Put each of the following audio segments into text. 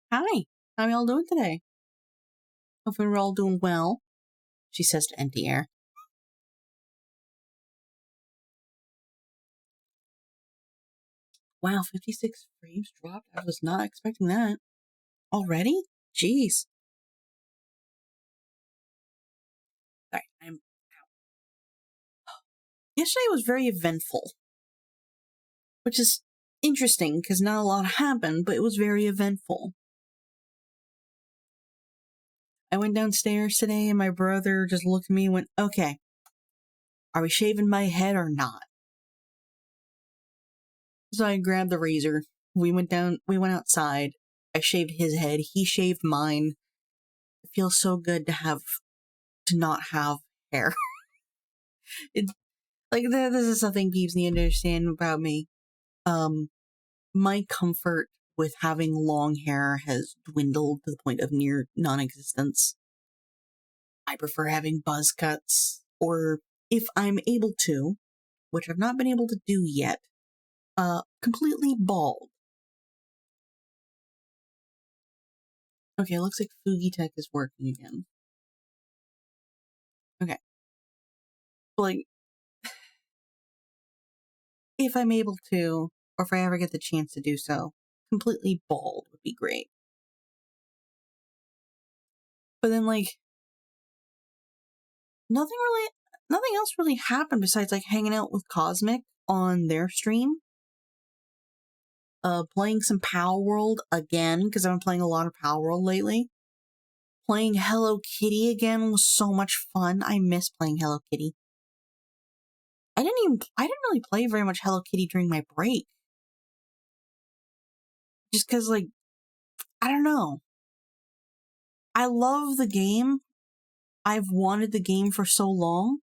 Hi, how y'all doing today? Hope we're all doing well, she says to empty air. Wow, 56 frames dropped? I was not expecting that. Already? Jeez. Sorry, I'm out. Yesterday was very eventful, which is interesting because not a lot happened, but it was very eventful. I went downstairs today and my brother just looked at me and went, okay, are we shaving my head or not? So I grabbed the razor. We went outside. I shaved his head. He shaved mine. It feels so good to not have hair. It's like this is something peeps need to understand about me. My comfort with having long hair has dwindled to the point of near non-existence. I prefer having buzz cuts, or if I'm able to, which I've not been able to do yet, completely bald. Okay, looks like Fugi Tech is working again. Okay. Like, if I'm able to, or if I ever get the chance to do so, completely bald would be great. But then, like, nothing else really happened besides, like, hanging out with Cosmic on their stream. Playing some Palworld again, because I've been playing a lot of Palworld lately. Playing Hello Kitty again was so much fun. I miss playing Hello Kitty. I didn't really play very much Hello Kitty during my break. Just because, like, I don't know. I love the game. I've wanted the game for so long.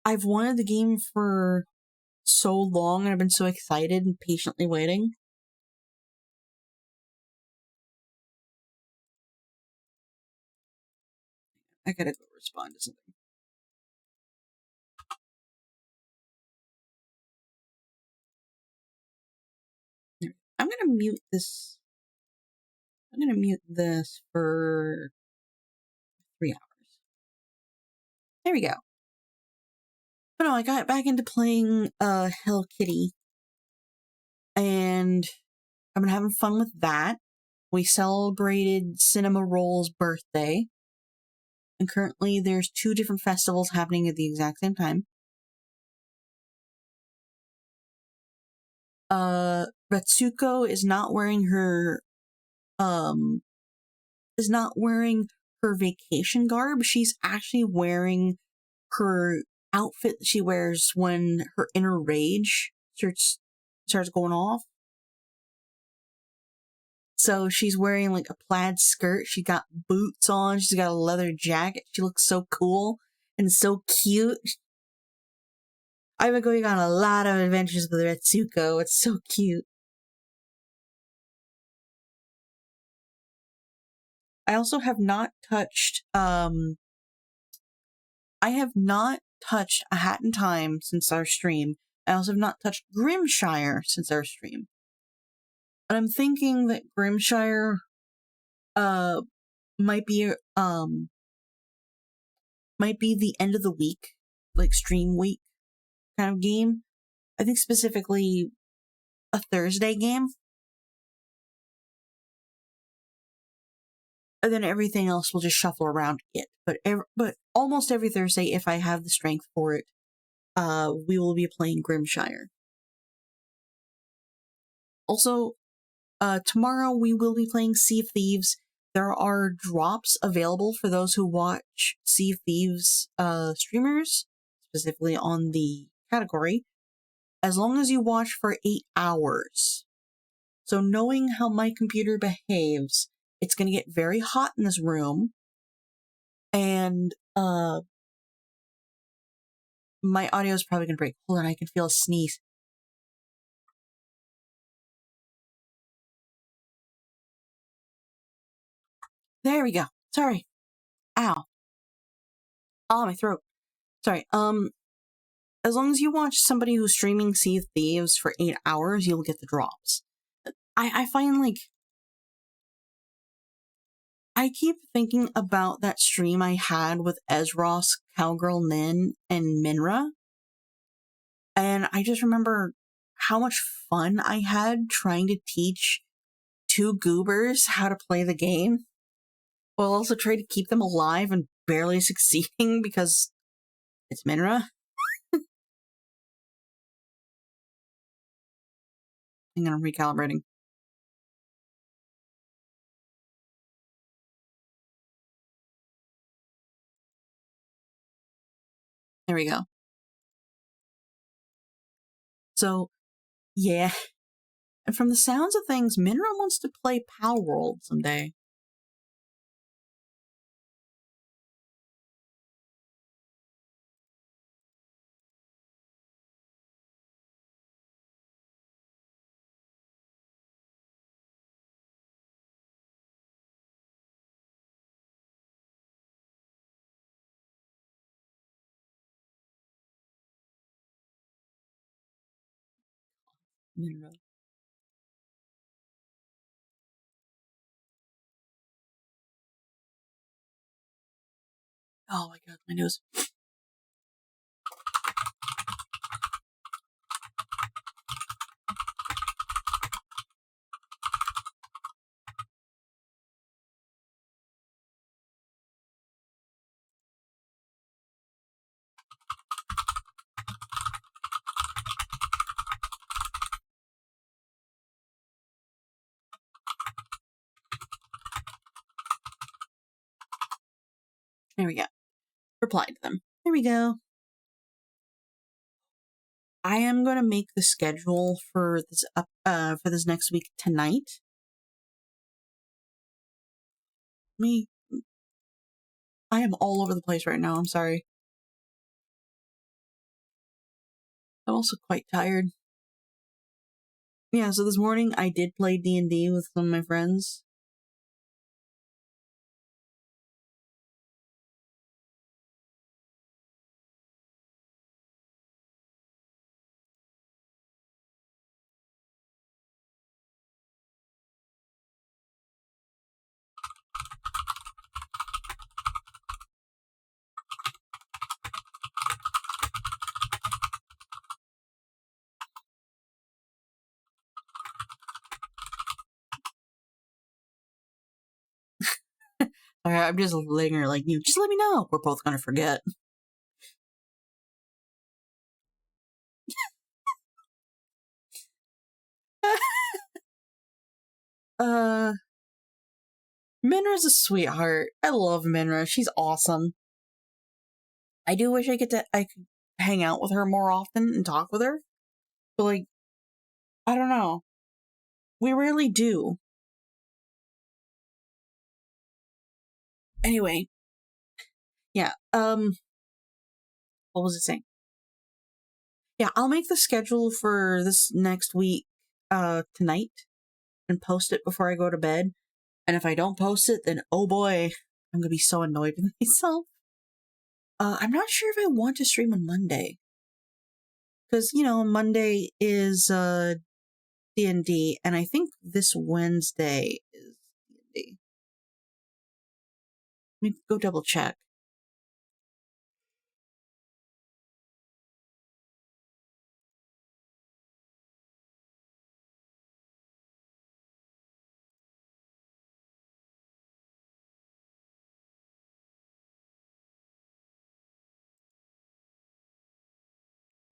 I've wanted the game for so long, and I've been so excited and patiently waiting. I gotta go respond to something. I'm gonna mute this. I'm gonna mute this for 3 hours. There we go. But no, I got back into playing Hello Kitty, and I've been having fun with that. We celebrated Cinema Roll's birthday, and currently there's 2 different festivals happening at the exact same time. Retsuko is not wearing her vacation garb. She's actually wearing her outfit that she wears when her inner rage starts going off. So she's wearing like a plaid skirt. She got boots on. She's got a leather jacket. She looks so cool and so cute. I've been going on a lot of adventures with Retsuko. It's so cute. I also have not touched, I have not touched A Hat in Time since our stream. I also have not touched Grimshire since our stream. And I'm thinking that Grimshire, might be the end of the week, like stream week kind of game. I think specifically a Thursday game. And then everything else will just shuffle around it. But almost every Thursday, if I have the strength for it, we will be playing Grimshire. Also, tomorrow we will be playing Sea of Thieves. There are drops available for those who watch Sea of Thieves streamers, specifically on the category, as long as you watch for 8 hours. So knowing how my computer behaves, it's going to get very hot in this room, and my audio is probably going to break. Hold on, I can feel a sneeze. There we go. Sorry. Ow. Oh, my throat. Sorry, as long as you watch somebody who's streaming Sea of Thieves for 8 hours, you'll get the drops. I find, like, I keep thinking about that stream I had with Ezros, Cowgirl Nin, and Minra, and I just remember how much fun I had trying to teach two goobers how to play the game, while also trying to keep them alive and barely succeeding because it's Minra. Hang on, I'm recalibrating. There we go. So, yeah. And from the sounds of things, Minra wants to play Palworld someday. Minra. Oh my god, my nose. There we go. Reply to them. There we go. I am going to make the schedule for this next week tonight. I am all over the place right now. I'm sorry. I'm also quite tired. Yeah, so this morning I did play D&D with some of my friends. I'm just letting her, like, just let me know. We're both gonna forget. Minra's a sweetheart. I love Minra. She's awesome. I do wish I could hang out with her more often and talk with her. But, like, I don't know. We rarely do. Anyway. Yeah, what was it saying? Yeah, I'll make the schedule for this next week, tonight and post it before I go to bed. And if I don't post it, then oh boy, I'm gonna be so annoyed with myself. I'm not sure if I want to stream on Monday. Because, Monday is, D&D, and I think this Wednesday is D&D. Let me go double check.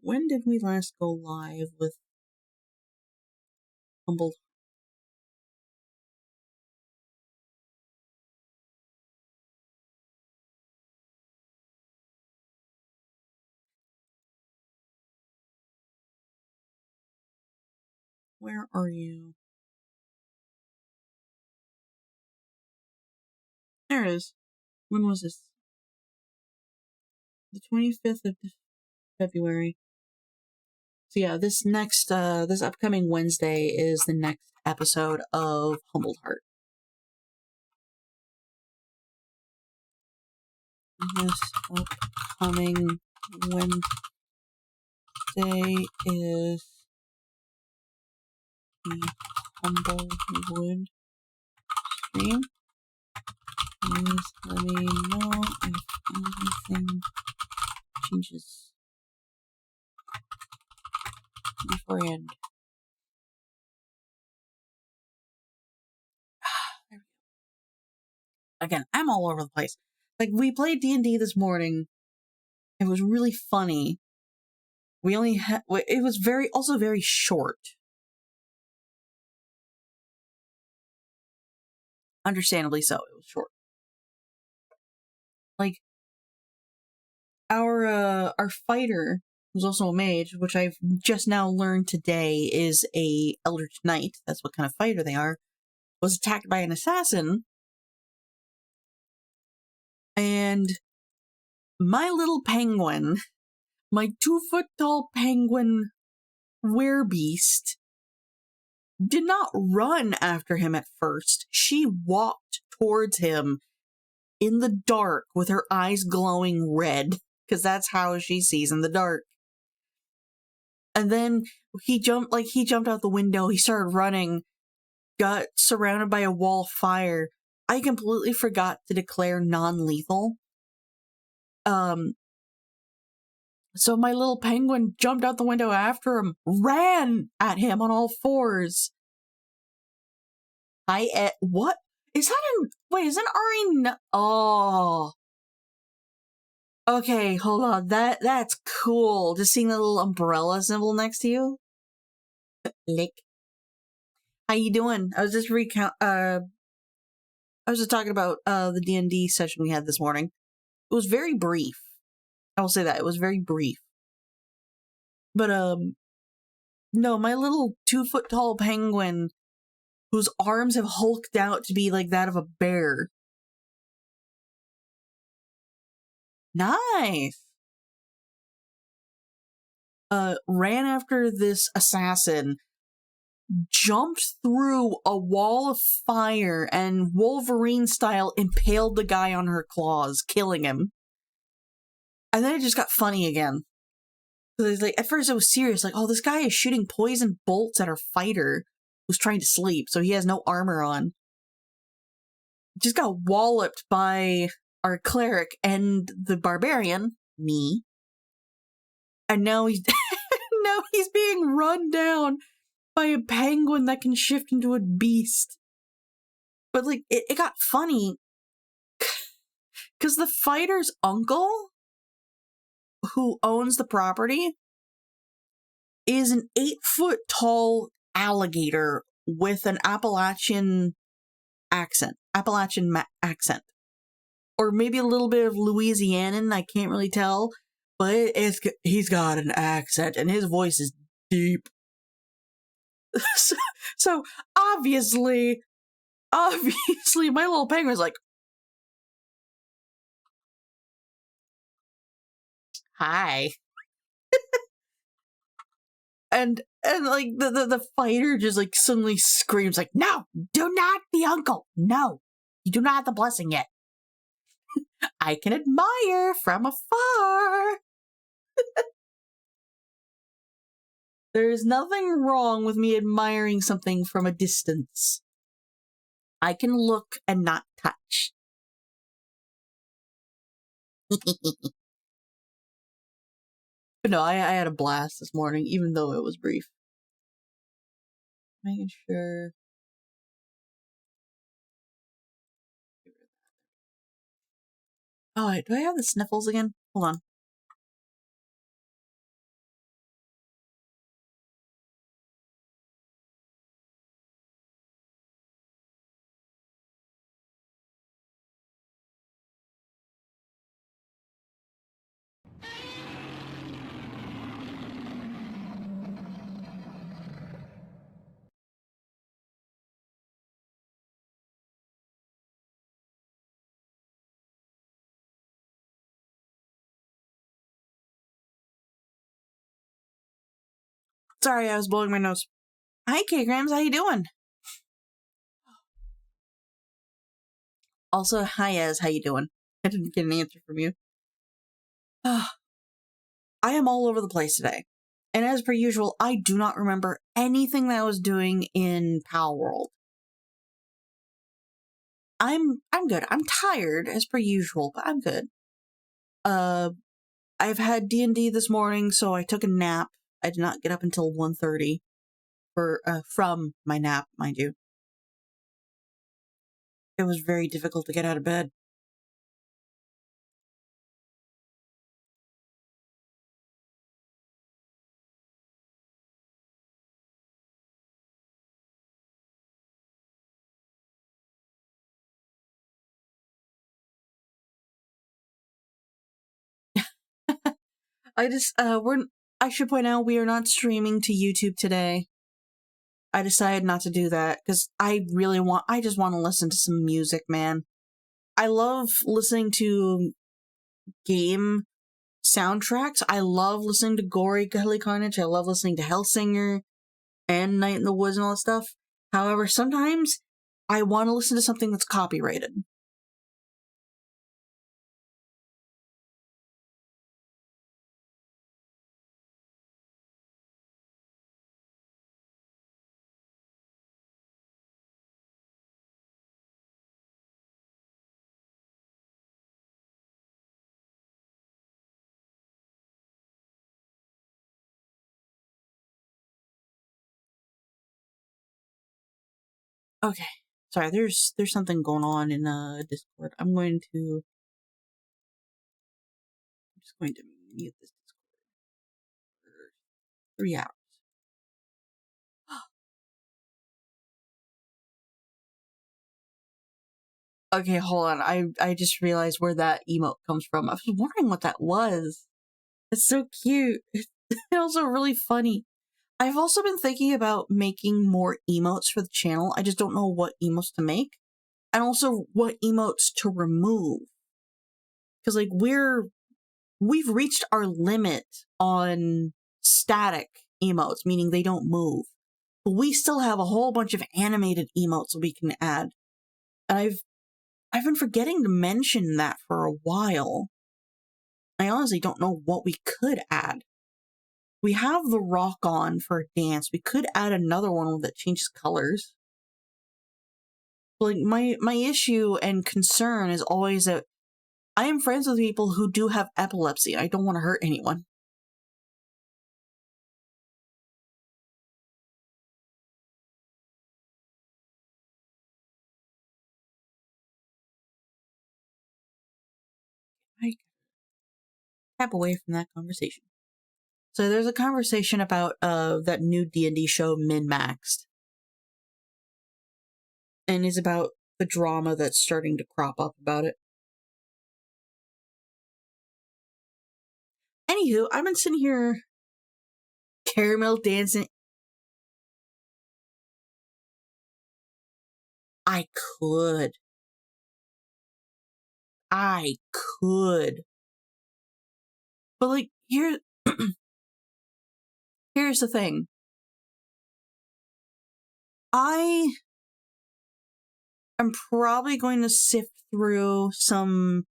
When did we last go live with Humble? Where are you? There it is. When was this? The 25th of February. So yeah, this upcoming Wednesday is the next episode of Humbled Heart. This upcoming Wednesday is the Humblewood stream. Please let me know if anything changes beforehand. Again, I'm all over the place. Like, we played D&D this morning. It was really funny. We only had... It was also very short. Understandably so, it was short. Like, our fighter, who's also a mage, which I've just now learned today is a Eldritch Knight, that's what kind of fighter they are, was attacked by an assassin. And my little penguin, my 2-foot-tall penguin werebeast, did not run after him at first. She walked towards him in the dark with her eyes glowing red, because that's how she sees in the dark. And then he jumped out the window, he started running, got surrounded by a wall of fire. I completely forgot to declare non-lethal. So my little penguin jumped out the window after him, ran at him on all fours. What? Is that Ari? Oh. Okay, hold on. That's cool. Just seeing the little umbrella symbol next to you. Lick. How you doing? I was just talking about the D&D session we had this morning. It was very brief. I will say that. It was very brief. But no, my little 2-foot-tall penguin, whose arms have hulked out to be like that of a bear. Nice! Ran after this assassin, jumped through a wall of fire, and Wolverine style impaled the guy on her claws, killing him. And then it just got funny again. Like, at first it was serious, like, oh, this guy is shooting poison bolts at our fighter who's trying to sleep, so he has no armor on. Just got walloped by our cleric and the barbarian, me. And now he's being run down by a penguin that can shift into a beast. But, like, it got funny because the fighter's uncle, who owns the property, is an 8-foot-tall alligator with an Appalachian accent. Or maybe a little bit of Louisianan, I can't really tell. But he's got an accent, and his voice is deep. So obviously, my little penguin's like, hi. and like the fighter just like suddenly screams like, no, do not the uncle. No, you do not have the blessing yet. I can admire from afar. There's nothing wrong with me admiring something from a distance. I can look and not touch. But no, I had a blast this morning, even though it was brief. Making sure. Oh, wait, do I have the sniffles again? Hold on. Sorry, I was blowing my nose. Hi, K-Grams, how you doing? Also, hi, Ez, how you doing? I didn't get an answer from you. I am all over the place today. And as per usual, I do not remember anything that I was doing in Palworld. I'm good. I'm tired as per usual, but I'm good. I've had D&D this morning, so I took a nap. I did not get up until 1:30 from my nap, mind you. It was very difficult to get out of bed. I should point out we are not streaming to YouTube today. I decided not to do that because I just want to listen to some music, man. I love listening to game soundtracks. I love listening to Gory Gully Carnage. I love listening to Hellsinger and Night in the Woods and all that stuff. However, sometimes I want to listen to something that's copyrighted. Okay. Sorry, there's something going on in Discord. I'm just going to mute this Discord for 3 hours. Okay, hold on. I just realized where that emote comes from. I was wondering what that was. It's so cute. It's also really funny. I've also been thinking about making more emotes for the channel. I just don't know what emotes to make. And also what emotes to remove. Because, like, we've reached our limit on static emotes, meaning they don't move. But we still have a whole bunch of animated emotes that we can add. And I've been forgetting to mention that for a while. I honestly don't know what we could add. We have the rock on for a dance. We could add another one that changes colors. Like, my issue and concern is always that I am friends with people who do have epilepsy. I don't want to hurt anyone. I tap away from that conversation. So there's a conversation about that new D&D show Min-Maxed. And it's about the drama that's starting to crop up about it. Anywho, I've been sitting here caramel dancing. I could. But, like, here's the thing. I am probably going to sift through some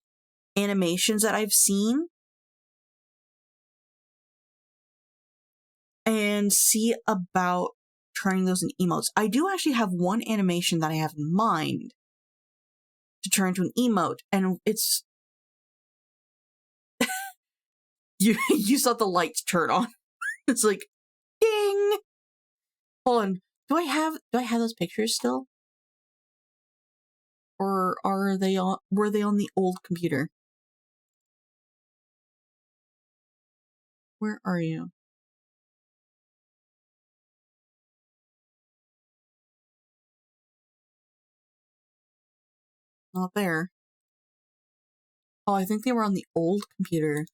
animations that I've seen and see about turning those into emotes. I do actually have one animation that I have in mind to turn into an emote, and it's you saw the lights turn on. It's like ding. Hold on. Do I have those pictures still? Or were they on the old computer? Where are you? Not there. Oh, I think they were on the old computer.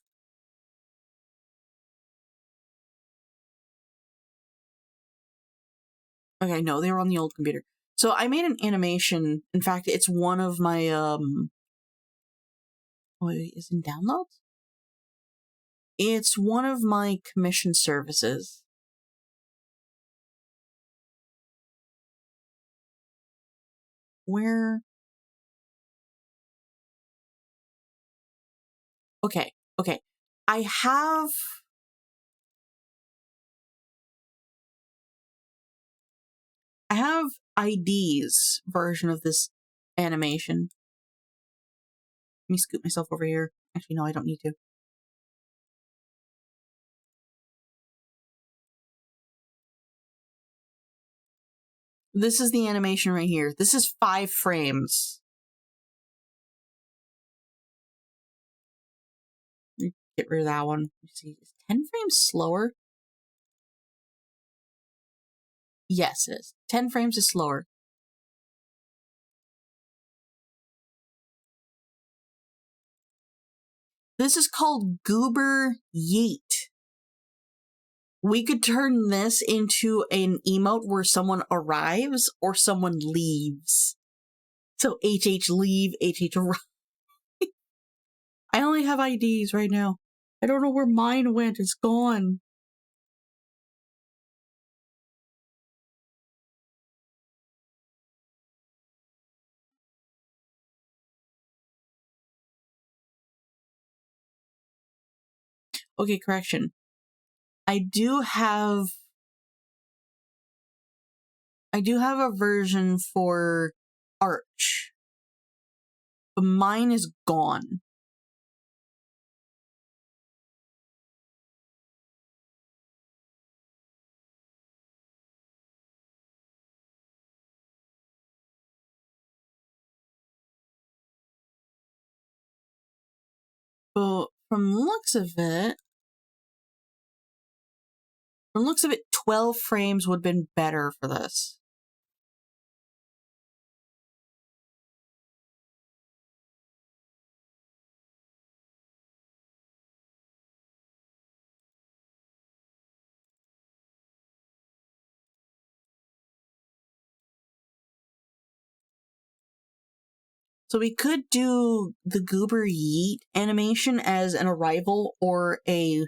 Okay, no, they were on the old computer. So I made an animation. In fact, it's one of my wait, is it in downloads? It's one of my commission services. Where? Okay. I have I have ID's version of this animation. Let me scoot myself over here. Actually, no, I don't need to. This is the animation right here. This is 5 frames. Get rid of that one. Let's see, is 10 frames slower? Yes, it is. 10 frames is slower. This is called Goober Yeet. We could turn this into an emote where someone arrives or someone leaves. So HH leave, HH arrive. I only have IDs right now. I don't know where mine went. It's gone. Okay, correction. I do have a version for Arch, but mine is gone. But from the looks of it, 12 frames would have been better for this. So we could do the Goober Yeet animation as an arrival or a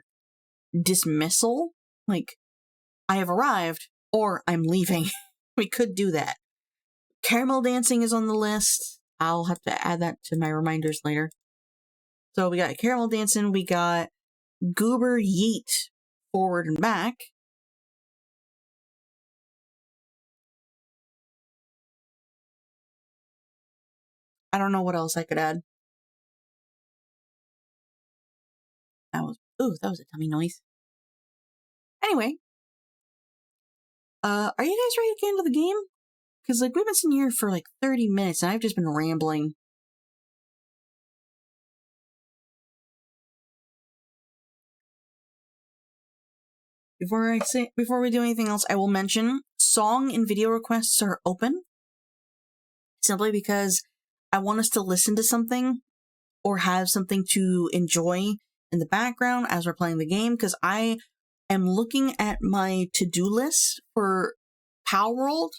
dismissal. Like, I have arrived or I'm leaving. We could do that. Caramel dancing is on the list. I'll have to add that to my reminders later. So we got caramel dancing, we got Goober Yeet forward and back. I don't know what else I could add. That was a tummy noise. Anyway, are you guys ready to get into the game? Because, like, we've been sitting here for, like, 30 minutes, and I've just been rambling. Before we do anything else, I will mention song and video requests are open. Simply because I want us to listen to something or have something to enjoy in the background as we're playing the game, because I am looking at my to-do list for Palworld,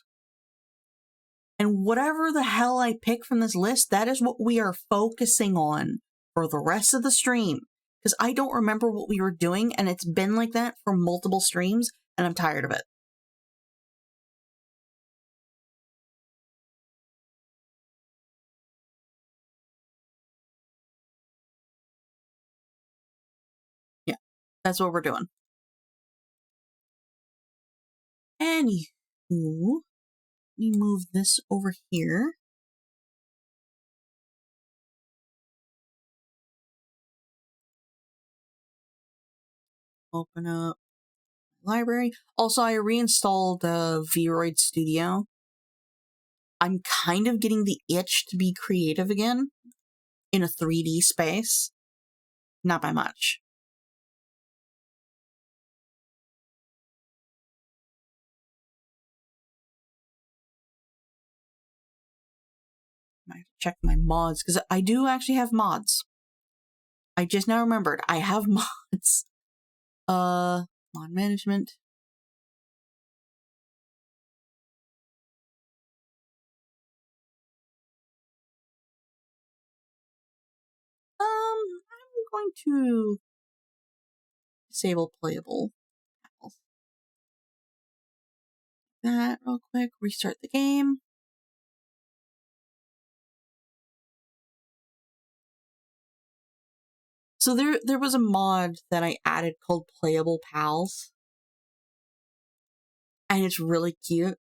and whatever the hell I pick from this list, that is what we are focusing on for the rest of the stream. Because I don't remember what we were doing, and it's been like that for multiple streams, and I'm tired of it. Yeah, that's what we're doing. Anywho, we move this over here. Open up library. Also, I reinstalled Vroid Studio. I'm kind of getting the itch to be creative again in a 3D space. Not by much. I have to check my mods, because I do actually have mods. I just now remembered I have mods. Mod management. I'm going to disable playable panels. That real quick. Restart the game. So there was a mod that I added called Playable Pals. And it's really cute.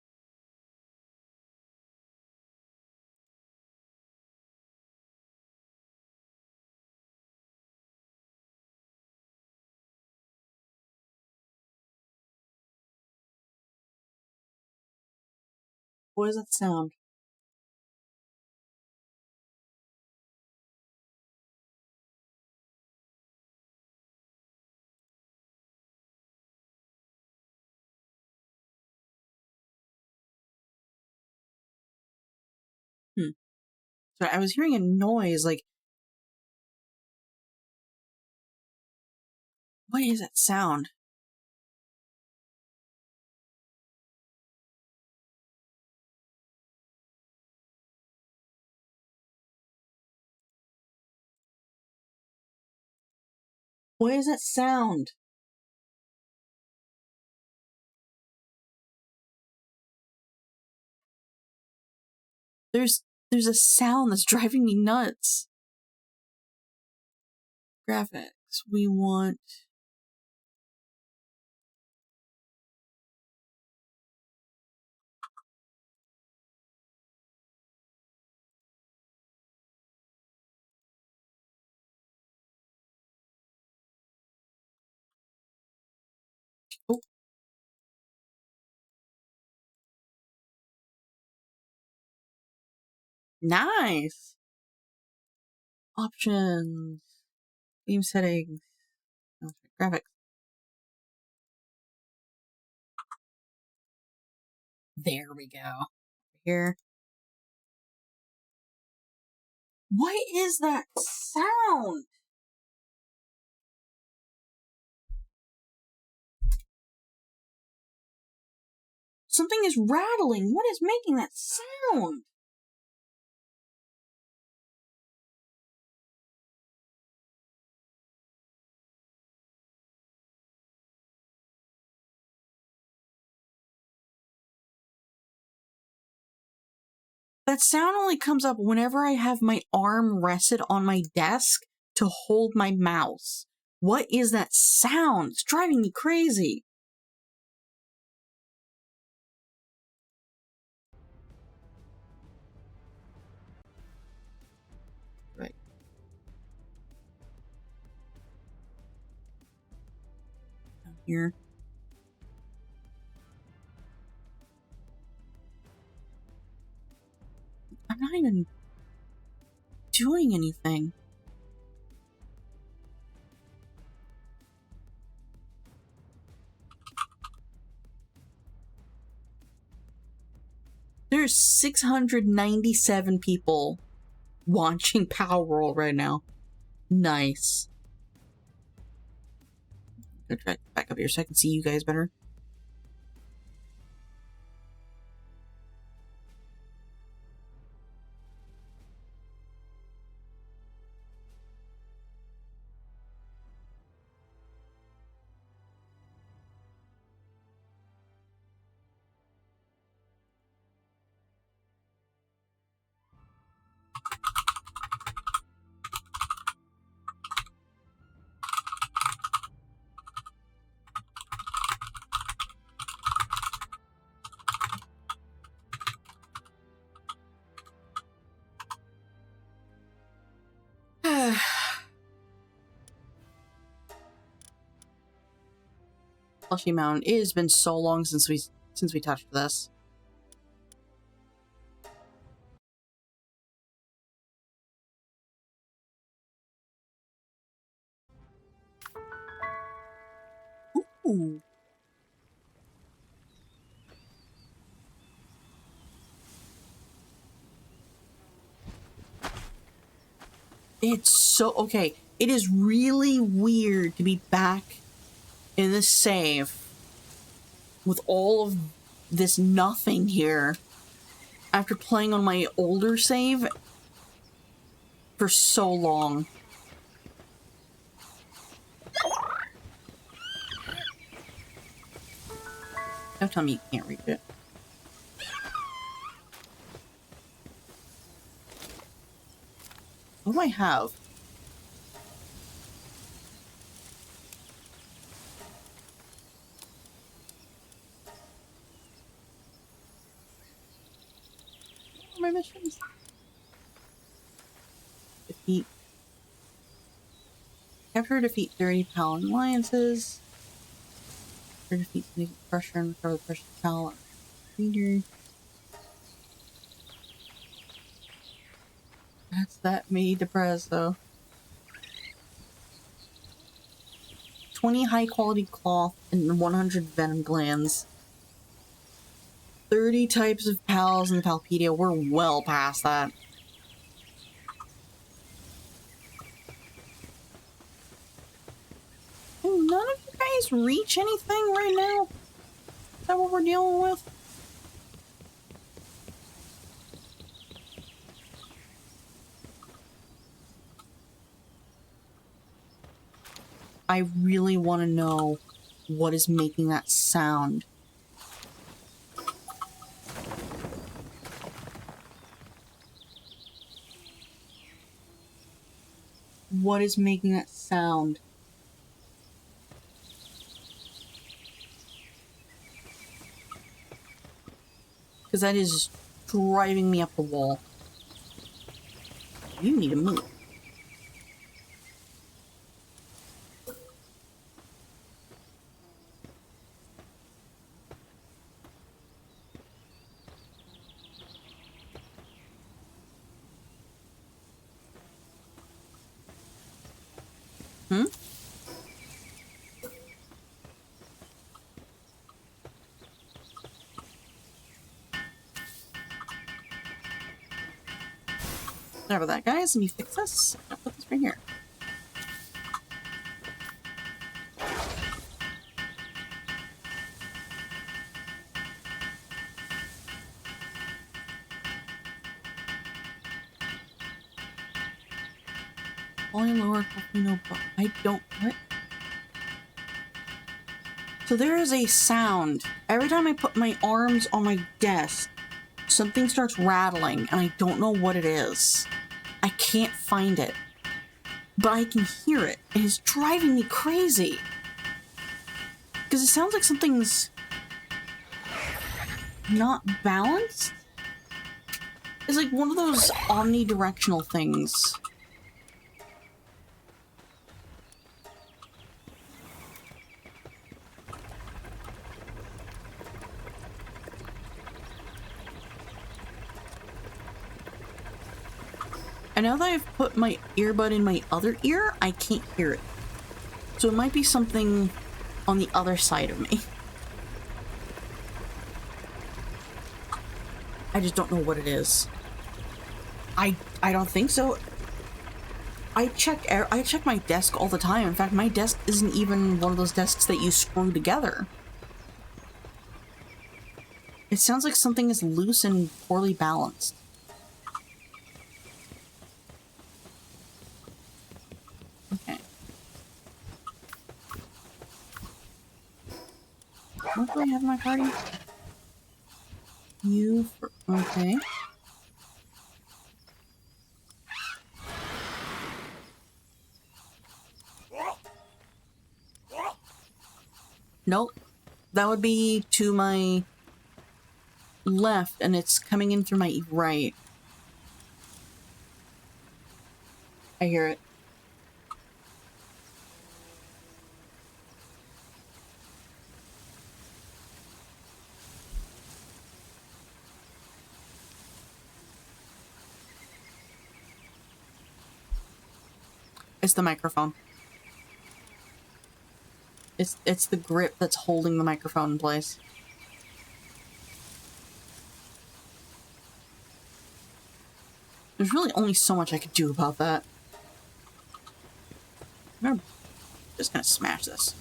What is that sound? So I was hearing a noise, like, what is that sound? What is that sound? There's a sound that's driving me nuts. Graphics. We want... Oh. Nice! Options. Theme settings. Graphics. There we go. Here. What is that sound? Something is rattling. What is making that sound? That sound only comes up whenever I have my arm rested on my desk to hold my mouse. What is that sound? It's driving me crazy. Right. Down here. I'm not even doing anything. There's 697 people watching Palworld right now. Nice. I'm gonna try to back up here so I can see you guys better. Slushy Mountain. It has been so long since we touched this. Ooh. It's so okay. It is really weird to be back in this save with all of this nothing here after playing on my older save for so long. Don't tell me you can't reach it. What do I have? What are my missions? Defeat. Capture, defeat 30 Pal alliances. Capture, defeat pressure and recover the precious Pal leader. Set me depressed, though. 20 high-quality cloth and 100 venom glands. 30 types of pals in the Palpedia. We're well past that. Can none of you guys reach anything right now? Is that what we're dealing with? I really want to know what is making that sound. What is making that sound? Because that is driving me up the wall. You need to move. Hmm? Sorry about that, guys. Let me fix this. I'll put this right here. Only lower volcano, but I don't. What? So there is a sound. Every time I put my arms on my desk, something starts rattling, and I don't know what it is. I can't find it. But I can hear it. It is driving me crazy. Because it sounds like something's not balanced. It's like one of those omnidirectional things. And now that I've put my earbud in my other ear, I can't hear it. So it might be something on the other side of me. I just don't know what it is. I don't think so. I check my desk all the time. In fact, my desk isn't even one of those desks that you screw together. It sounds like something is loose and poorly balanced. Okay. What do I have in my party? Okay. Nope. That would be to my left, and it's coming in through my right. I hear it. It's the microphone. It's the grip that's holding the microphone in place. There's really only so much I could do about that. I'm just gonna smash this.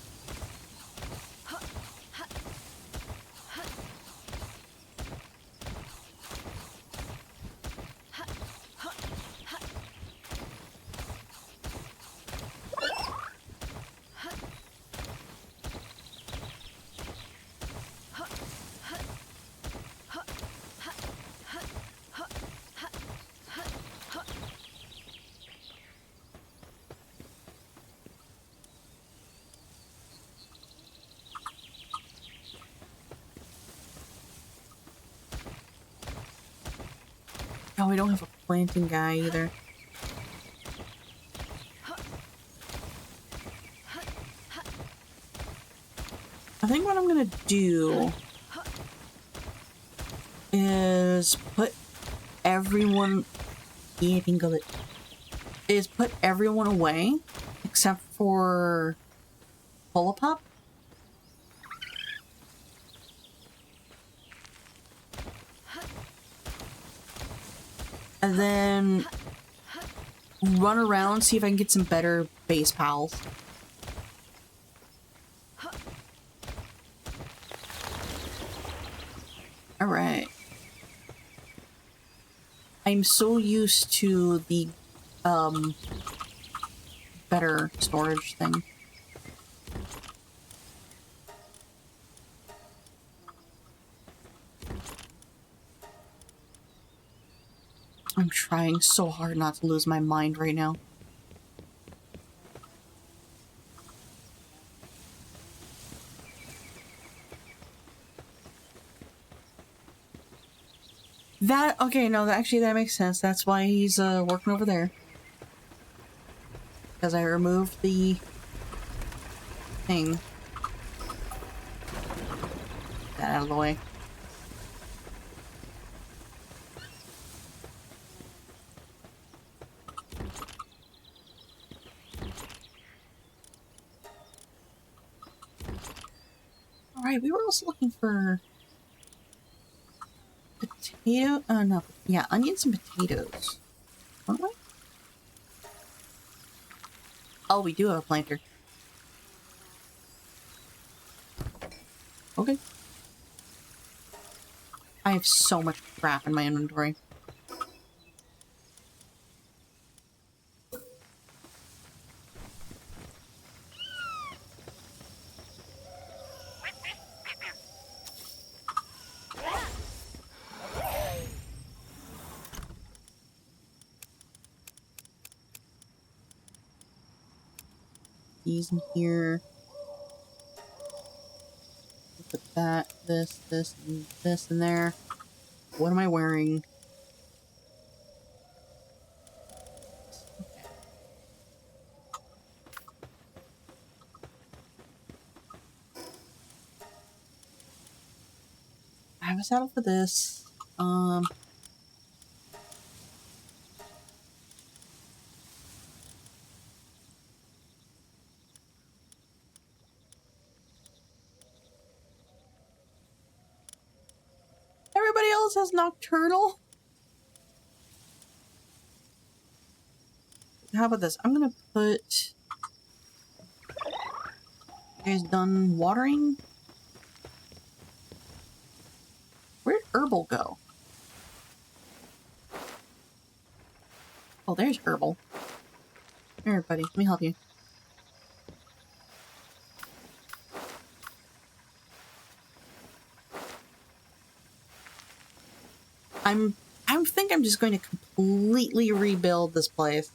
Oh, we don't have a planting guy either. I think what I'm gonna do is put everyone eating of it is put everyone away except for Pull-a-Pup. And then run around, see if I can get some better base pals. Alright. I'm so used to the, better storage thing. I'm trying so hard not to lose my mind right now. That, okay, no, actually that makes sense. That's why he's, working over there. Because I removed the thing. Get that out of the way. Alright, we were also looking for potato, no, yeah, onions and potatoes. Weren't we? Oh, we do have a planter. Okay. I have so much crap in my inventory. These in here. Put that, this, and this in there. What am I wearing? Okay. I have a saddle for this. Everybody else has nocturnal. How about this? I'm gonna put... You guys done watering? Where'd Herbal go? Oh, there's Herbal. Here, buddy, let me help you. I think I'm just going to completely rebuild this place.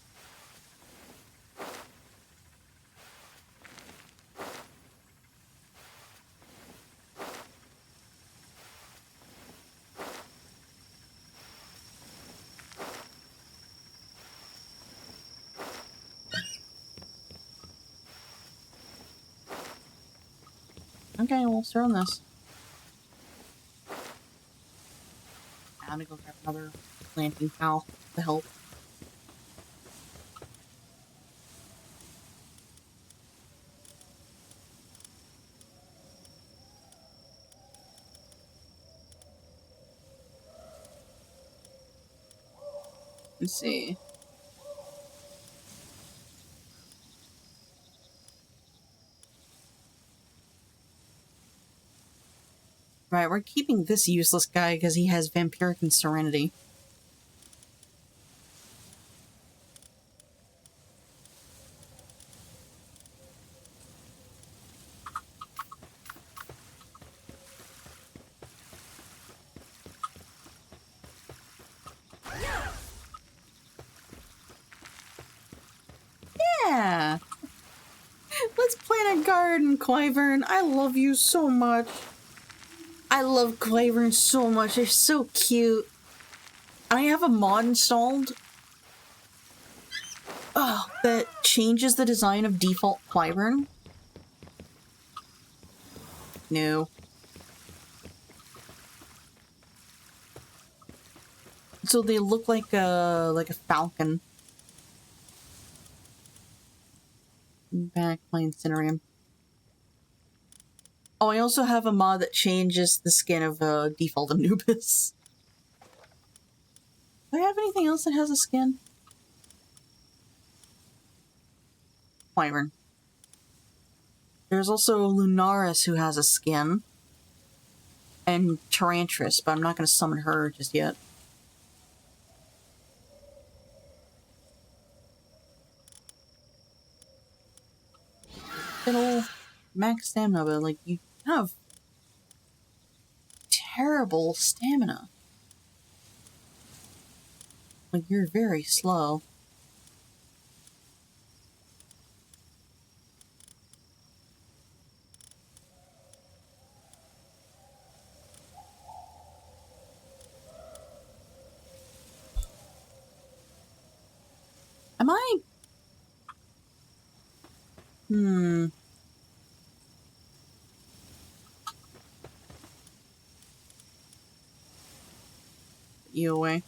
Okay, we'll start on this. I'm gonna go grab another planting pal to help. Let's see. Right, we're keeping this useless guy because he has Vampiric and Serenity. Yeah! Let's plant a garden, Quivern. I love you so much. I love Quivern so much. They're so cute. I have a mod installed that changes the design of default Quivern. No. So they look like a falcon. Back my Incinerarium. Oh, I also have a mod that changes the skin of default Anubis. Do I have anything else that has a skin? Wyvern. There's also Lunaris who has a skin. And Tarantris, but I'm not going to summon her just yet. Little max stamina, but like, you have terrible stamina. Like, you're very slow. Am I? You away.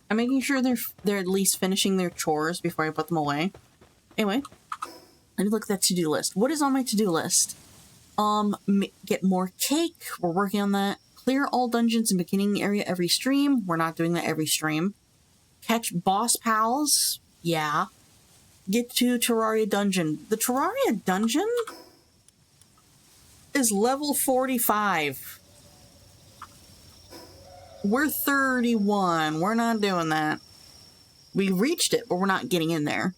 I'm making sure they're at least finishing their chores before I put them away. Anyway, let me look at that to-do list. What is on my to-do list? Get more cake. We're working on that. Clear all dungeons in beginning area every stream. We're not doing that every stream. Catch boss pals. Yeah. Get to Terraria dungeon. The Terraria dungeon is level 45. We're 31. We're not doing that. We reached it, but we're not getting in there.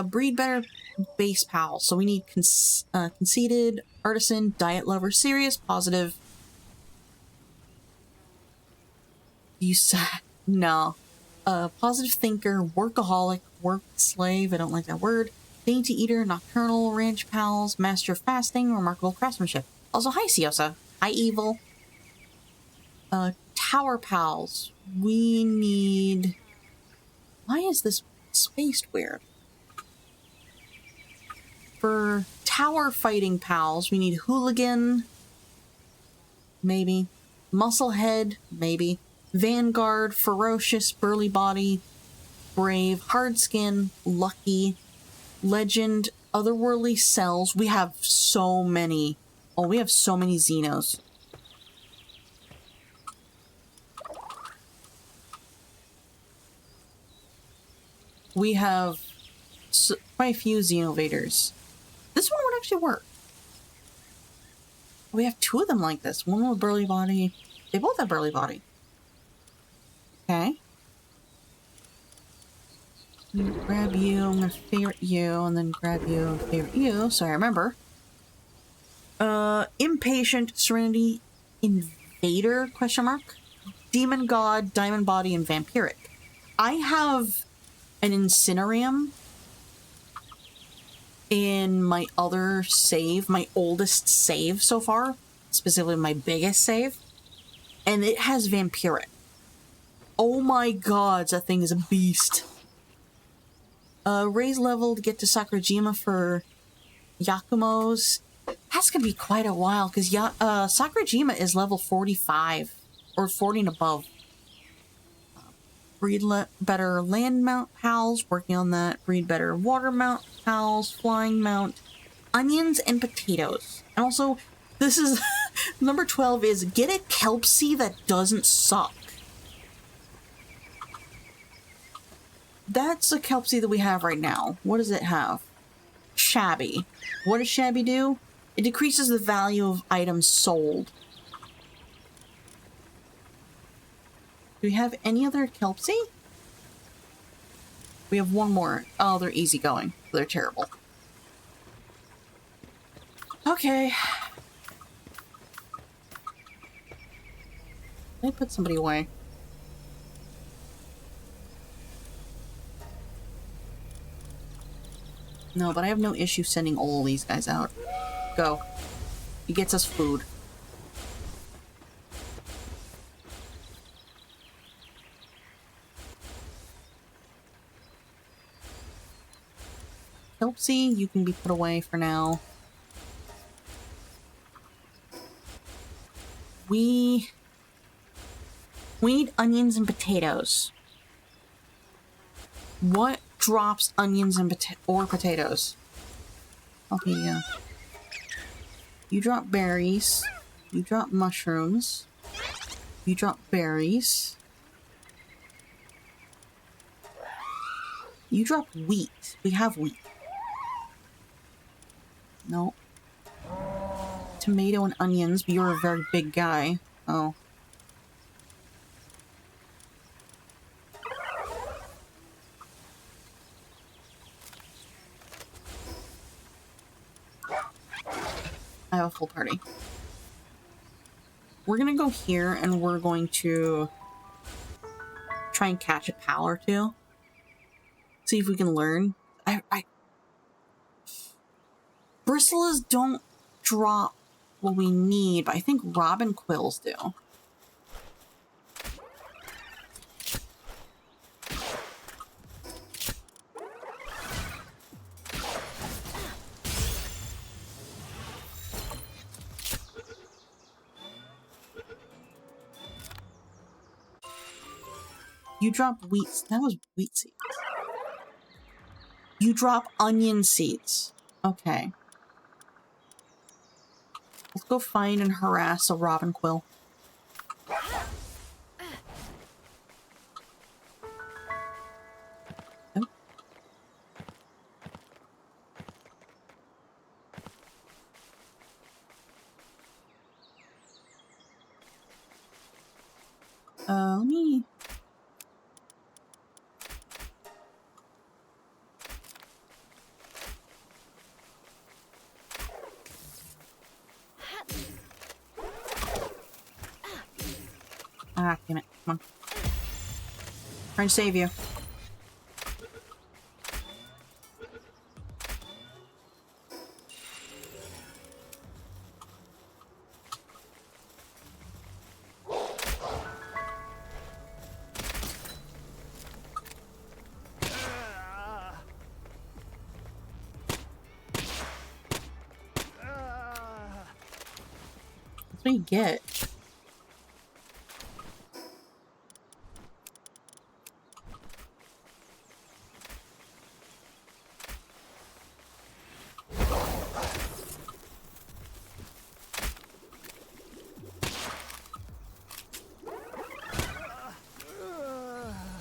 Breed better base pals. So we need conceited, artisan, diet lover, serious, positive. You said no. Positive thinker, workaholic, work slave. I don't like that word. Dainty eater, nocturnal, ranch pals, master of fasting, remarkable craftsmanship. Also, hi Siosa. Hi evil. Tower pals. We need. Why is this spaced weird? For tower fighting pals, we need hooligan. Maybe. Musclehead. Maybe. Vanguard, ferocious, burly body, brave, hard skin, lucky, legend, otherworldly cells. We have so many. Oh, we have so many Xenos. We have quite a few Xenovaders. This one would actually work. We have two of them like this. One with burly body. They both have burly body. Okay. Grab you. I'm gonna favorite you, and then grab you and favorite you, so I remember. Impatient, Serenity, Invader, question mark. Demon God, Diamond Body, and Vampiric. I have an Incinerarium in my other save, my oldest save so far, specifically my biggest save, and it has Vampiric. Oh my god, that thing is a beast. Raise level to get to Sakurajima for Yakumo's. That's gonna be quite a while, because Sakurajima is level 45, or 40 and above. Breed better land mount pals, working on that. Breed better water mount pals, flying mount, onions and potatoes. And also, this is, number 12 is get a Kelpsie that doesn't suck. That's a Kelpsie that we have right now. What does it have? Shabby. What does Shabby do? It decreases the value of items sold. Do we have any other Kelpsie? We have one more. Oh, they're easygoing. They're terrible. Okay. Let me put somebody away. No, but I have no issue sending all these guys out. Go. He gets us food. Kelpsy, you can be put away for now. We need onions and potatoes. What drops onions and potatoes? Okay, yeah. You drop berries. You drop mushrooms. You drop berries. You drop wheat. We have wheat. No. Tomato and onions, but you're a very big guy. Oh. I have a full party. We're gonna go here and we're going to try and catch a pal or two. See if we can learn. Bristlers don't drop what we need, but I think robin quills do. You drop wheat. That was wheat seeds. You drop onion seeds. Okay. Let's go find and harass a robin quill. Let me... Ah, damn it. Come on. Trying to save you. That's what you get.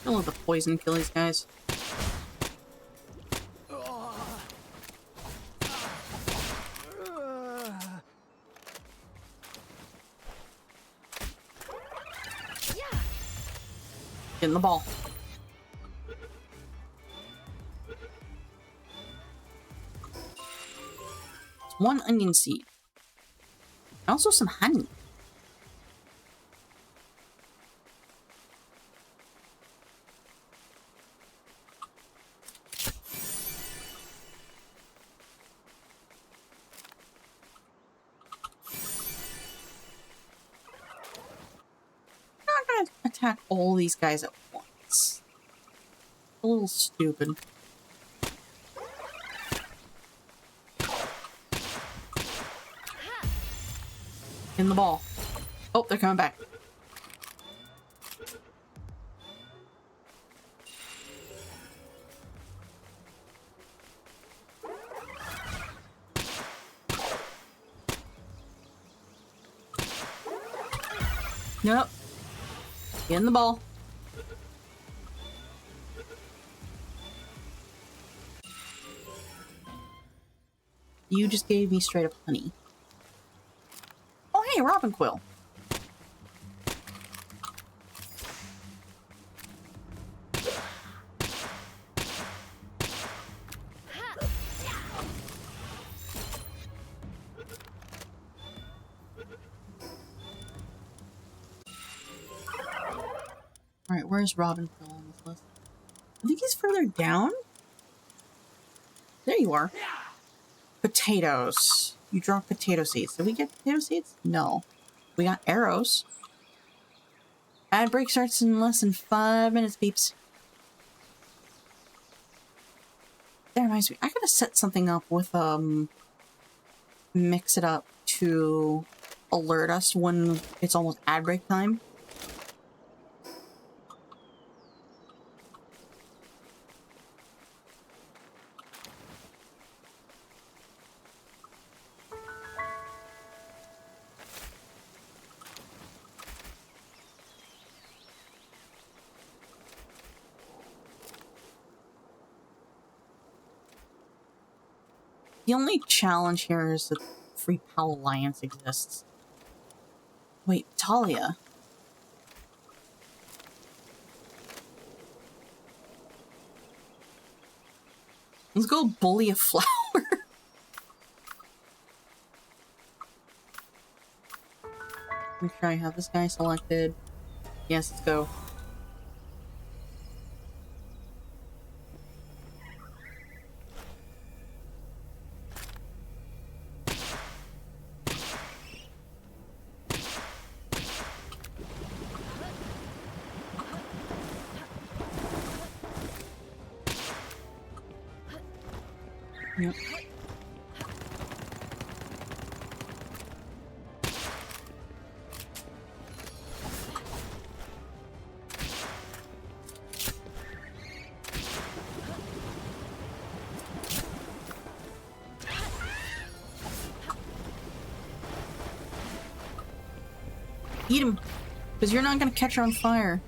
Don't let the poison kill these guys. Get in the ball. It's 1 onion seed. And also some honey. Attack all these guys at once. A little stupid. In the ball. Oh, they're coming back. Nope. Get in the ball. You just gave me straight up honey. Oh, hey, robin quill. Alright, where's robin quill on this list? I think he's further down. There you are. Potatoes. You drop potato seeds. Did we get potato seeds? No. We got arrows. Ad break starts in less than 5 minutes, peeps. There. reminds me, I gotta set something up with, mix it up to alert us when it's almost ad break time. The only challenge here is that Free Pal Alliance exists. Wait, Talia. Let's go bully a flower. Make sure I have this guy selected. Yes, let's go. Yep. Eat him, because you're not going to catch her on fire.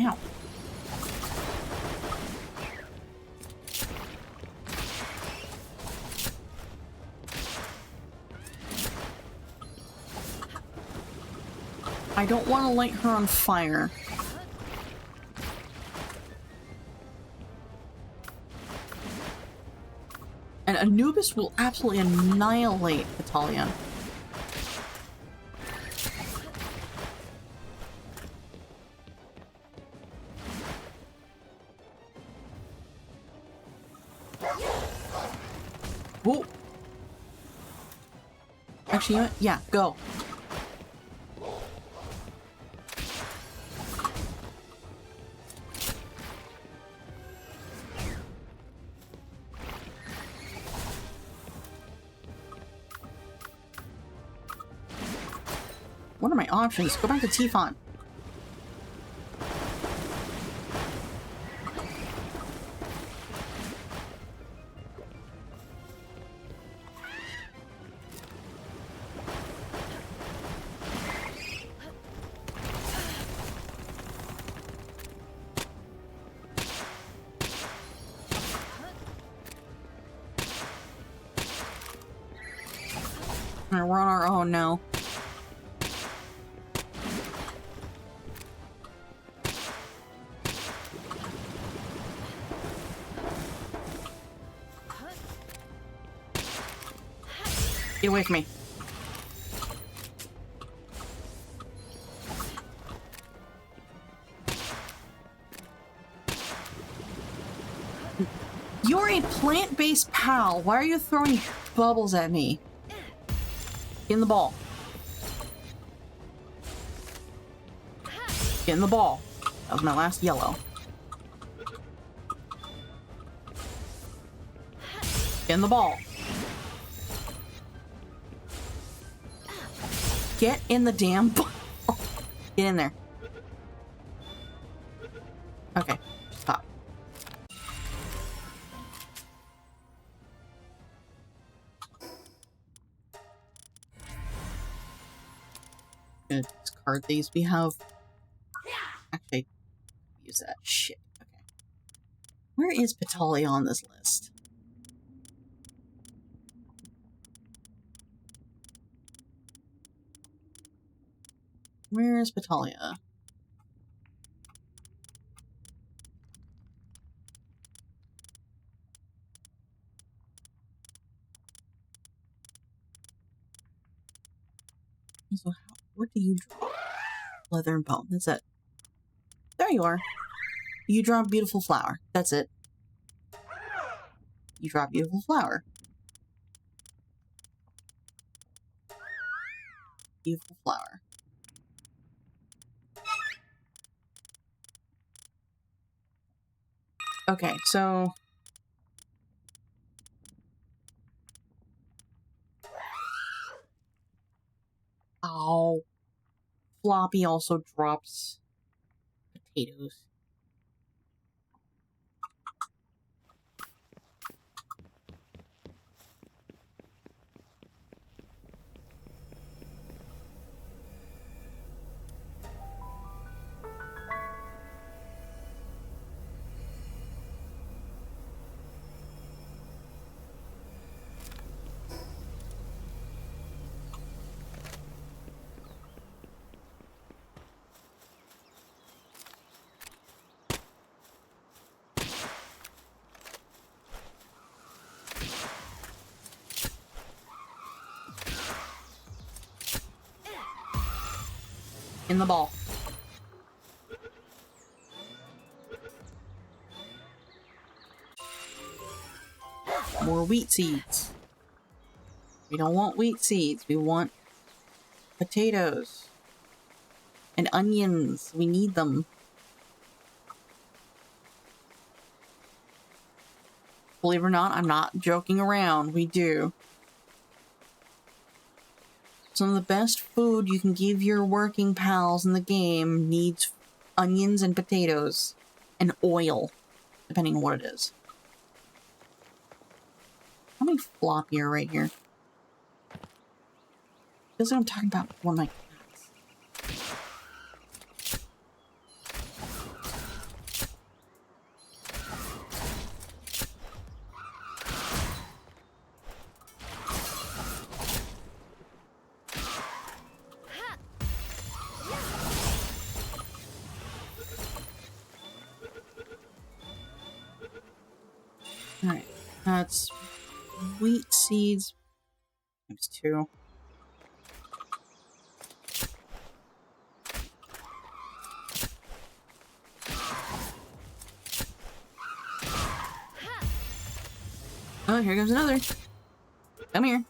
Ow. I don't want to light her on fire. And Anubis will absolutely annihilate Italia. Whoa. Actually, you know what? Yeah, go. What are my options? Go back to Tifon. Alright, we're on our own now. Get away from me. You're a plant-based pal. Why are you throwing bubbles at me? Get in the ball. Get in the ball. That was my last yellow. Get in the ball. Get in the damn ball. Get in there. Okay, stop. Gonna discard these. We have... Actually, use that. Shit. Okay. Where is Patalia on this list? Where is Patalia? So what do you draw? Leather and bone. That's it. There you are. You draw a beautiful flower. That's it. You drop beautiful flower. Beautiful flower. Okay, so... Oh. Floppy also drops potatoes. In the ball. More wheat seeds. We don't want wheat seeds. We want potatoes. And onions. We need them. Believe it or not, I'm not joking around. We do. Some of the best food you can give your working pals in the game needs onions and potatoes. And oil. Depending on what it is. How many floppy are right here? Feels like I'm talking about one of my cats. Alright, that's wheat seeds times 2. Oh, here comes another. Come here.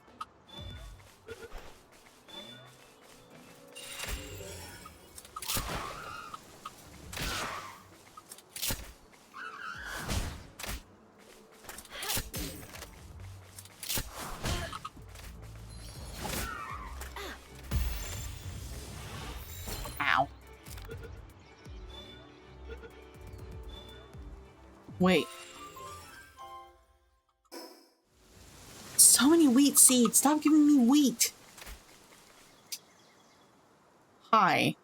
Ow. Wait. So many wheat seeds. Stop giving me wheat. Hi.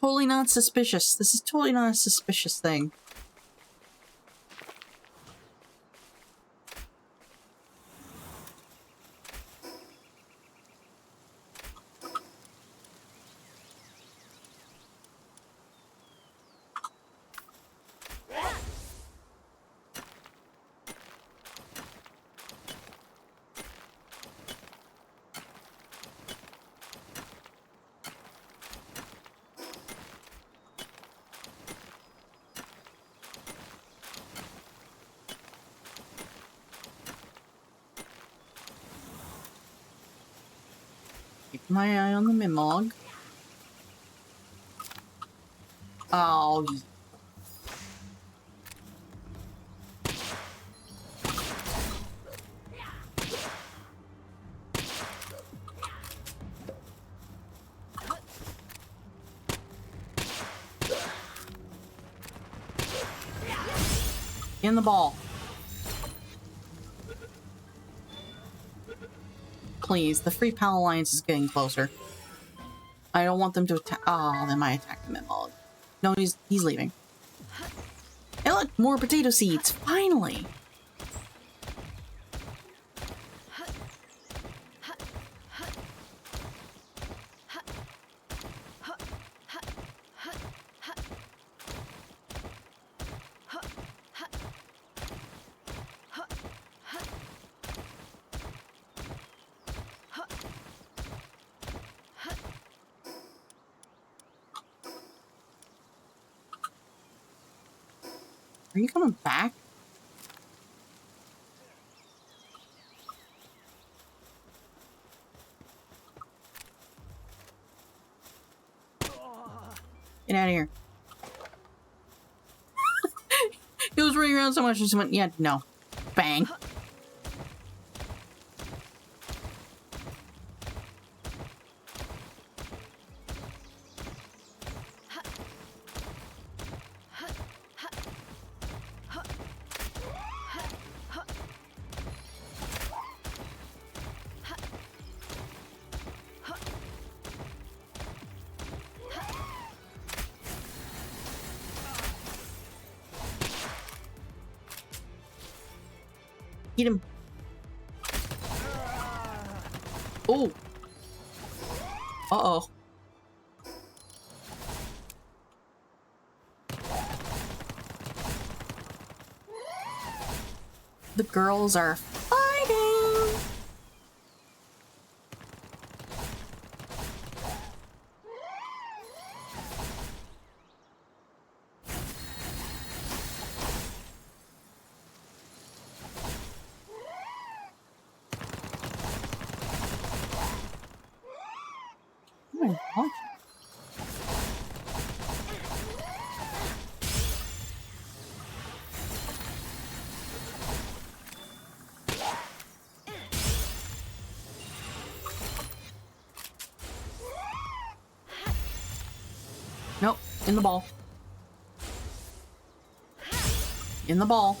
Totally not suspicious. This is totally not a suspicious thing. Keep my eye on the Mimog. Oh. In the ball. Please, the Free Pal Alliance is getting closer. I don't want them to attack. Oh, they might attack the Mimog. No, he's leaving. Hey, look, more potato seeds. Finally. Are you coming back? Get out of here. He was running around so much and just went, yeah, no. Bang. Eat him. Oh. Uh-oh. The girls are fighting. Oh my gosh. Nope, in the ball. In the ball.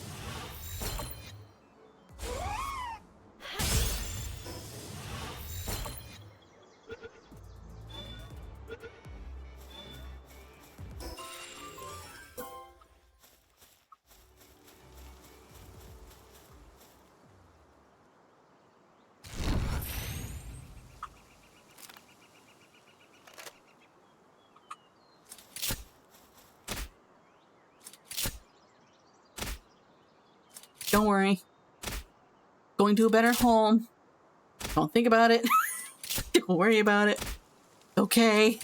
Don't worry. Going to a better home. Don't think about it. Don't worry about it. Okay.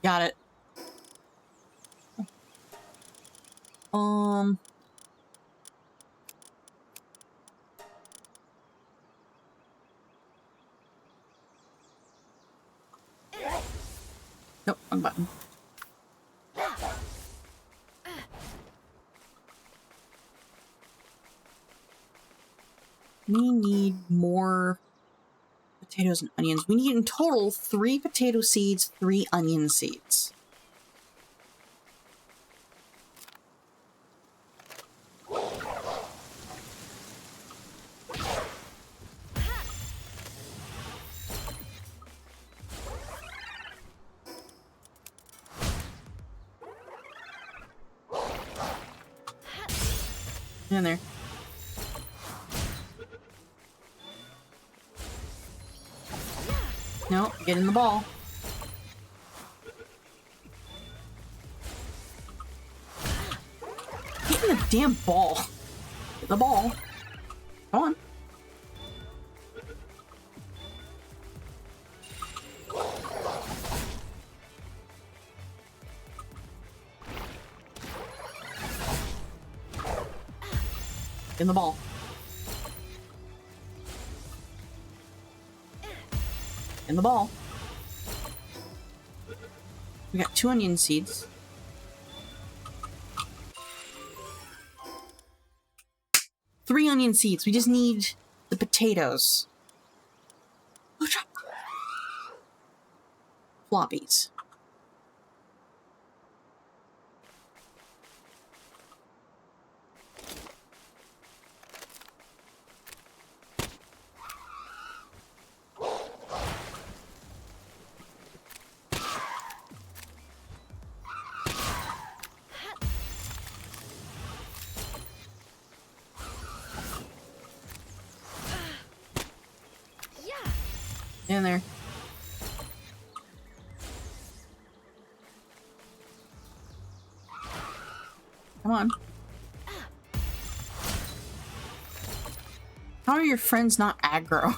Got it. Nope, wrong button. We need more potatoes and onions. We need in total 3 potato seeds, 3 onion seeds. In there. No, get in the ball. Get in the damn ball. Get the ball. Come on. In the ball. In the ball. We got 2 onion seeds. Three onion seeds. We just need the potatoes. Floppies. In there. Come Come on. How are your friends not aggro?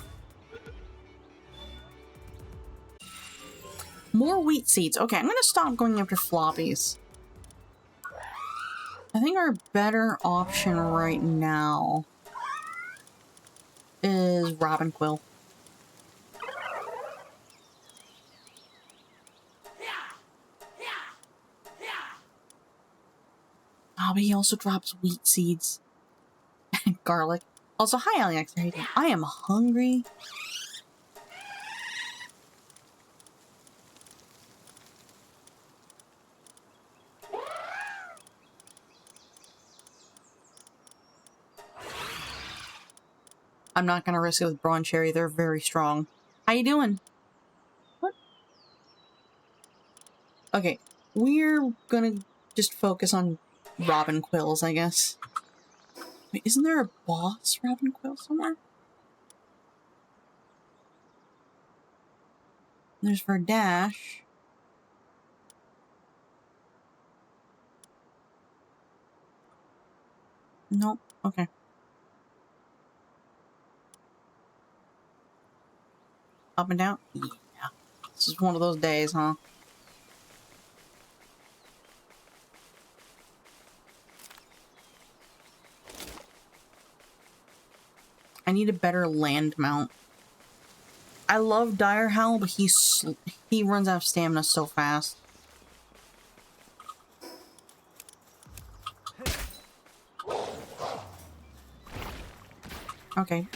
More wheat seeds. Okay, I'm gonna stop going after floppies. I think our better option right now is robin quill. Oh, but he also drops wheat seeds. And garlic. Also, hi Alex, how you doing? I am hungry. I'm not gonna risk it with Brawn Cherry, they're very strong. How you doing? What? Okay, we're gonna just focus on robin quills, I guess. Wait, isn't there a boss robin quill somewhere? There's for dash. Nope. Okay. Up and down? Yeah. This is one of those days, huh? I need a better land mount. I love Dire Howl, but he runs out of stamina so fast. Okay.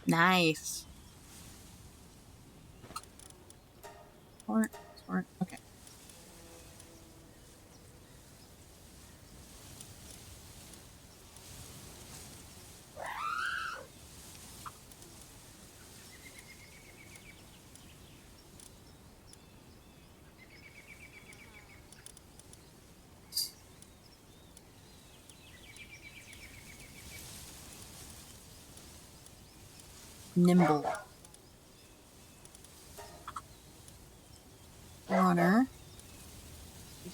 Nice. Sword, sword, okay. Nimble. Runner.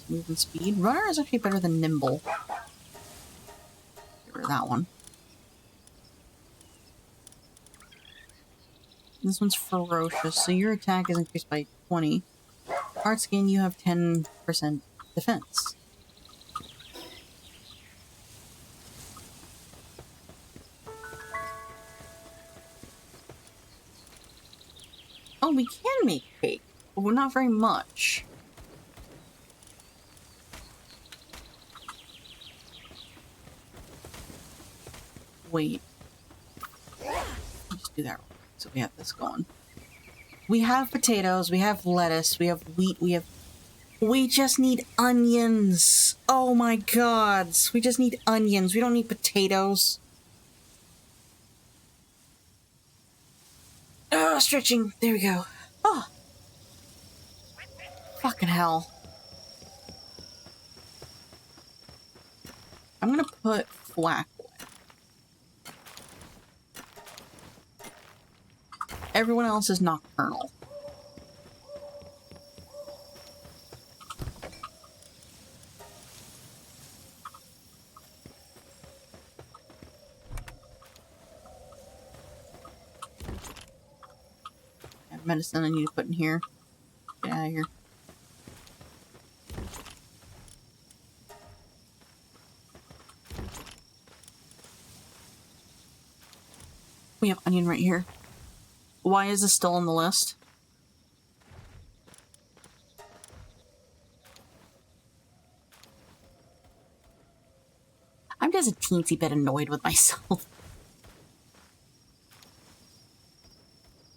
Movement speed. Runner is actually better than nimble. Get rid of that one. This one's ferocious, so your attack is increased by 20. Hard skin, you have 10% defense. Oh, we can make cake, but we're not very much. Wait. Let's do that real quick, so we have this going. We have potatoes, we have lettuce, we have wheat, we just need onions. Oh my god. We just need onions. We don't need potatoes. Oh, stretching. There we go. Oh. Fucking hell. I'm gonna put flack away. Everyone else is nocturnal. I have medicine I need to put in here. Get out of here. We have onion right here. Why is this still on the list? I'm just a teensy bit annoyed with myself.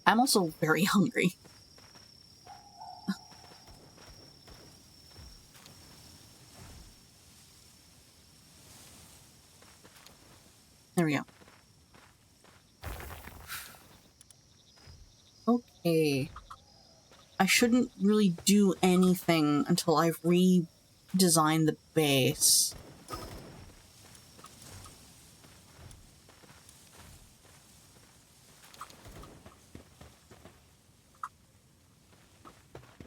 I'm also very hungry. There we go. Okay. I shouldn't really do anything until I've redesigned the base.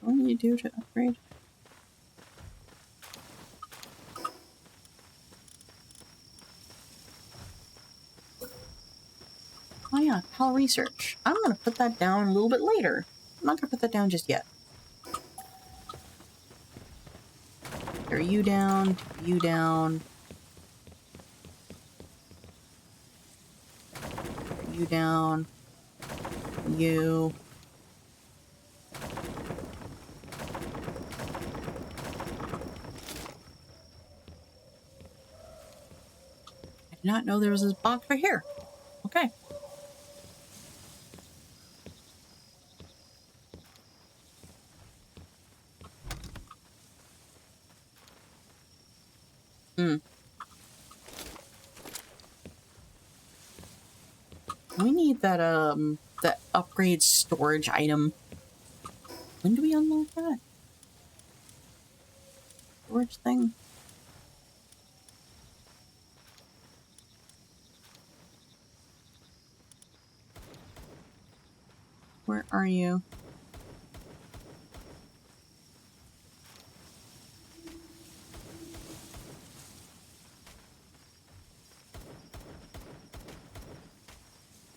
What do you do to upgrade? Oh yeah, Pal Research. I'm gonna put that down a little bit later. I'm not gonna put that down just yet. Tear you down, tear you down. Tear you down. You. I did not know there was this box right here. Okay. We need that, that upgrade storage item. When do we unlock that? Storage thing? Where are you?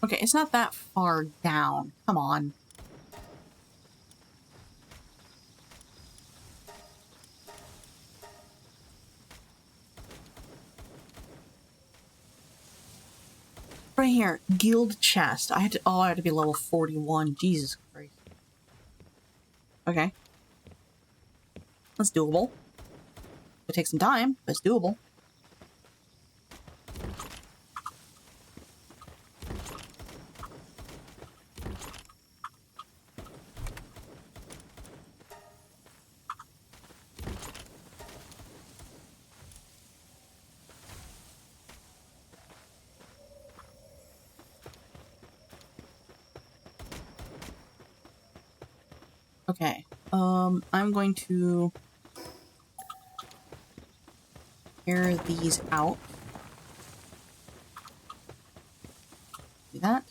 Okay, it's not that far down. Come on. Right here, guild chest. I had to be level 41. Jesus Christ. Okay. That's doable. It takes some time, but it's doable. Okay. I'm going to air these out. Do that.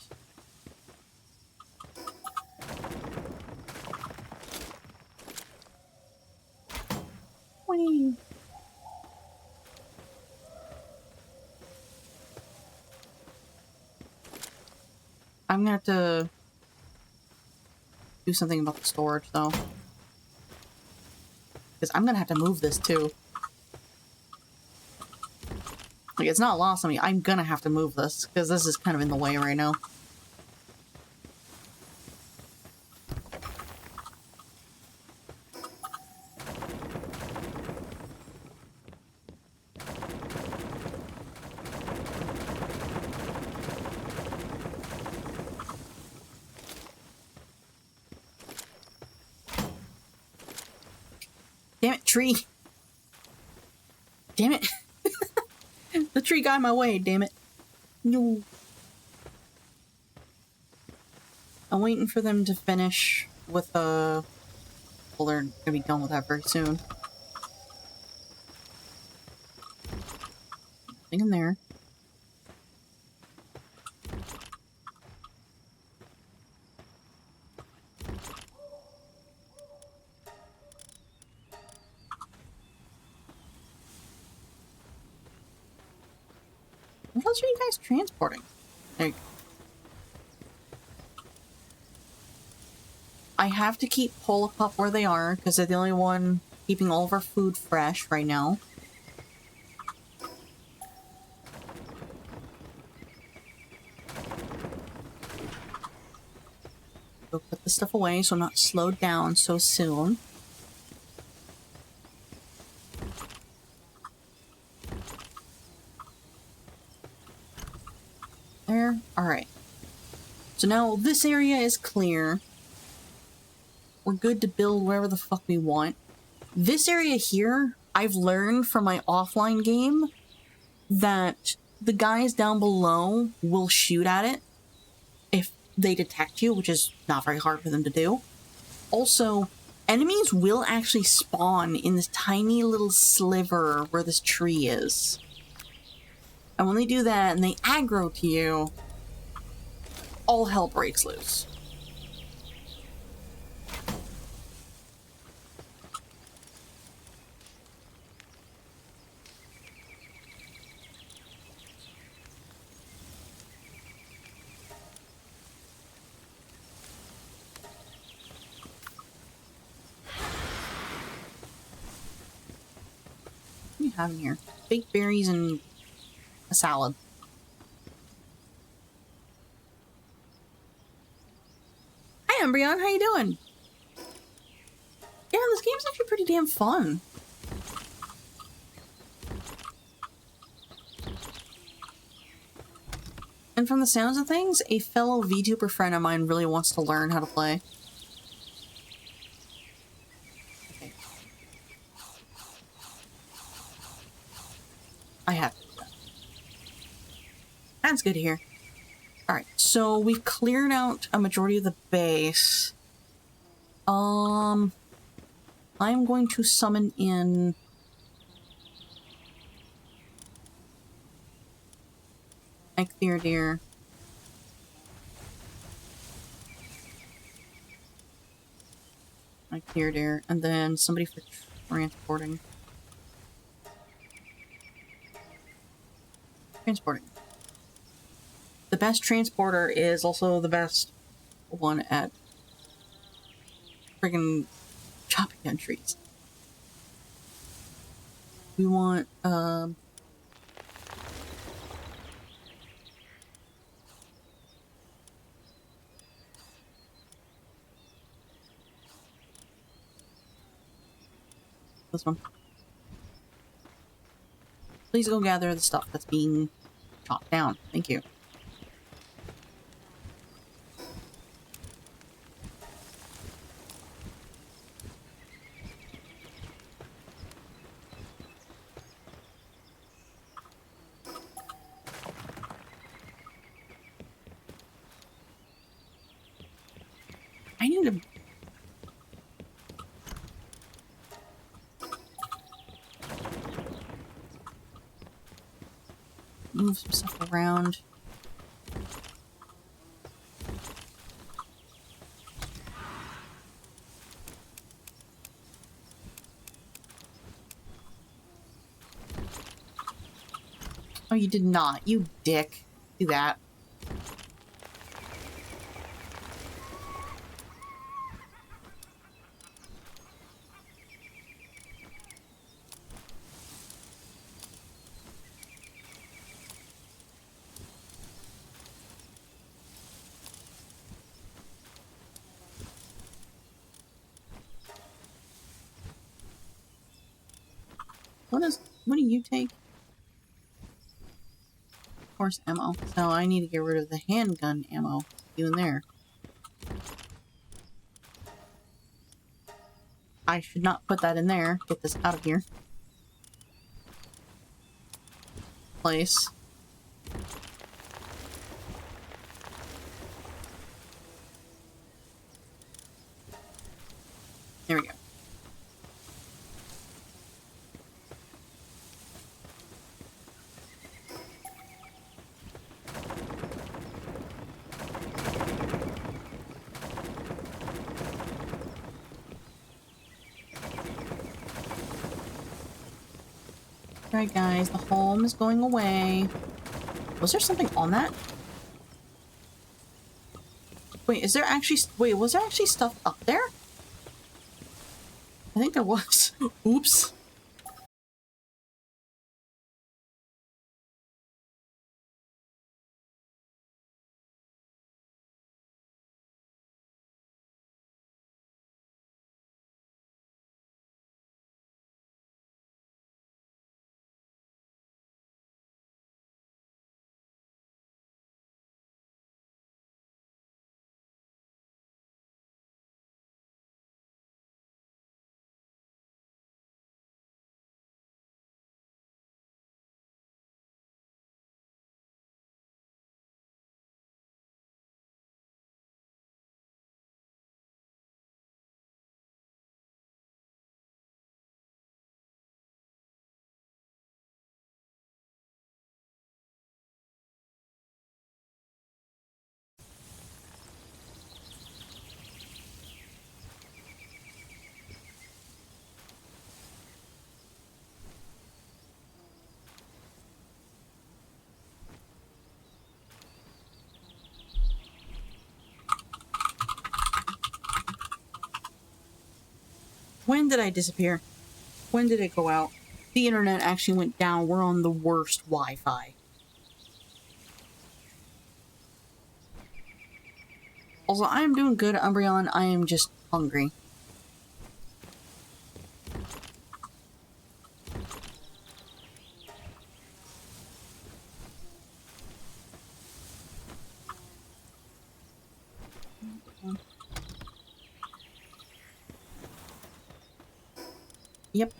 Whee! I'm gonna have to do something about the storage, though. Because I'm gonna have to move this, too. Like, it's not lost on me. I'm gonna have to move this, because this is kind of in the way right now. Damn it, tree! Damn it! The tree got in my way, damn it. No. I'm waiting for them to finish with well, they're gonna be done with that very soon. Nothing in there. What else are you guys transporting? Like, I have to keep Polapup where they are, because they're the only one keeping all of our food fresh right now. Go put this stuff away so I'm not slowed down so soon. There. Alright. So now this area is clear. We're good to build wherever the fuck we want. This area here, I've learned from my offline game that the guys down below will shoot at it if they detect you, which is not very hard for them to do. Also, enemies will actually spawn in this tiny little sliver where this tree is. And when they do that and they aggro to you, all hell breaks loose. What do you have in here? Baked berries and a salad. Hi, Umbreon. How you doing? Yeah, this game's actually pretty damn fun. And from the sounds of things, a fellow VTuber friend of mine really wants to learn how to play. Okay. I have to do that. That's good to hear. Alright, so we've cleared out a majority of the base. I'm going to summon in... I cleared here. I cleared air, and then somebody for transporting. Transporting. The best transporter is also the best one at friggin' chopping down trees. We want, this one. Please go gather the stuff that's being chopped down. Thank you. I need to... move some stuff around. Oh, you did not. You dick. Do that. What do you take? Horse ammo. So I need to get rid of the handgun ammo. You in there. I should not put that in there. Get this out of here. Place. There we go. Alright guys, the home is going away. Was there something on that? Wait, is there actually... Wait, was there actually stuff up there? I think there was. Oops. When did I disappear? When did it go out? The internet actually went down. We're on the worst Wi-Fi. Also, I am doing good, Umbreon. I am just hungry. Yep.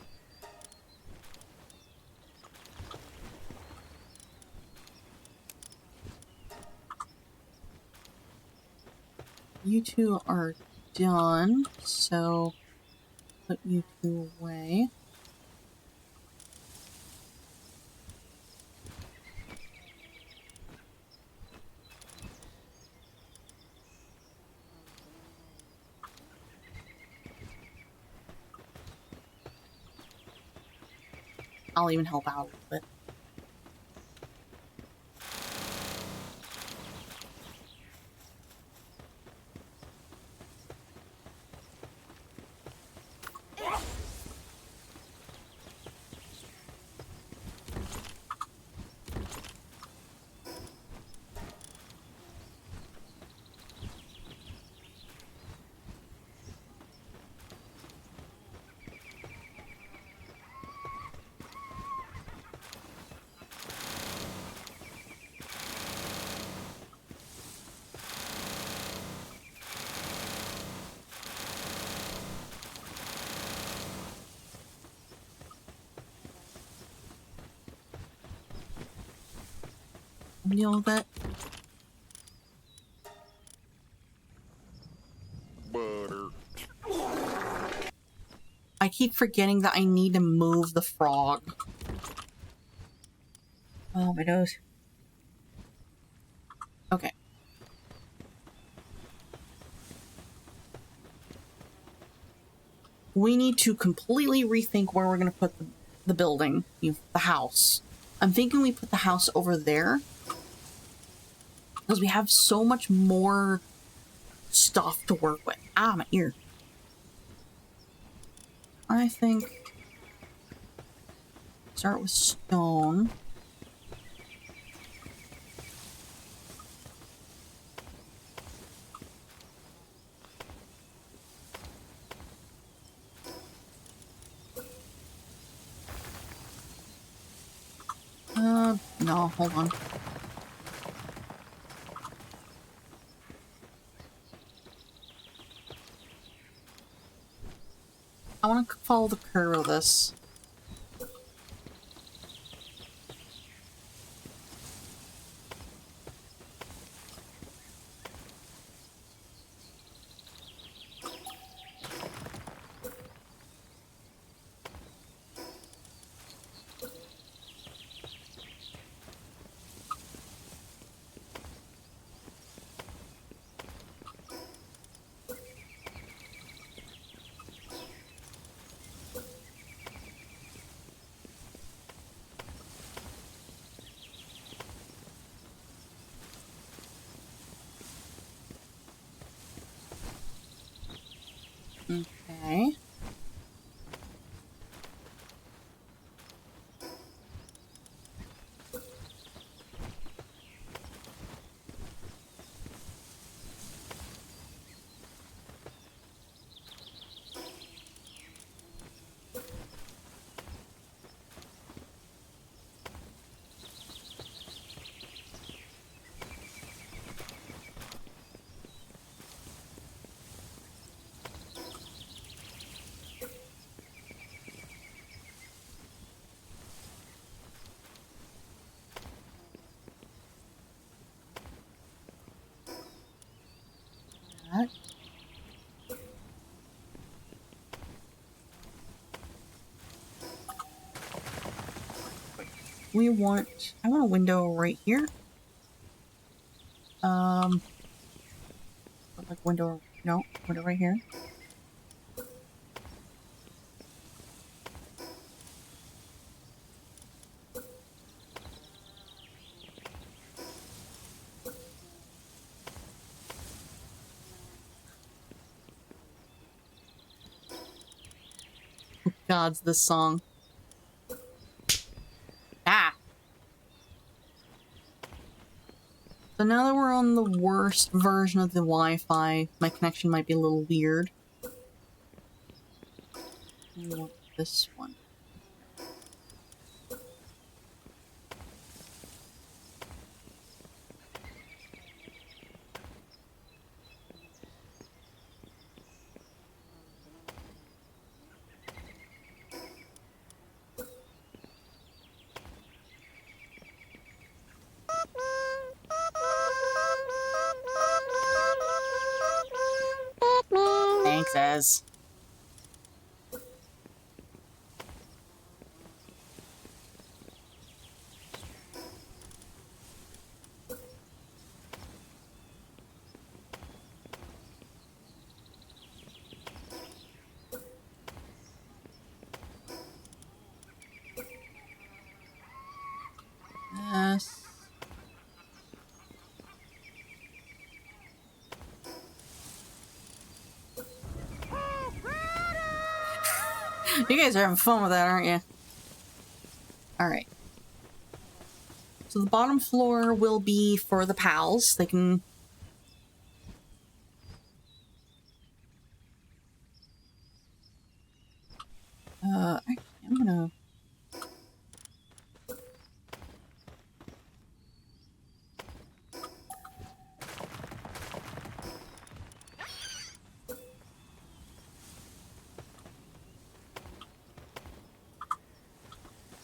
You two are done, so put you two away. I'll even help out a little bit. Deal with that. Butter. I keep forgetting that I need to move the frog. Oh, my nose. Okay. We need to completely rethink where we're going to put the building, the house. I'm thinking we put the house over there. Because we have so much more stuff to work with. Ah, my ear. I think start with stone. No, hold on. I want to follow the curve of this. Okay. That. I want a window right here. Like window, no, window right here. gods, this song. Ah! So now that we're on the worst version of the Wi-Fi, my connection might be a little weird. I want this one. Thanks, Ez. Yes. You guys are having fun with that, aren't you? Alright. So the bottom floor will be for the pals. They can... actually, I'm gonna...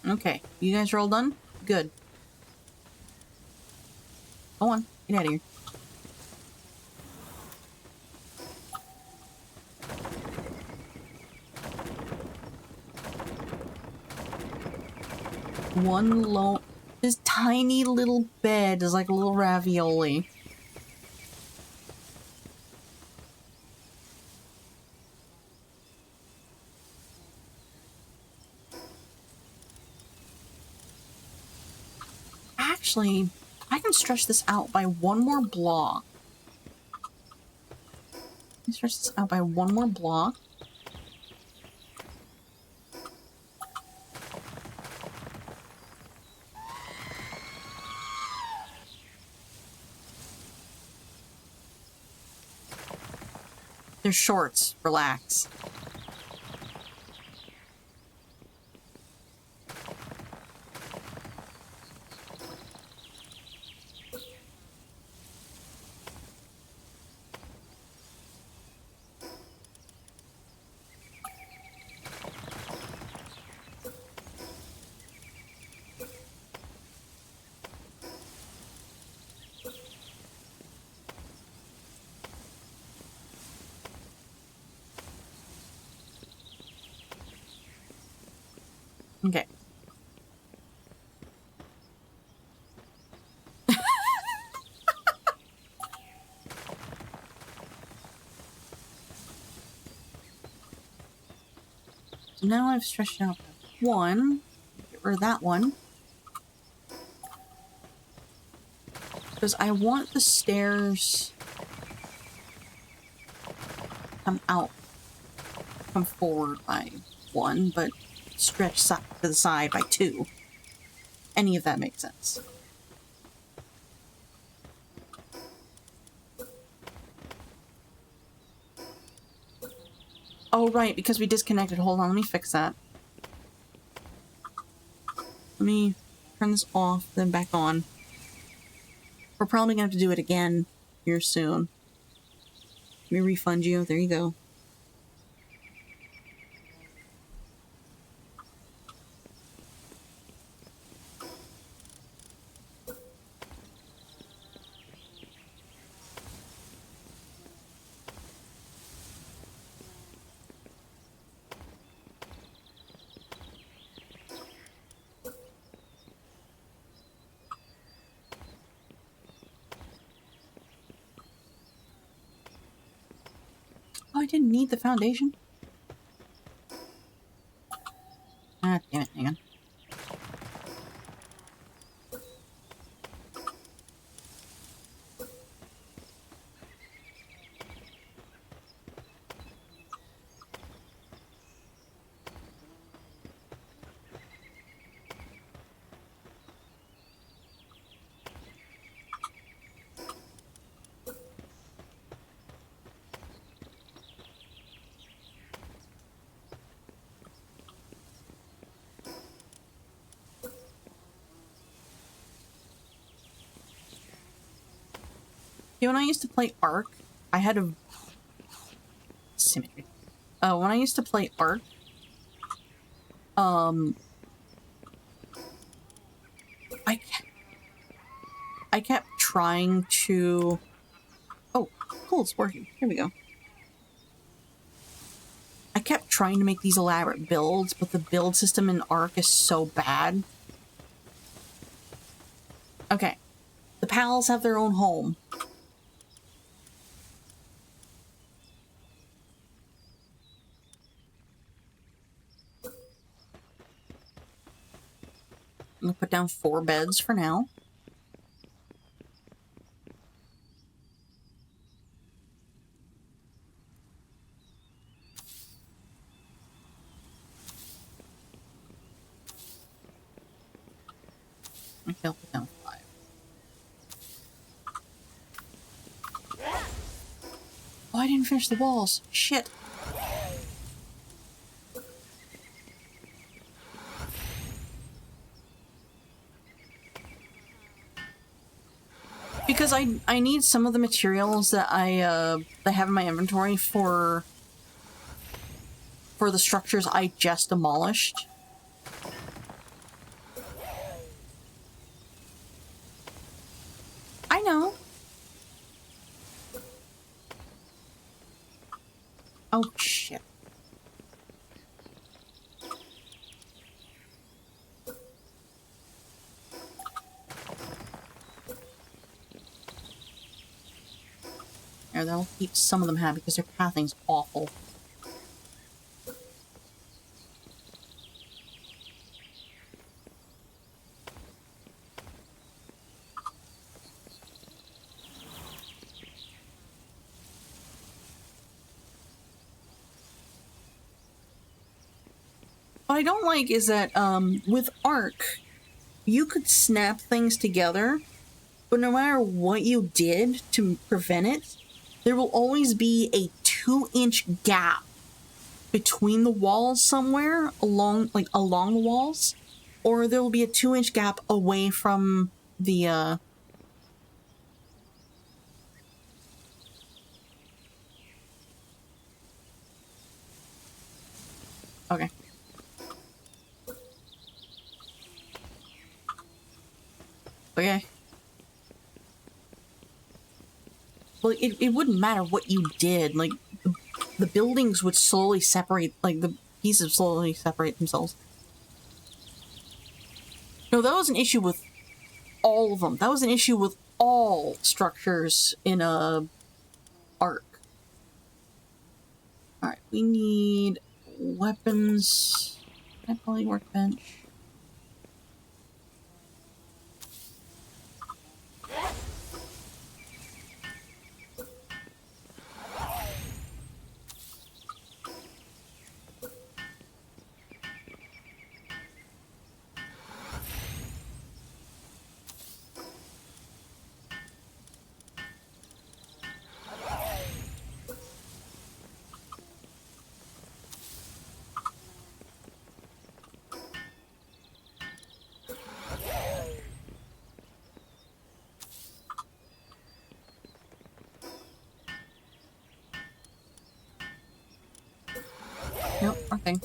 Okay, you guys are all done? Good. Go on, get out of here. One low... This tiny little bed is like a little ravioli. Actually, I can stretch this out by one more block. Let me stretch this out by one more block. They're shorts. Relax. Okay. So now I've stretched out one. Get rid of that one. Because I want the stairs come forward by one, but stretch to the side by two. Any of that makes sense. Oh, right, because we disconnected. Hold on, let me fix that. Let me turn this off, then back on. We're probably gonna have to do it again here soon. Let me refund you. There you go. Oh, I didn't need the foundation. Ah, damn it, hang on. See, when I used to play Ark, I had a symmetry. When I used to play Ark, I kept trying to... Oh, cool, it's working. Here we go. I kept trying to make these elaborate builds, but the build system in Ark is so bad. Okay. The pals have their own home. I'm gonna put down 4 beds for now. Okay, I'll put down 5. Oh, I didn't finish the walls. Shit. Because I need some of the materials that I have in my inventory for the structures I just demolished. I know. Oh shit. There, that'll keep some of them happy because their pathing's awful. What I don't like is that with Ark, you could snap things together, but no matter what you did to prevent it, there will always be a 2-inch gap between the walls somewhere along the walls, or there will be a 2-inch gap away from the okay. Okay. Well, it wouldn't matter what you did. Like, the buildings would slowly separate, like, the pieces slowly separate themselves. No, that was an issue with all of them. That was an issue with all structures in a Ark. Alright, we need weapons. Can I probably workbench? Nope, okay.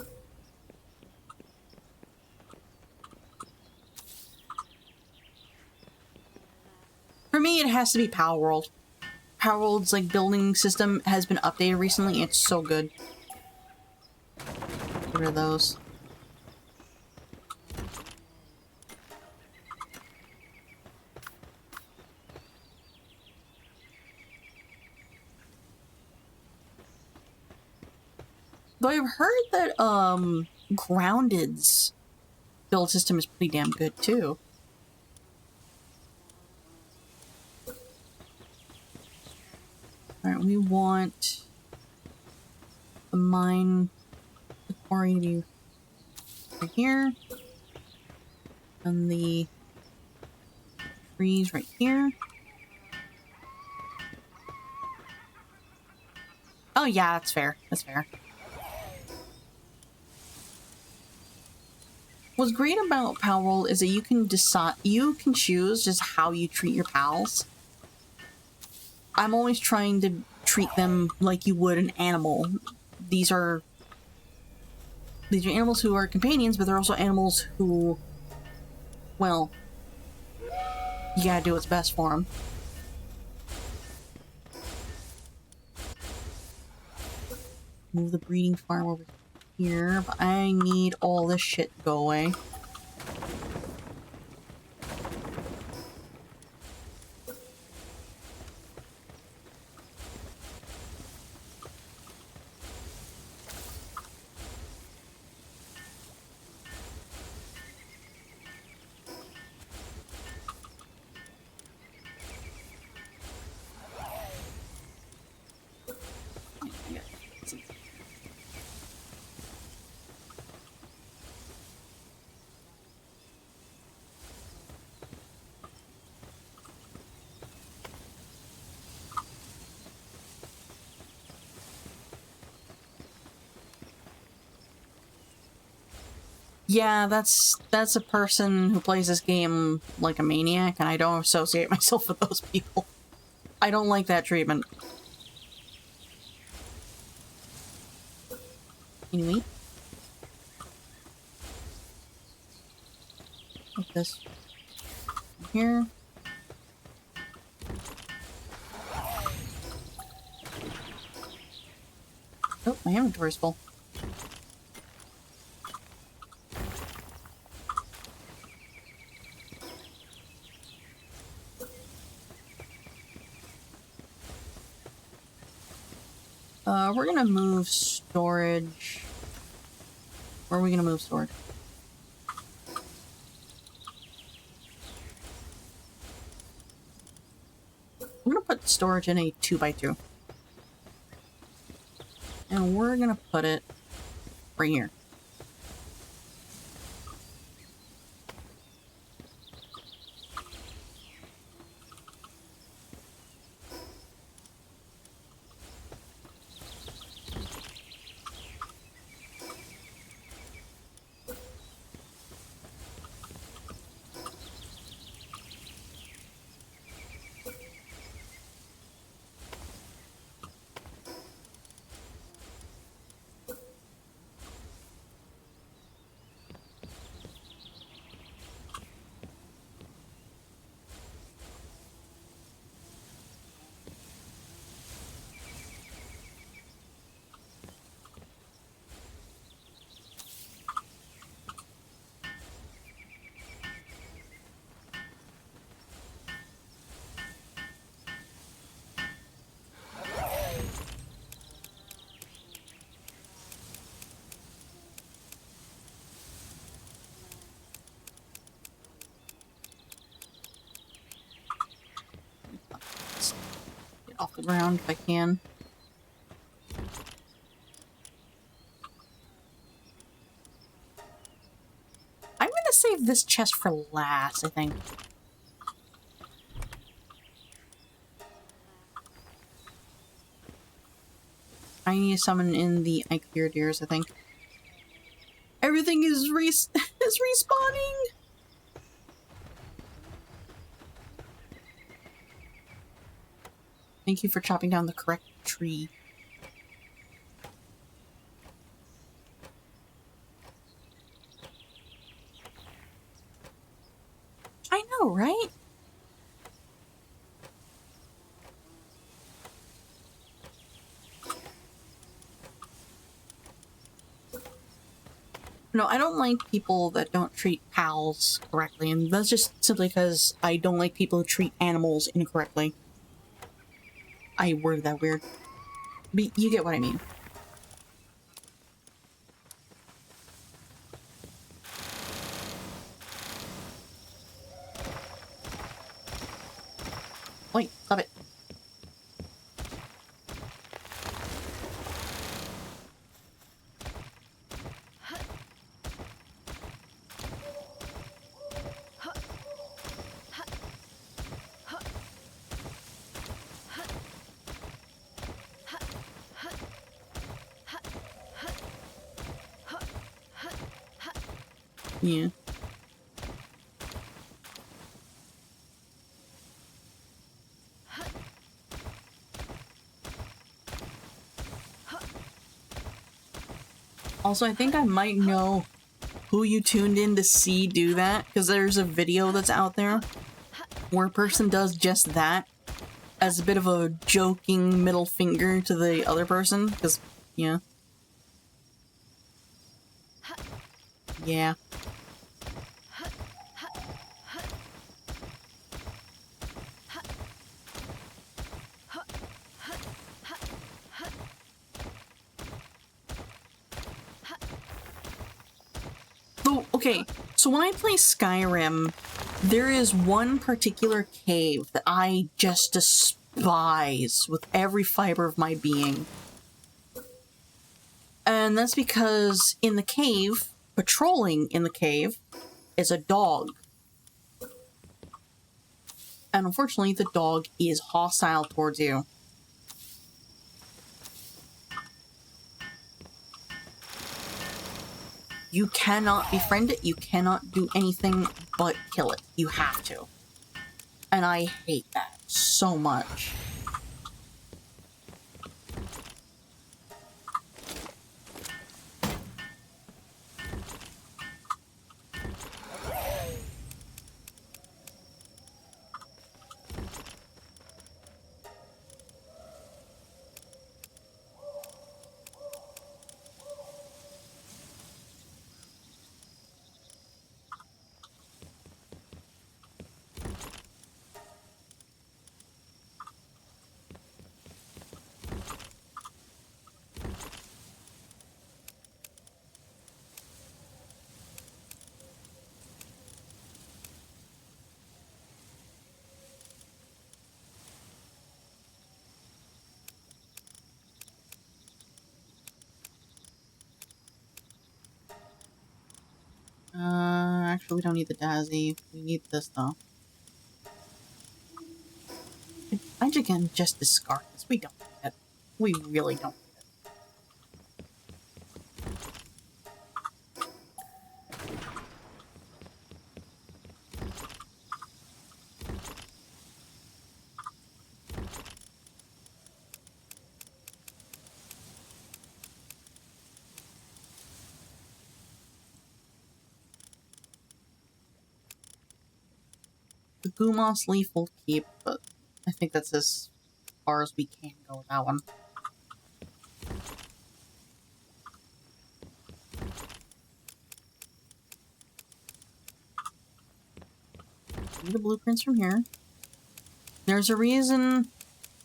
For me, it has to be Palworld. Palworld's, like, building system has been updated recently. It's so good. Get rid of those. Though I've heard that, Grounded's build system is pretty damn good, too. Alright, we want the mine, the quarry to be right here. And the trees right here. Oh yeah, that's fair. That's fair. What's great about Palworld is that you can choose just how you treat your pals. I'm always trying to treat them like you would an animal. These are animals who are companions, but they're also animals who, well, you gotta do what's best for them. Move the breeding farm over here, but I need all this shit to go away. Yeah, that's a person who plays this game like a maniac, and I don't associate myself with those people. I don't like that treatment. Can you eat? Like this. Here. Oh, my inventory's full. We're gonna move storage. Where are we gonna move storage? I'm gonna put storage in a 2x2. And we're gonna put it right here. Get off the ground if I can. I'm gonna save this chest for last, I think. I need to summon in the Iclear Deers, I think. Everything is is respawning! Thank you for chopping down the correct tree. I know, right? No, I don't like people that don't treat pals correctly, and that's just simply because I don't like people who treat animals incorrectly. I worded that weird. But you get what I mean. Wait, stop it. Yeah. Also, I think I might know who you tuned in to see do that, because there's a video that's out there where a person does just that as a bit of a joking middle finger to the other person, because, yeah. Yeah. So, okay, so when I play Skyrim, there is one particular cave that I just despise with every fiber of my being. And that's because in the cave, patrolling in the cave, is a dog. And unfortunately, the dog is hostile towards you. You cannot befriend it, you cannot do anything but kill it. You have to. And I hate that so much. Actually, we don't need the Dazzy. We need this, though. I can just discard this. We don't need it. We really don't need it. The Gumoss leaf will keep, but I think that's as far as we can go with that one. Need the blueprints from here. There's a reason,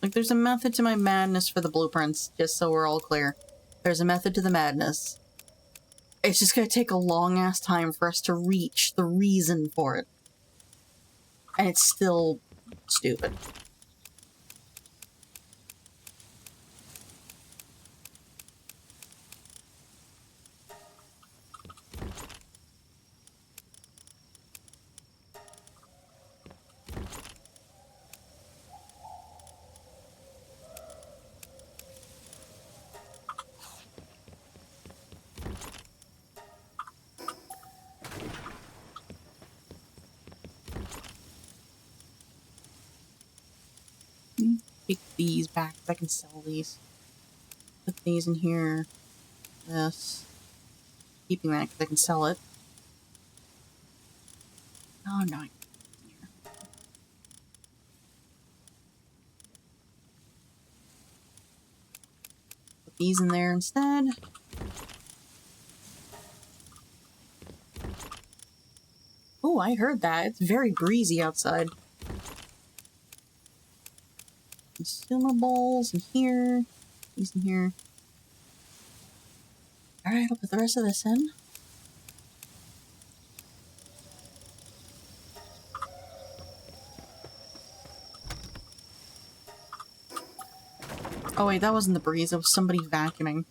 like, there's a method to my madness for the blueprints, just so we're all clear. There's a method to the madness. It's just gonna take a long-ass time for us to reach the reason for it. And it's still stupid. Take these back if I can sell these. Put these in here. This. Keeping that because I can sell it. Oh no. Put these in there instead. Oh, I heard that. It's very breezy outside. Consumables in here. These in here. Alright, I'll put the rest of this in. Oh wait, that wasn't the breeze, it was somebody vacuuming.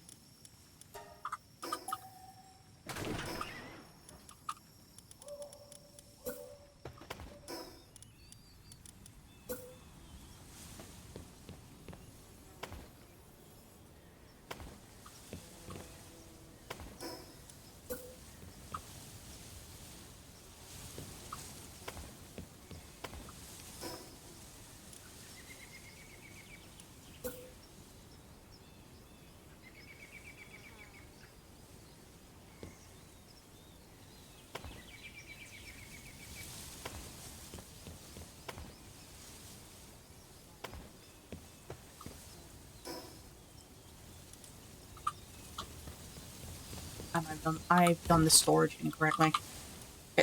I've done the storage incorrectly.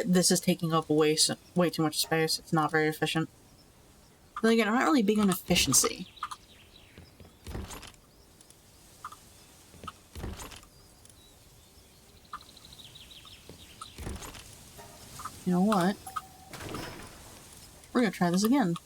This is taking up way too much space. It's not very efficient. Then again, I'm not really big on efficiency. You know what? We're gonna try this again.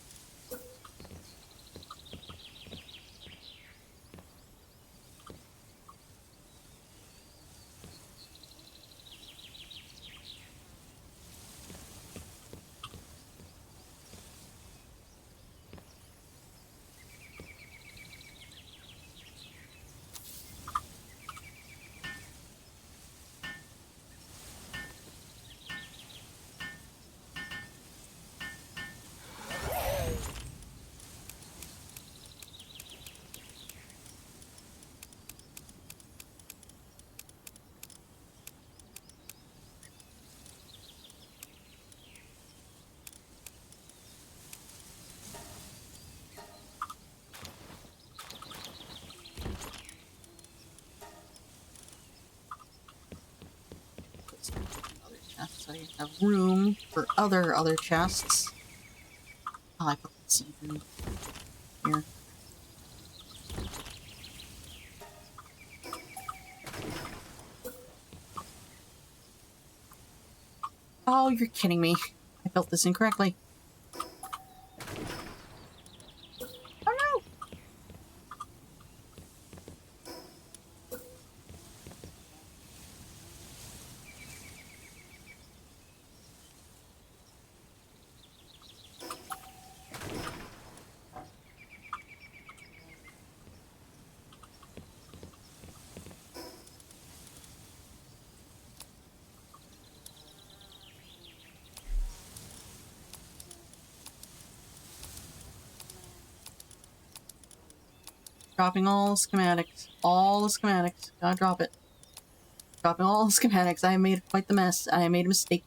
Other chests, so you have room for other chests. Oh, I put the seed in here. Oh, you're kidding me. I built this incorrectly. Oh no! Dropping all the schematics. All the schematics. Gotta drop it. Dropping all the schematics. I made quite the mess. I made a mistake.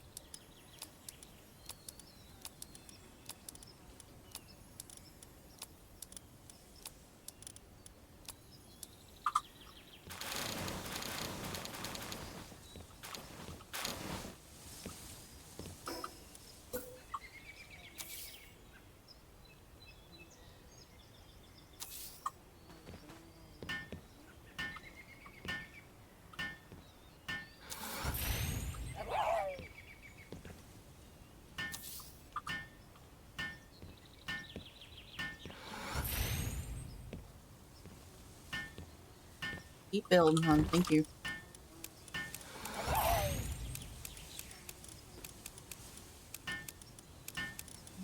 Keep building, hon. Thank you.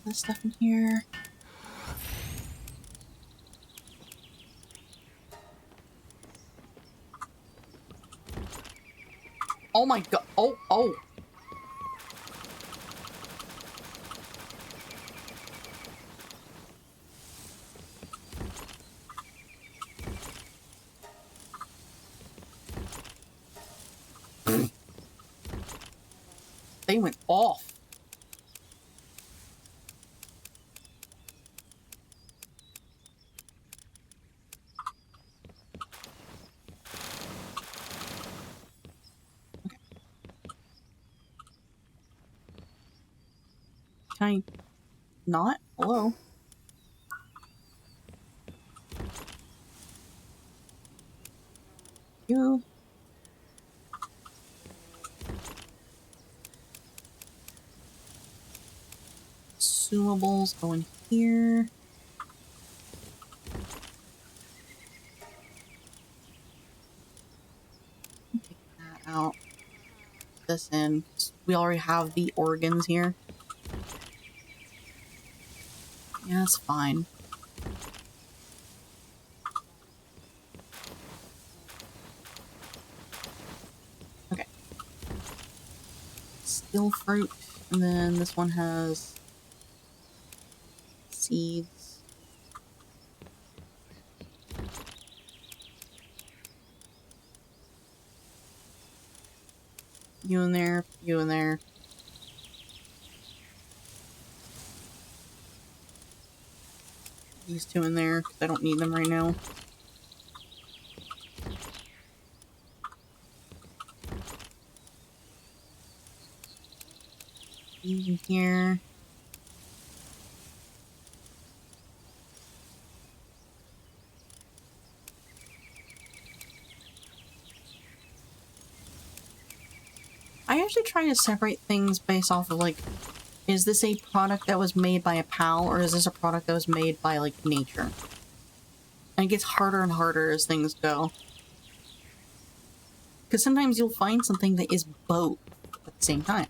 This stuff in here. Oh my god. Oh. They went off. Can I not? Hello? You. Consumables going here. Take that out. Put this in. We already have the organs here. Yeah, that's fine. Okay. Steel fruit. And then this one has seeds. You in there, you in there. These two in there, because I don't need them right now. these in here. I actually try to separate things based off of, like, is this a product that was made by a pal, or is this a product that was made by, like, nature? And it gets harder and harder as things go. Because sometimes you'll find something that is both at the same time.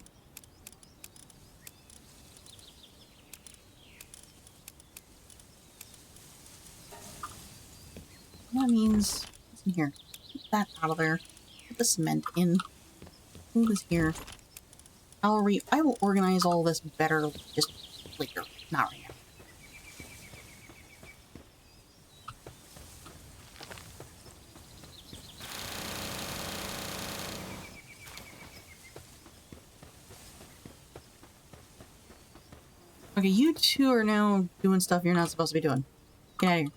That means, what's in here? Get that out of there. Put the cement in. Move this here. I will organize all this better just later, not right now. Okay, you two are now doing stuff you're not supposed to be doing. Get out of here.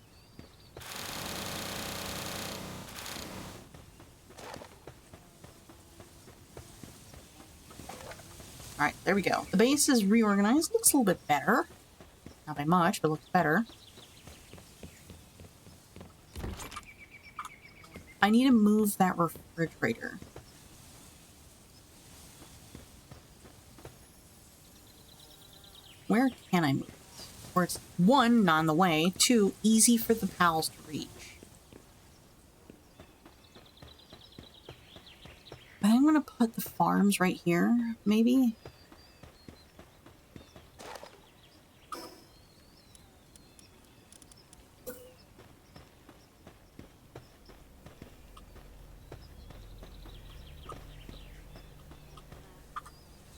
Alright, there we go. The base is reorganized. Looks a little bit better. Not by much, but looks better. I need to move that refrigerator. Where can I move it? Where it's, one, not in the way, two, easy for the pals to reach. But I'm gonna put the farms right here, maybe?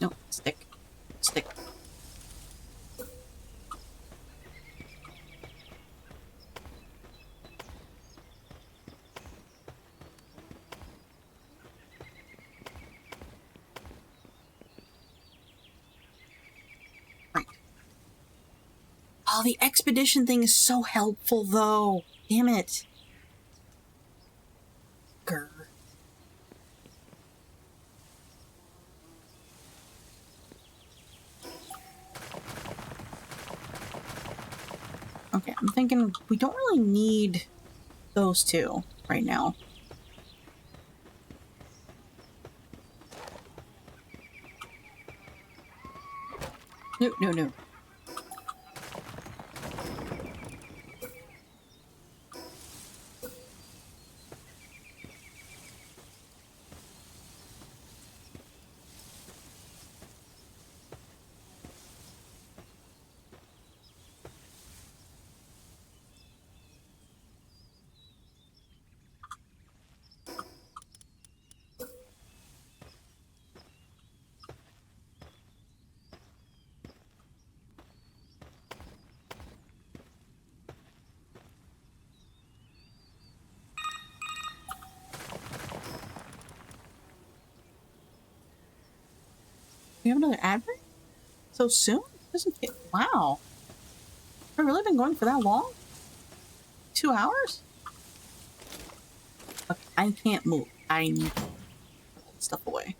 Nope, stick. Stick. Right. Oh, the expedition thing is so helpful, though. Damn it. Grr. Okay, I'm thinking we don't really need those two right now. No, no, no. We have another advert? So soon? Doesn't it? Wow. I've really been going for that long? 2 hours? Okay, I can't move. I need to put stuff away.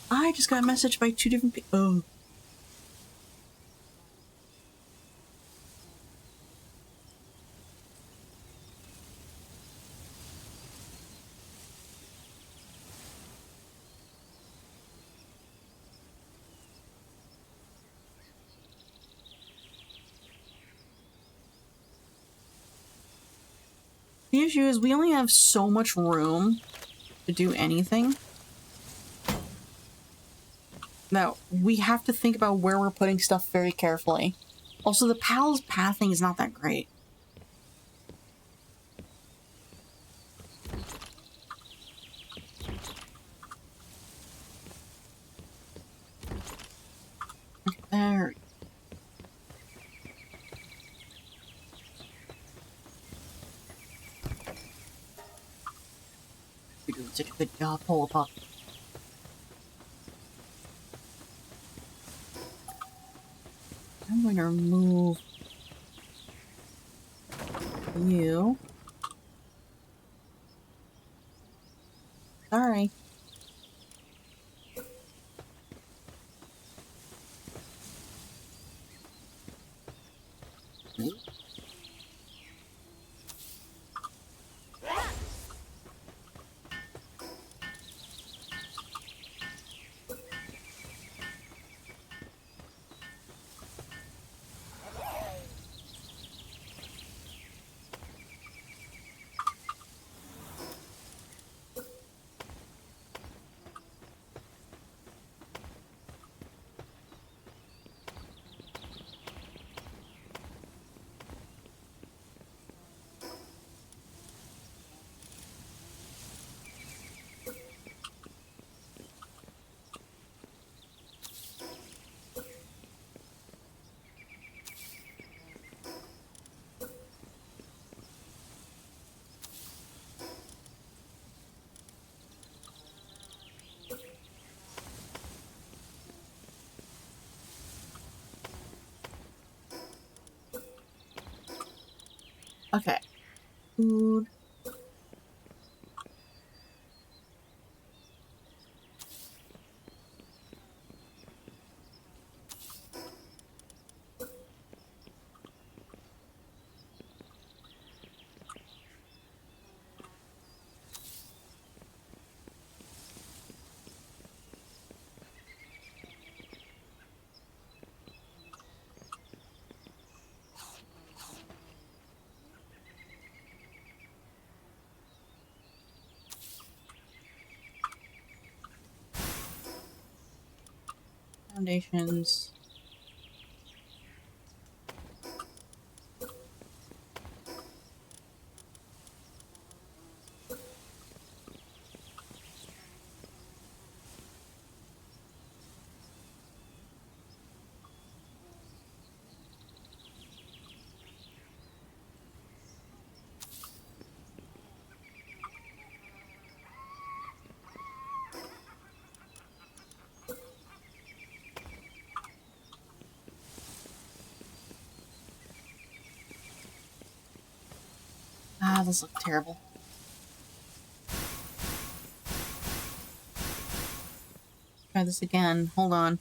I just got a message by 2 different people. Oh. The issue is we only have so much room to do anything. Now, we have to think about where we're putting stuff very carefully. Also, the PAL's pathing is not that great. There. You're doing such a good job, hold up. I'm going to remove you. Sorry. Okay. Food. Foundations. Ah, this looks terrible. Try this again. Hold on.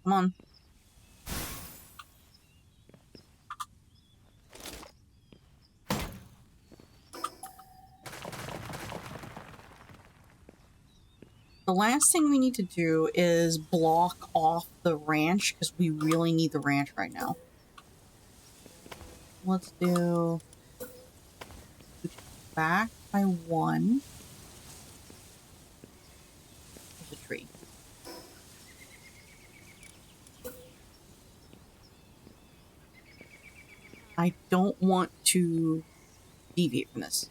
Come on. The last thing we need to do is block off the ranch, because we really need the ranch right now. Let's do... back by 1. There's a tree. I don't want to deviate from this.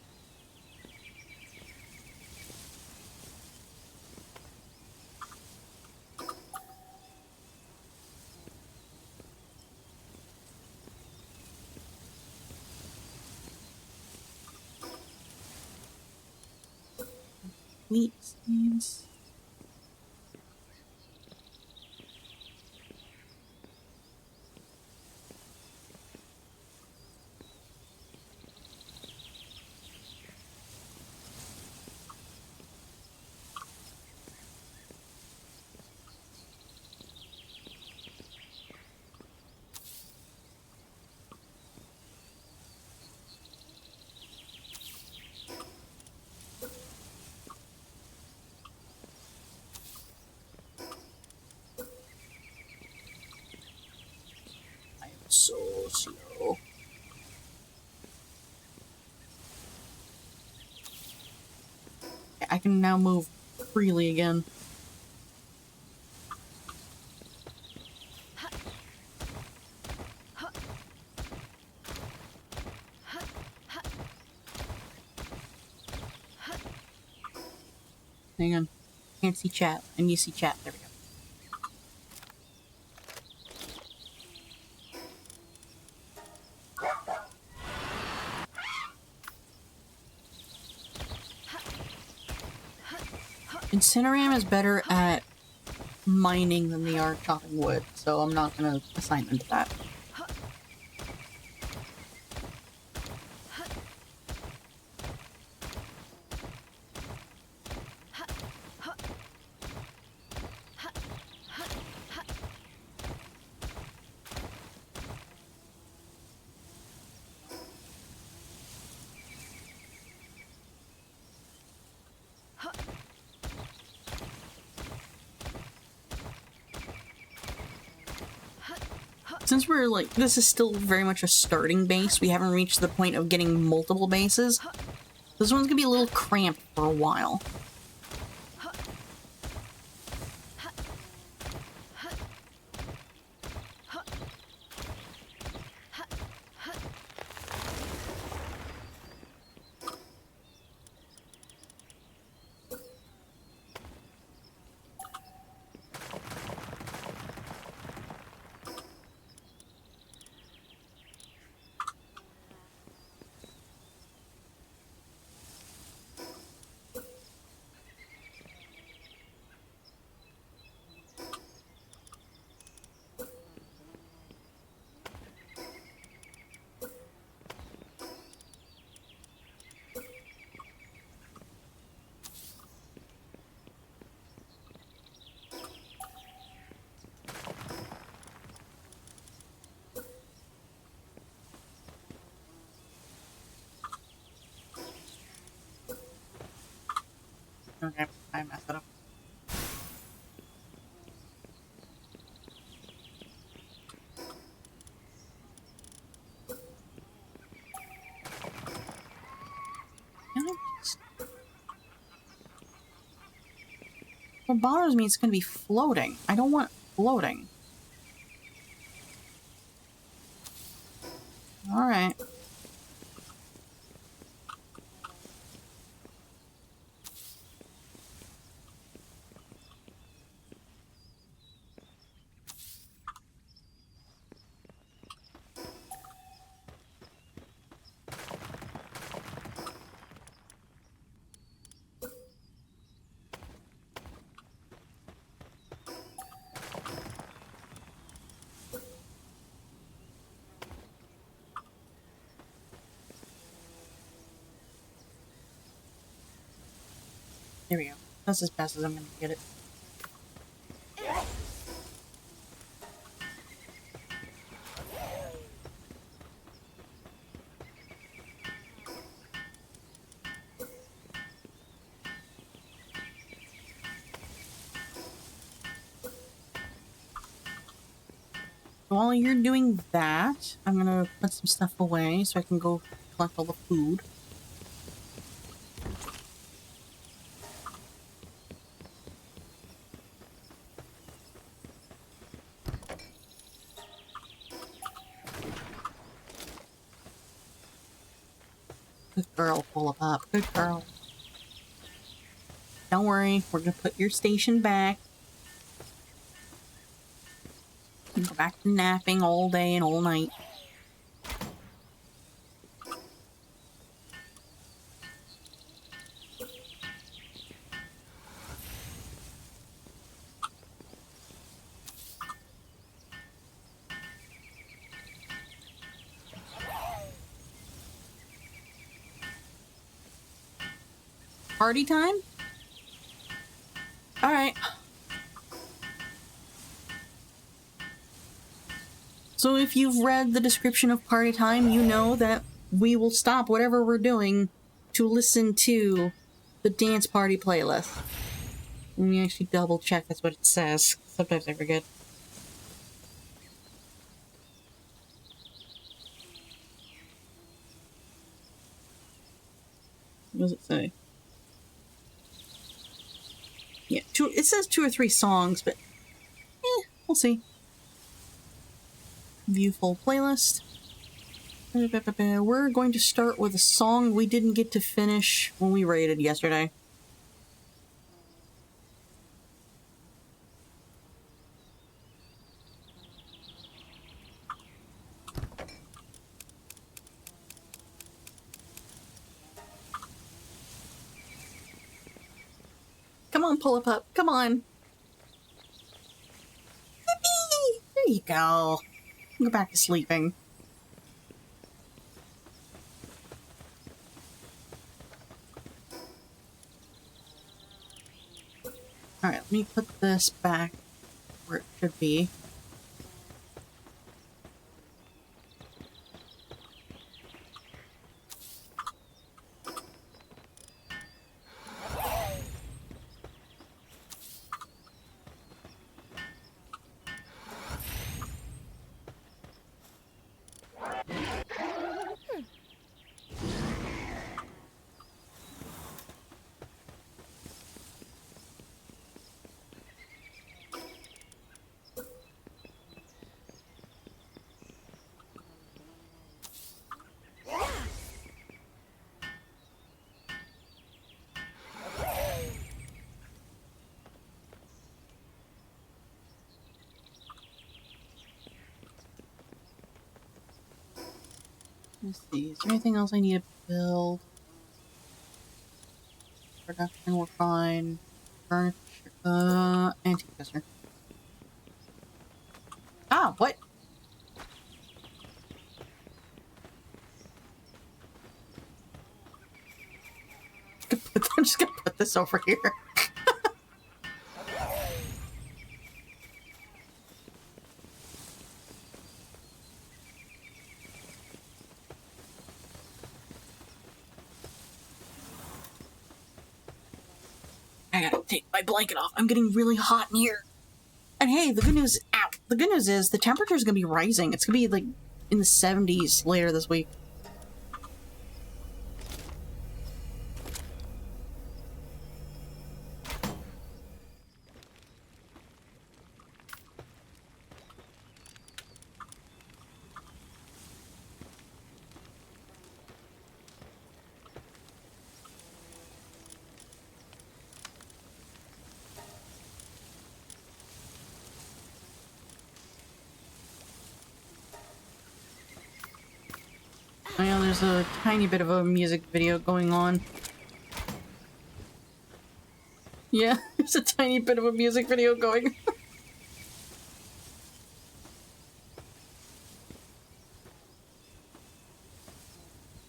Wheat seeds. I am so slow. I can now move freely again. Hang on. Can't see chat. I need to see chat. There we go. Incineram is better at mining than they are chopping wood, so I'm not going to assign them to that. Since we're like, this is still very much a starting base, we haven't reached the point of getting multiple bases. This one's gonna be a little cramped for a while. Okay, I messed it up. What bothers me is it's going to be floating. I don't want floating. Alright. There we go. That's as best as I'm going to get it. While you're doing that, I'm going to put some stuff away so I can go collect all the food. Good girl, pull up. Good girl. Don't worry, we're gonna put your station back. You can go back to napping all day and all night. Party time? Alright. So if you've read the description of party time, you know that we will stop whatever we're doing to listen to the dance party playlist. Let me actually double check that's what it says. Sometimes I forget. What does it say? Yeah, it says 2 or 3 songs, but we'll see. View full playlist. We're going to start with a song we didn't get to finish when we raided yesterday. Come on, pull up. Come on. Yippee! There you go. Go back to sleeping. Alright, let me put this back where it should be. Let's see. Is there anything else I need to build? Production, we're fine. Furniture. Antique tester. Ah, what? I'm just gonna put this over here. I gotta take my blanket off. I'm getting really hot in here. And hey, the good news, ow, the good news is the temperature is gonna be rising. It's gonna be like in the 70s later this week. I know there's a tiny bit of a music video going on. Yeah, there's a tiny bit of a music video going.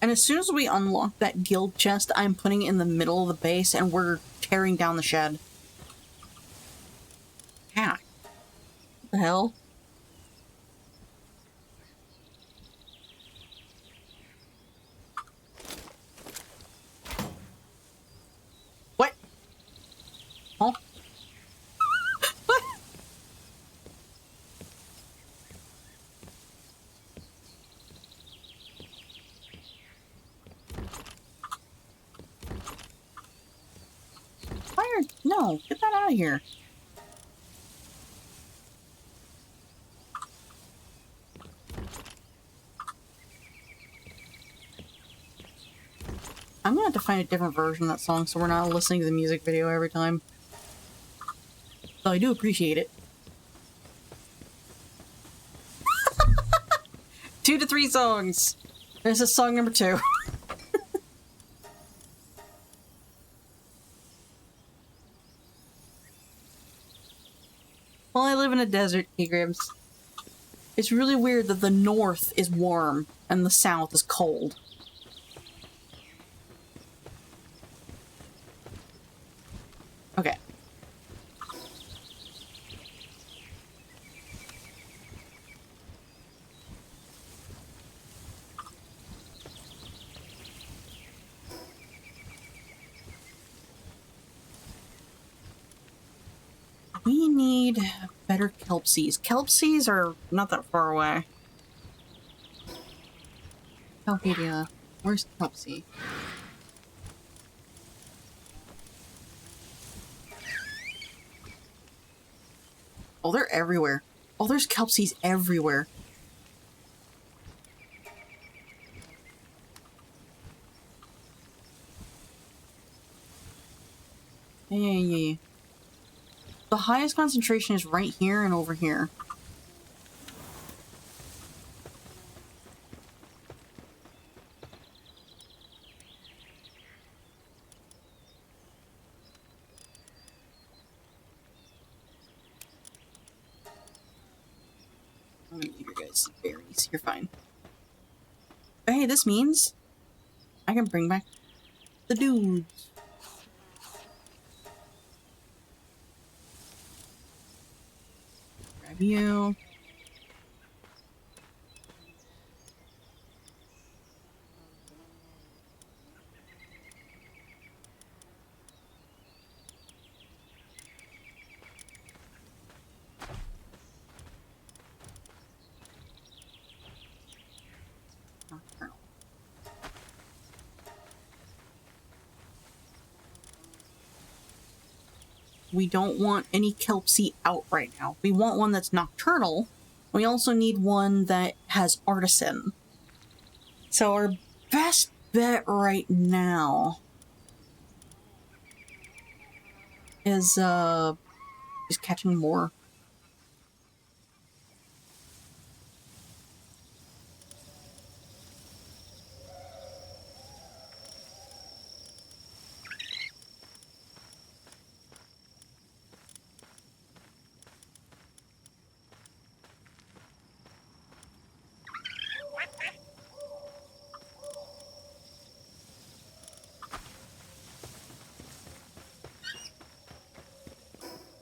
And as soon as we unlock that guild chest, I'm putting it in the middle of the base and we're tearing down the shed. Yeah. What the hell? What? Huh? What? Fire? No, get that out of here. I'm gonna have to find a different version of that song so we're not listening to the music video every time. So I do appreciate it. 2 to 3 songs. This is song number 2. Well, I live in a desert, T-Gribs. It's really weird that the north is warm and the south is cold. Okay. We need better kelp seeds. Kelp seeds are not that far away. Kelpedia. Where's kelp seed? Oh, they're everywhere. Oh, there's kelp seeds everywhere. Yeah. The highest concentration is right here and over here. I'm gonna give you guys some berries. You're fine. But hey, this means I can bring back the dudes. Grab you. Nocturnal. We don't want any kelp seed out right now. We want one that's nocturnal. We also need one that has artisan. So our best bet right now is catching more.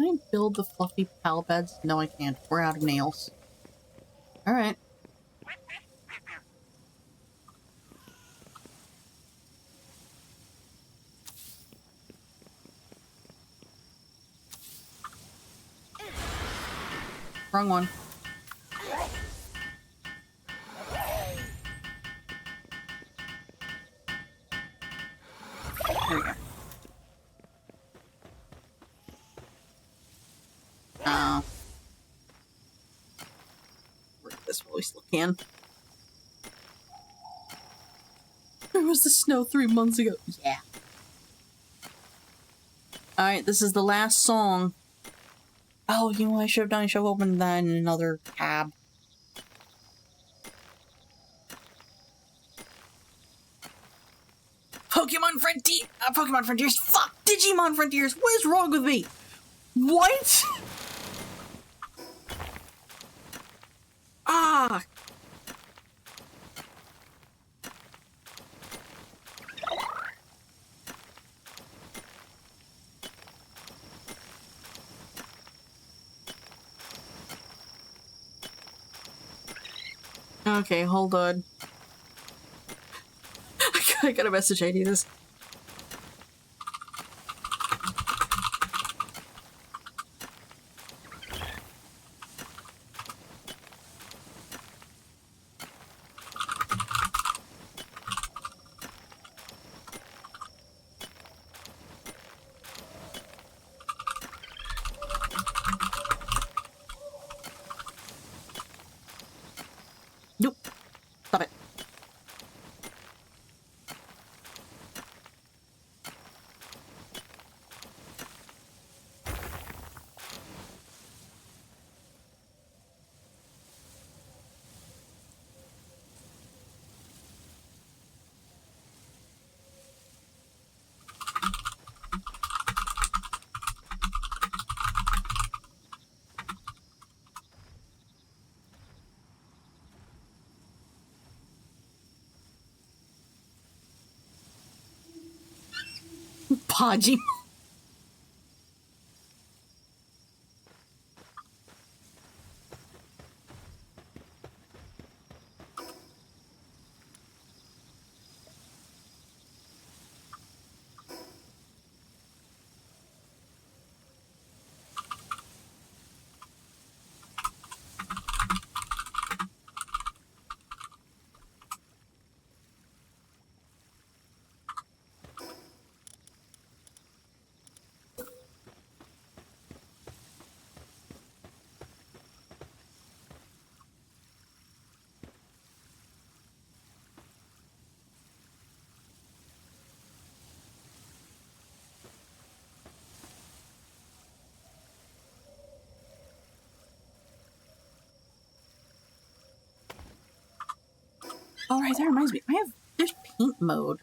Can I build the fluffy pal beds? No, I can't. We're out of nails. Alright. Wrong one. There we go. Work this while we still can. There was the snow 3 months ago. Yeah. Alright, this is the last song. Oh, you know what I should have done? I should have opened that in another tab. Pokemon Frontiers! Fuck! Digimon Frontiers! What is wrong with me? What? Ah! Okay, hold on. I got a message, I need this. Nope. Stop it. Podgy. All right, that reminds me. There's paint mode.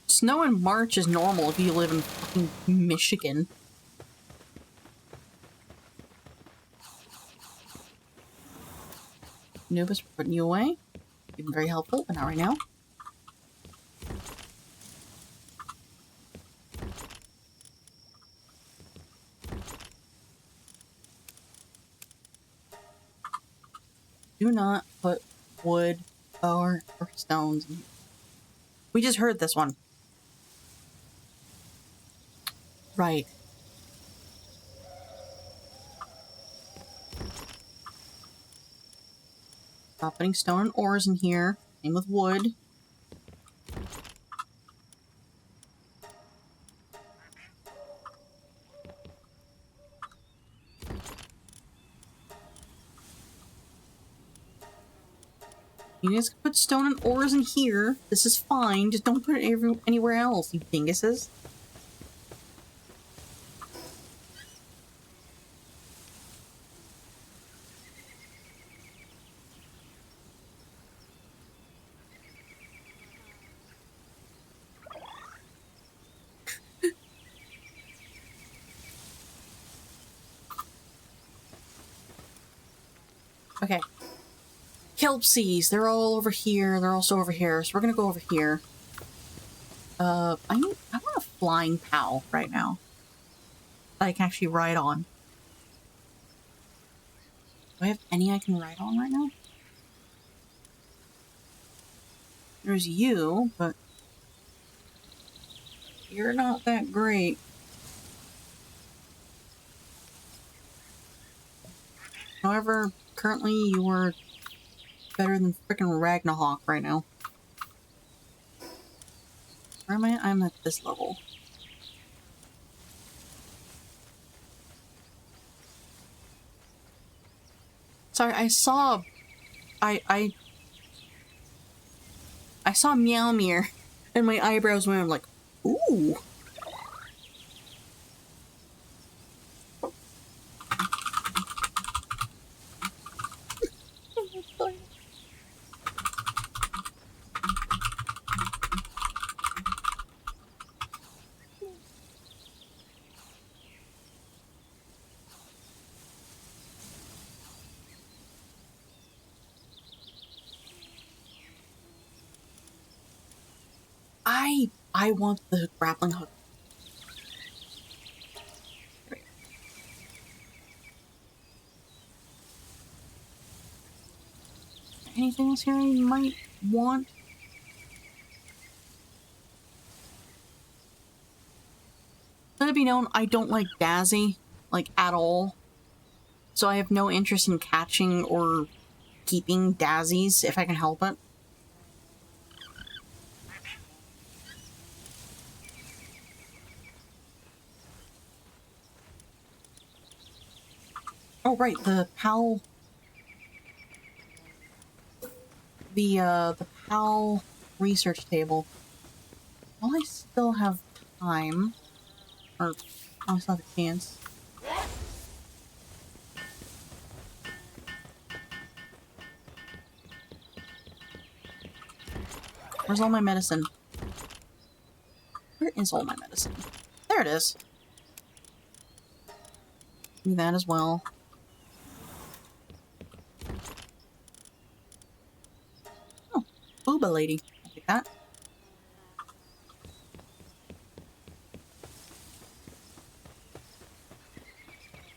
Snow in March is normal if you live in fucking Michigan. Nubis, we're putting you away. You've been very helpful, but not right now. Do not put wood or stones in here. We just heard this one. Right. Stop putting stone and ores in here. Same with wood. You guys can put stone and ores in here. This is fine. Just don't put it anywhere else, you dinguses. Okay. Kelp seas. They're all over here. They're also over here. So we're gonna go over here. I want a flying POW right now that I can actually ride on. Do I have any I can ride on right now? There's you, but you're not that great. However, currently you are better than frickin' Ragnarok right now. Where am I? I'm at this level. Sorry, I saw Meowmere and my eyebrows went, I'm like, ooh. I want the grappling hook. Anything else here I might want? Let it be known, I don't like Dazzy, like, at all. So I have no interest in catching or keeping Dazzies if I can help it. Oh, right, the PAL... The PAL research table. While I still have time, or I still have a chance. Where's all my medicine? Where is all my medicine? There it is. Do that as well. Oh, booba lady. I'll take that.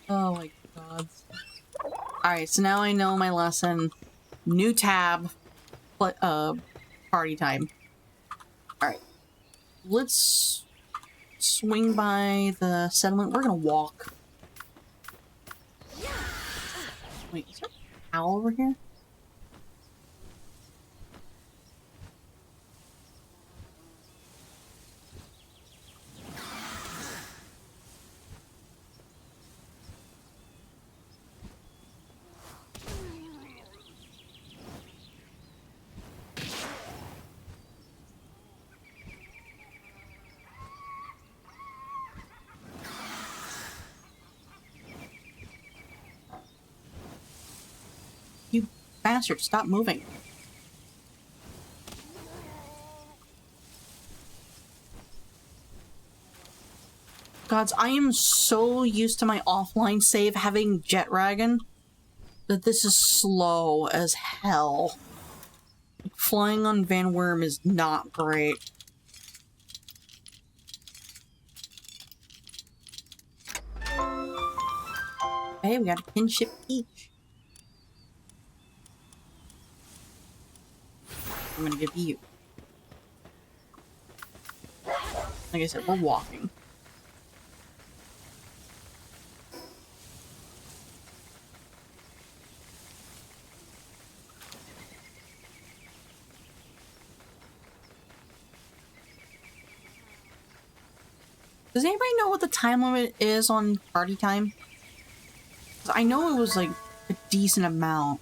Oh my god. Alright, so now I know my lesson. New tab. Party time. Alright. Let's swing by the settlement. We're gonna walk. Wait, is there an owl over here? You bastard, stop moving. Gods, I am so used to my offline save having Jetragon that this is slow as hell. Flying on Van Worm is not great. Hey, we got a kinship each. I'm gonna give you. Like I said, we're walking. Does anybody know what the time limit is on party time? 'Cause I know it was like a decent amount.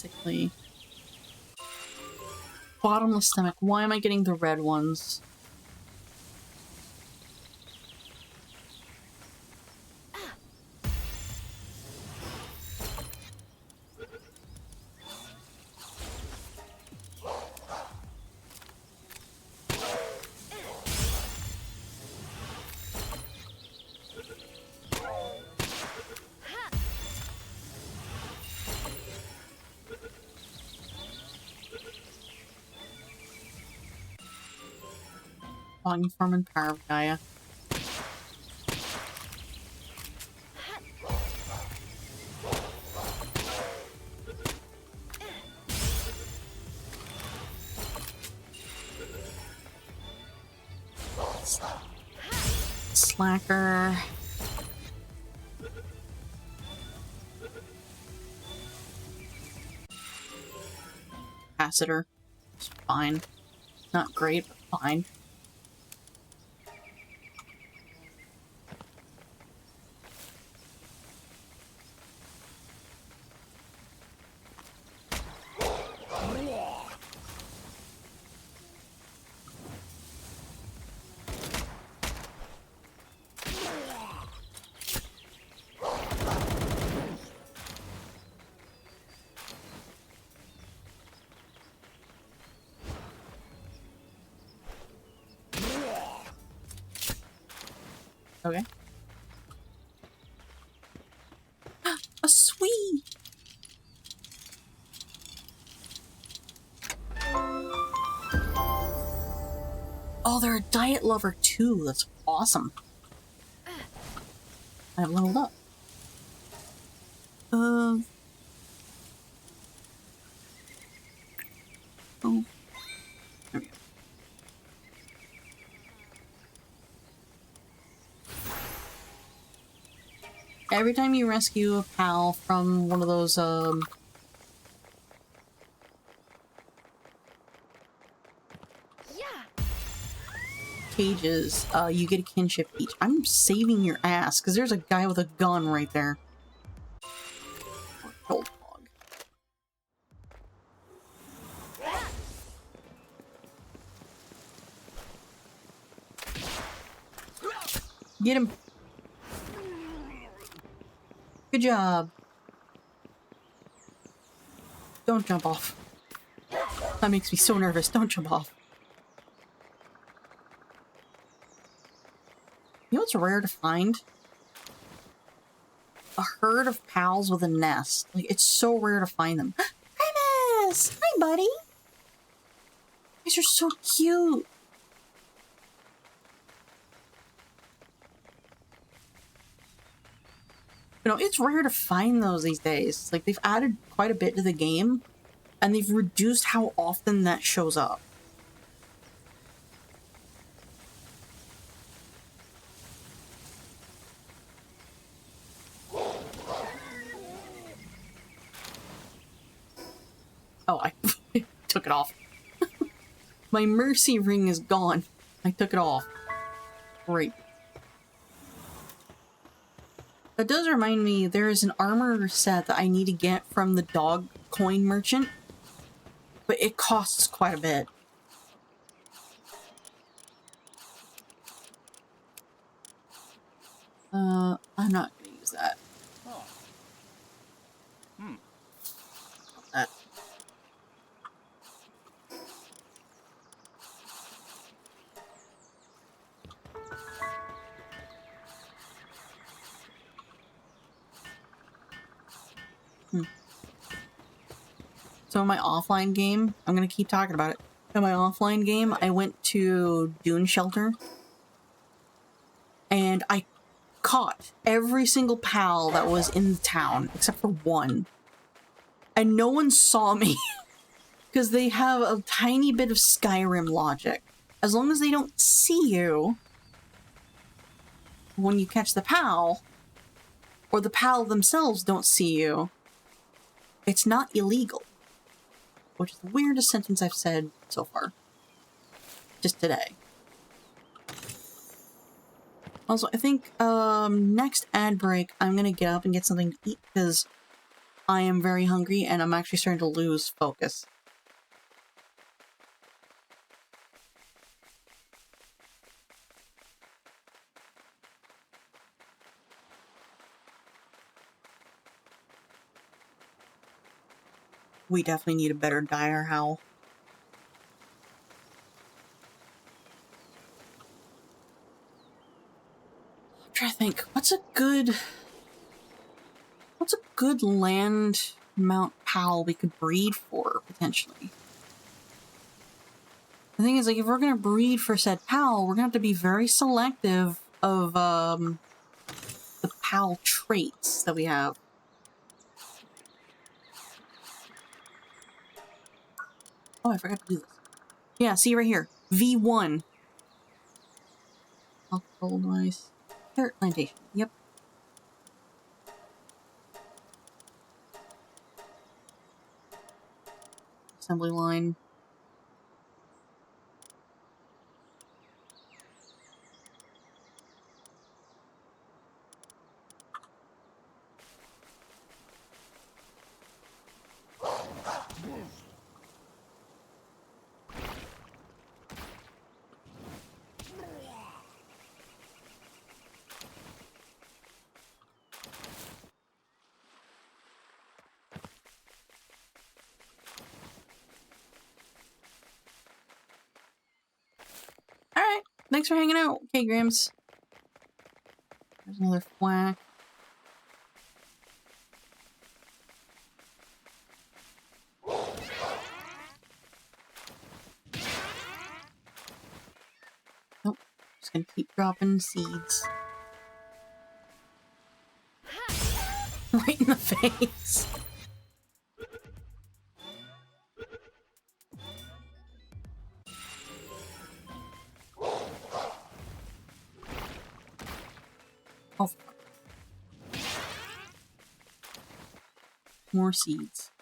realistically. Bottomless stomach. Why am I getting the red ones? Volume form and power of Gaia. Slacker. Capacitor. It's fine. Not great, but fine. Okay. A sweet! Oh, they're a diet lover too. That's awesome. I've leveled up. Oh. There we go. Every time you rescue a pal from one of those, cages, you get a kinship each. I'm saving your ass, because there's a guy with a gun right there. Or cold dog. Get him! Good job. Don't jump off. That makes me so nervous. Don't jump off. You know what's rare to find? A herd of pals with a nest. Like, it's so rare to find them. Primus! Hi, buddy! These are so cute! You know, it's rare to find those these days. Like, they've added quite a bit to the game, and they've reduced how often that shows up. Oh, I took it off. My mercy ring is gone. I took it off. Great. That does remind me, there is an armor set that I need to get from the dog coin merchant, but it costs quite a bit. I'm not gonna use that. Oh. That. So in my offline game, I'm gonna keep talking about it. In my offline game, I went to Dune Shelter, and I caught every single pal that was in the town, except for one. And no one saw me, because they have a tiny bit of Skyrim logic. As long as they don't see you when you catch the pal, or the pal themselves don't see you, it's not illegal. Which is the weirdest sentence I've said so far. Just today. Also, I think, next ad break, I'm gonna get up and get something to eat, because I am very hungry and I'm actually starting to lose focus. We definitely need a better dire howl. I'm trying to think, what's a good land mount pal we could breed for, potentially? The thing is, like, if we're gonna breed for said pal, we're gonna have to be very selective of, the pal traits that we have. Oh, I forgot to do this. Yeah, see right here. V1. Alcohol device. Carrot plantation. Yep. Assembly line. Alright, thanks for hanging out, okay, Grims. There's another whack. Nope, just gonna keep dropping seeds. Right in the face. Oh, more seeds.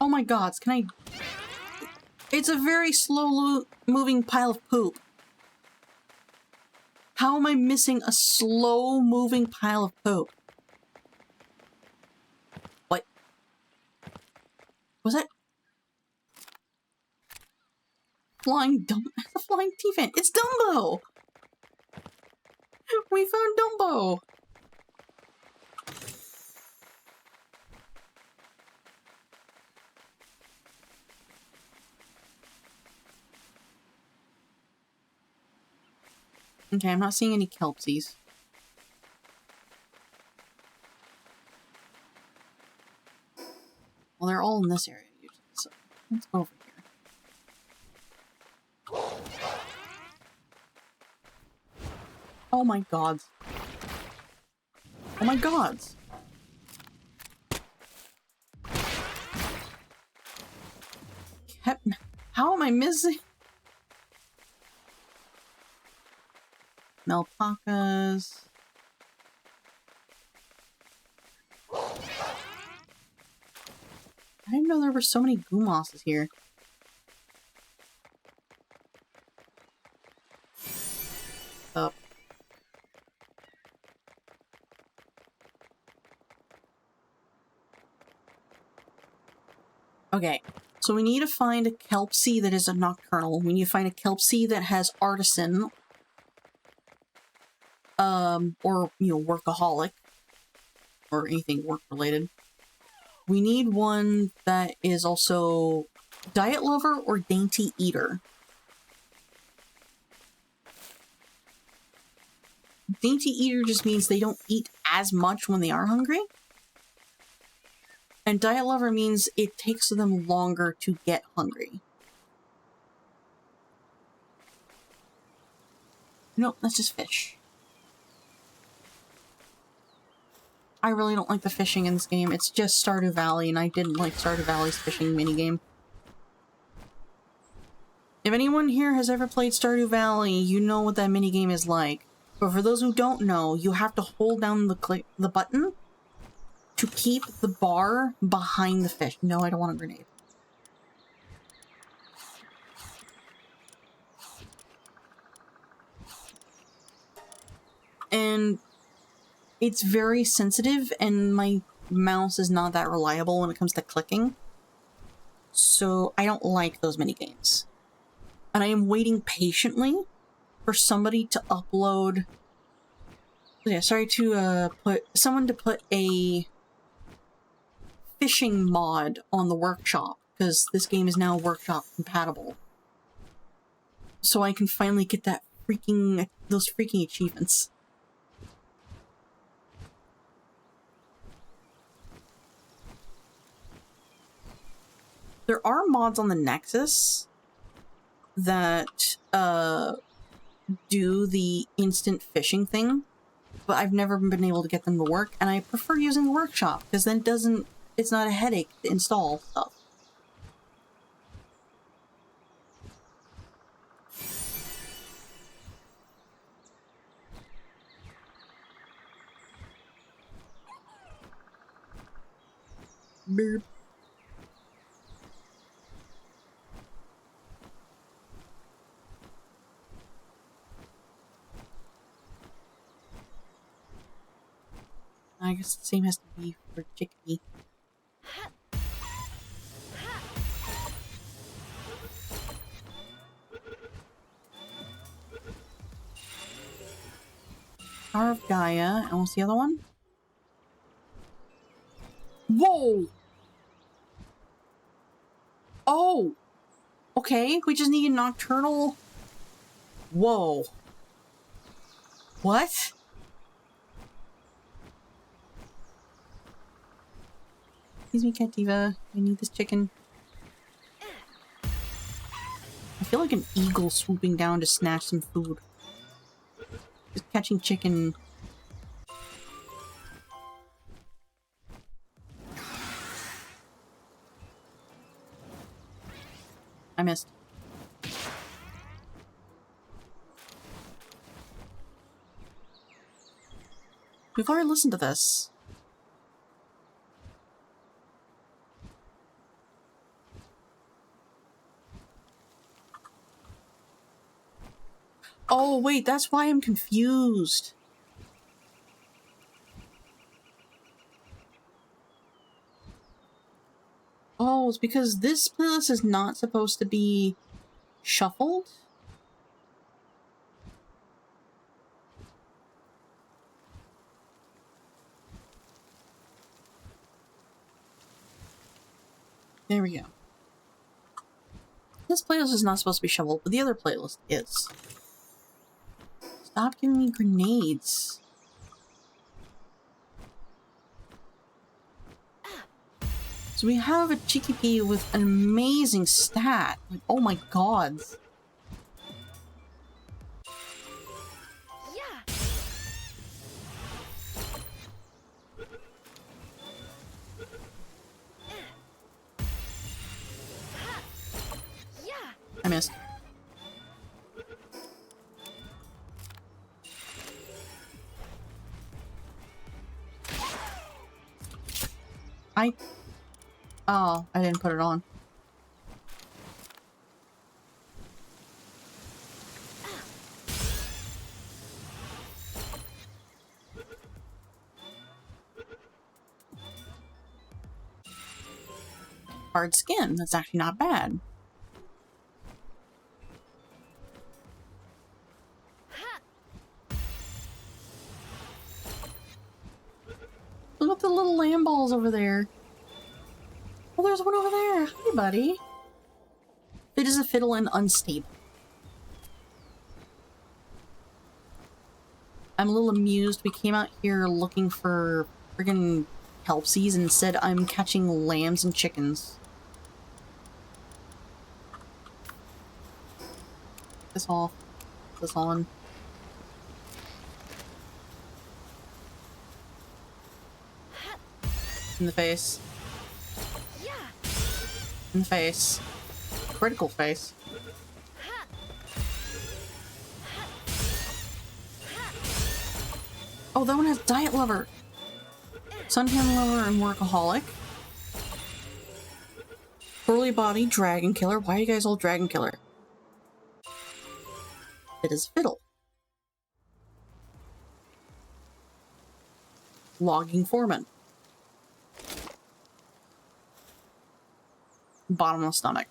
Oh my god, can I... It's a very slow moving pile of poop. How am I missing a slow moving pile of poop? What? Was that... Flying That's a flying T-Fan. It's Dumbo! We found Dumbo! Okay, I'm not seeing any kelpsies. Well, they're all in this area usually, so let's go over here. Oh my god. Oh my god. How am I missing? Melpacas. I didn't know there were so many Gumosses here. Up. Okay, so we need to find a Kelpsie that is a nocturnal. We need to find a Kelpsie that has artisan. Or, you know, workaholic. Or anything work-related. We need one that is also diet lover or dainty eater. Dainty eater just means they don't eat as much when they are hungry. And diet lover means it takes them longer to get hungry. Nope, that's just fish. I really don't like the fishing in this game. It's just Stardew Valley, and I didn't like Stardew Valley's fishing minigame. If anyone here has ever played Stardew Valley, you know what that minigame is like. But for those who don't know, you have to hold down the button to keep the bar behind the fish. No, I don't want a grenade. And it's very sensitive, and my mouse is not that reliable when it comes to clicking. So I don't like those mini games. And I am waiting patiently for somebody to upload... Yeah, sorry to someone to put a fishing mod on the workshop, because this game is now workshop compatible. So I can finally get those freaking achievements. There are mods on the Nexus that do the instant fishing thing, but I've never been able to get them to work, and I prefer using the workshop because then it's not a headache to install stuff. Burp. I guess the same has to be for chickpea. Power of Gaia. And what's the other one? Whoa! Oh! Okay, we just need a nocturnal... Whoa. What? Excuse me, Cativa. I need this chicken. I feel like an eagle swooping down to snatch some food. Just catching chicken. I missed. We've already listened to this. Oh, wait, that's why I'm confused. Oh, it's because this playlist is not supposed to be shuffled? There we go. This playlist is not supposed to be shuffled, but the other playlist is. Stop giving me grenades. So we have a Chickpea with an amazing stat. Like, oh my god. Yeah. I missed. Oh, I didn't put it on. Hard skin. That's actually not bad. Look at the little lamb balls over there. Oh, there's one over there. Hi, buddy. Fit as a fiddle and unstable. I'm a little amused. We came out here looking for friggin' helpsies and instead I'm catching lambs and chickens. This off. This on. In the face. In the face. Critical face. Oh, that one has Diet Lover. Suntan lover and workaholic. Poorly body, dragon killer. Why are you guys all dragon killer? It is fiddle. Logging foreman. Bottomless stomach.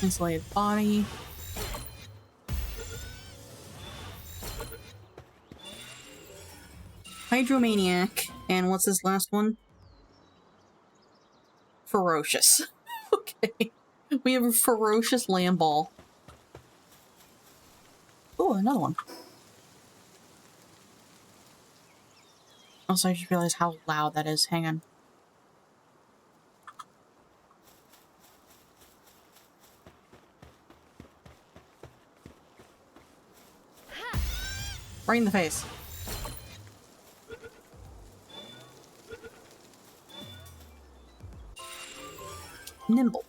Insulated body. Hydromaniac. And what's this last one? Ferocious. Okay. We have a ferocious lamb ball. Oh, another one. Also, I just realized how loud that is. Hang on. Right in the face. Nimble.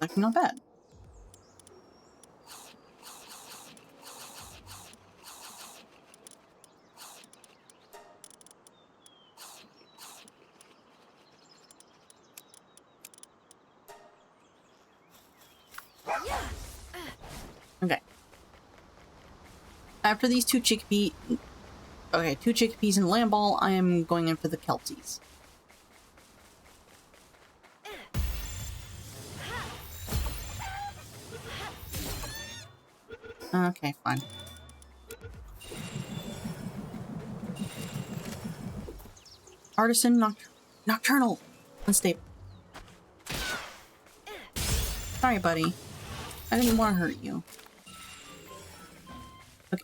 Actually not bad. Okay. After these two chickpeas and lamb ball, I am going in for the Kelties. Okay, fine. Artisan nocturnal. Unstable. Sorry, buddy. I didn't want to hurt you. Okay.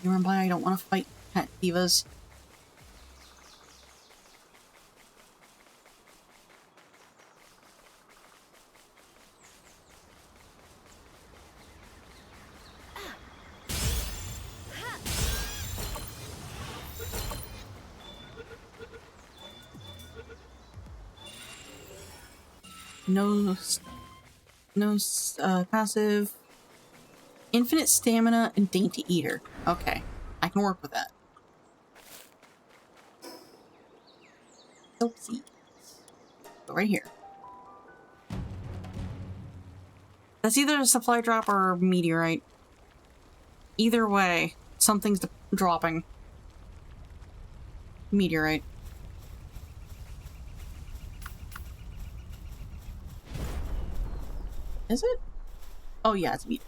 You run by, I don't want to fight pet divas. No passive. Infinite stamina and dainty eater. Okay, I can work with that. Oopsie. Go right here. That's either a supply drop or a meteorite. Either way, something's dropping. Meteorite. Is it? Oh yeah, it's meteorite.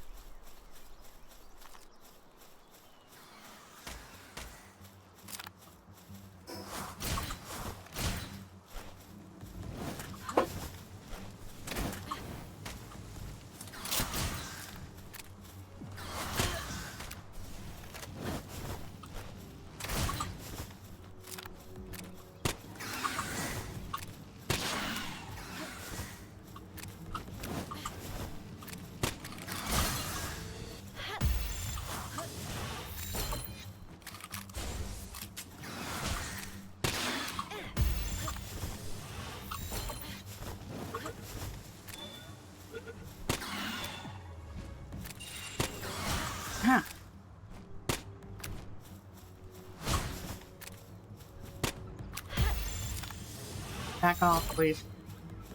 Back off, please.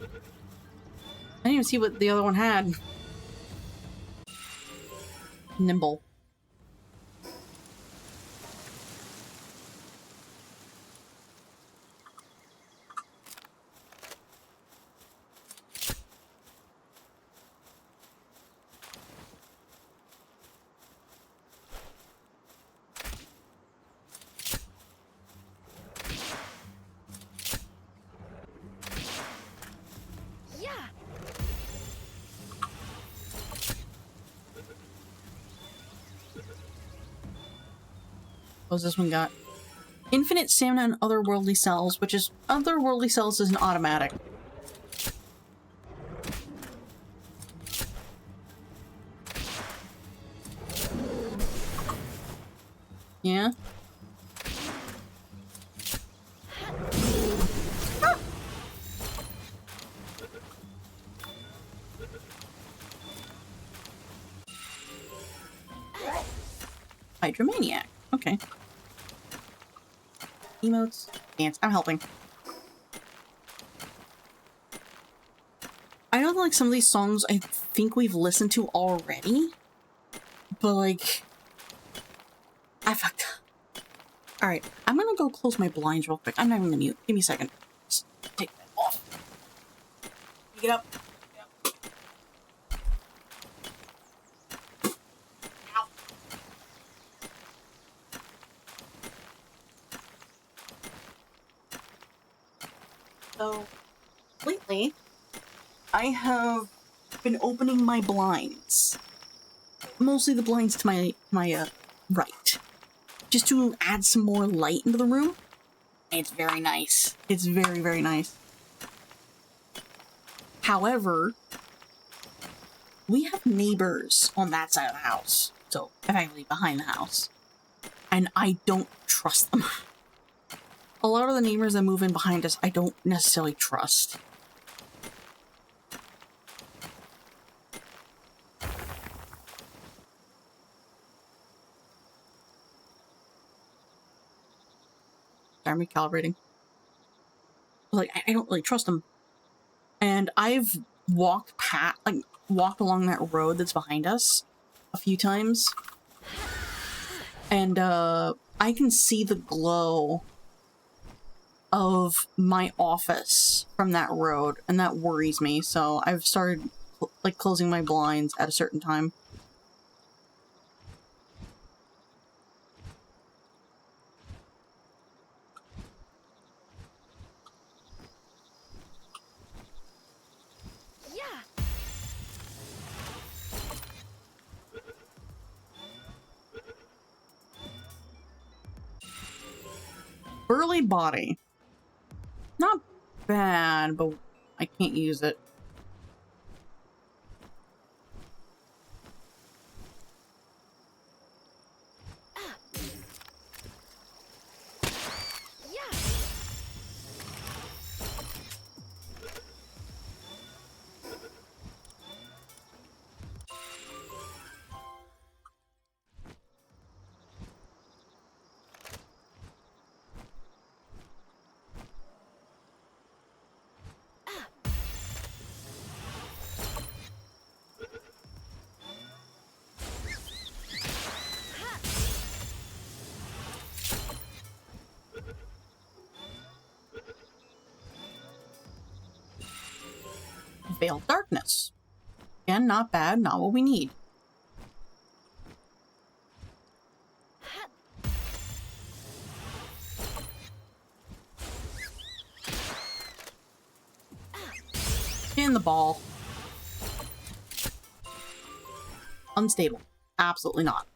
I didn't even see what the other one had. Nimble. What's this one got? Infinite stamina and otherworldly cells, which is otherworldly cells is an automatic. Yeah. Hydromaniac. Okay. Emotes. Dance. I'm helping. I know that, like, some of these songs I think we've listened to already. But, like... I fucked up. Alright, I'm gonna go close my blinds real quick. I'm not even gonna mute. Give me a second. Just take that off. Get up. So, lately, I have been opening my blinds. Mostly the blinds to my right. Just to add some more light into the room. It's very nice. It's very, very nice. However, we have neighbors on that side of the house. So, effectively behind the house. And I don't trust them. A lot of the neighbors that move in behind us, I don't necessarily trust. I'm recalibrating. Like, I don't really trust them. And I've walked along that road that's behind us a few times. And, I can see the glow of my office from that road, and that worries me. So I've started, like, closing my blinds at a certain time. Burly body. Not bad, but I can't use it. Veiled darkness. Again, not bad, not what we need. In the ball. Unstable. Absolutely not.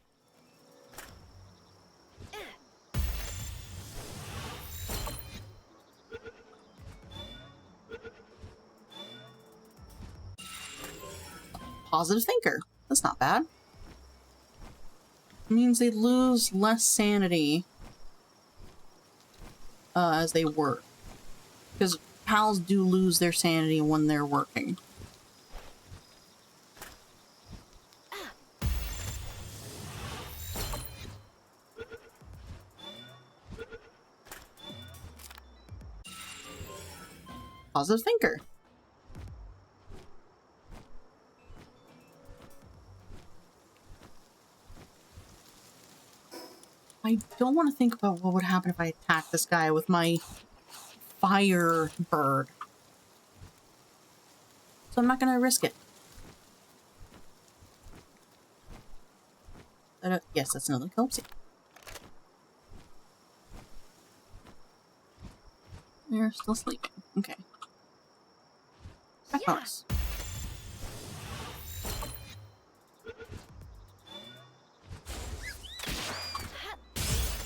Positive thinker. That's not bad. It means they lose less sanity as they work. Because pals do lose their sanity when they're working. Positive thinker. I don't want to think about what would happen if I attacked this guy with my fire bird. So I'm not going to risk it. Yes, that's another Kelpsie. They're still sleeping. Okay. Back bonus.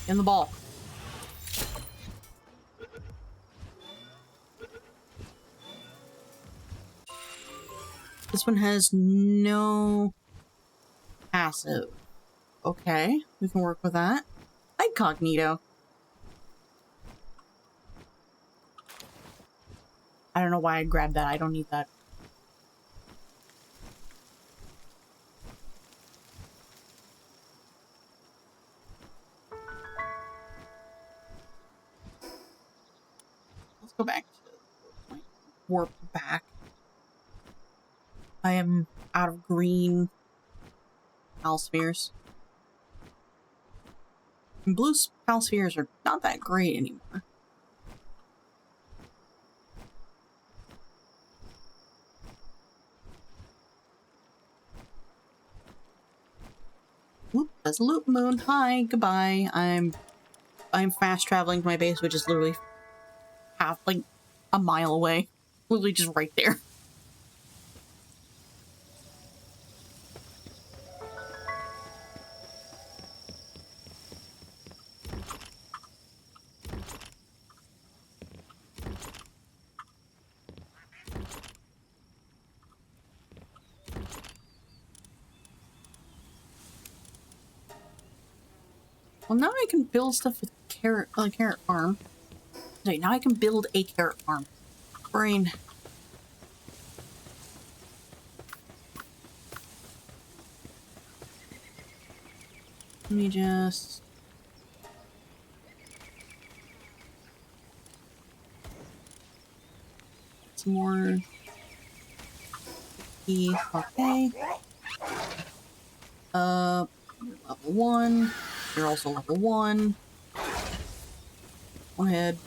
In the ball. This one has no passive. Okay, we can work with that. Incognito. I don't know why I grabbed that. I don't need that. Go back to my warp back. I am out of green pal spheres. And blue pal spheres are not that great anymore. Whoop, that's a loop moon. Hi, goodbye. I'm fast traveling to my base, which is literally like a mile away. Literally just right there. Well, now I can build stuff with carrot farm. Wait, now I can build a carrot farm. Brain. Let me just... some more... Okay. Level 1. You're also level 1. Go ahead.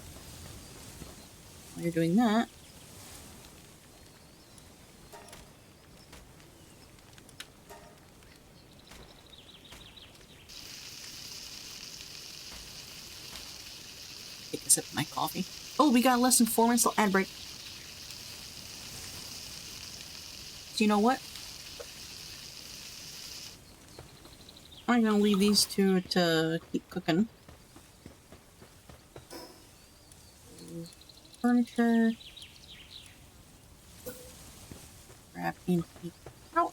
While you're doing that. Take a sip of my coffee. Oh, we got less than 4 minutes till ad break. So you know what? I'm gonna leave these two to keep cooking. Furniture. Grab antique couch.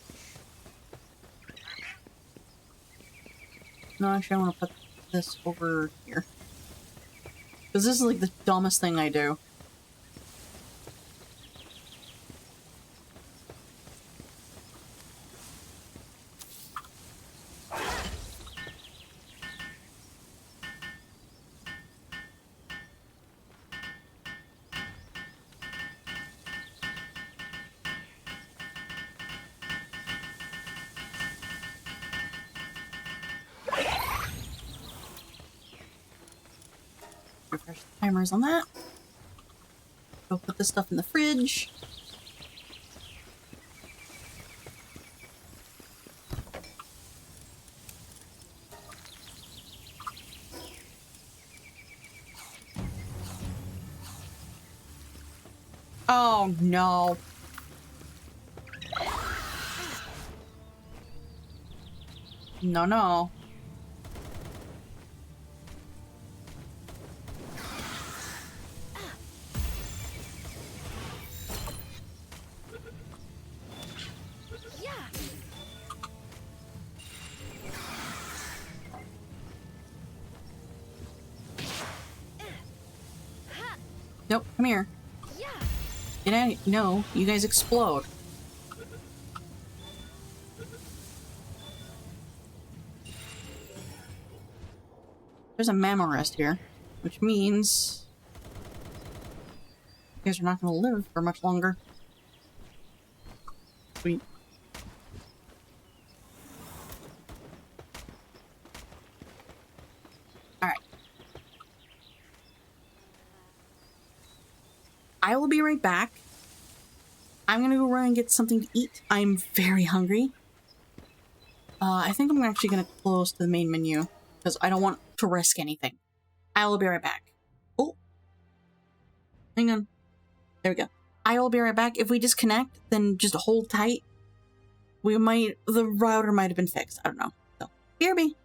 No, actually I want to put this over here. Because this is like the dumbest thing I do. Refresh the timers on that. Go put this stuff in the fridge. Oh no. No, no. Nope, come here. Get out. No, you guys explode. There's a mammal rest here, which means you guys are not going to live for much longer. Sweet. Alright. I will be right back. I'm gonna go run and get something to eat. I'm very hungry. I think I'm actually gonna close to the main menu because I don't want to risk anything. I will be right back. Oh, hang on. There we go. I will be right back. If we disconnect, then just hold tight. The router might have been fixed. I don't know. So, BRB.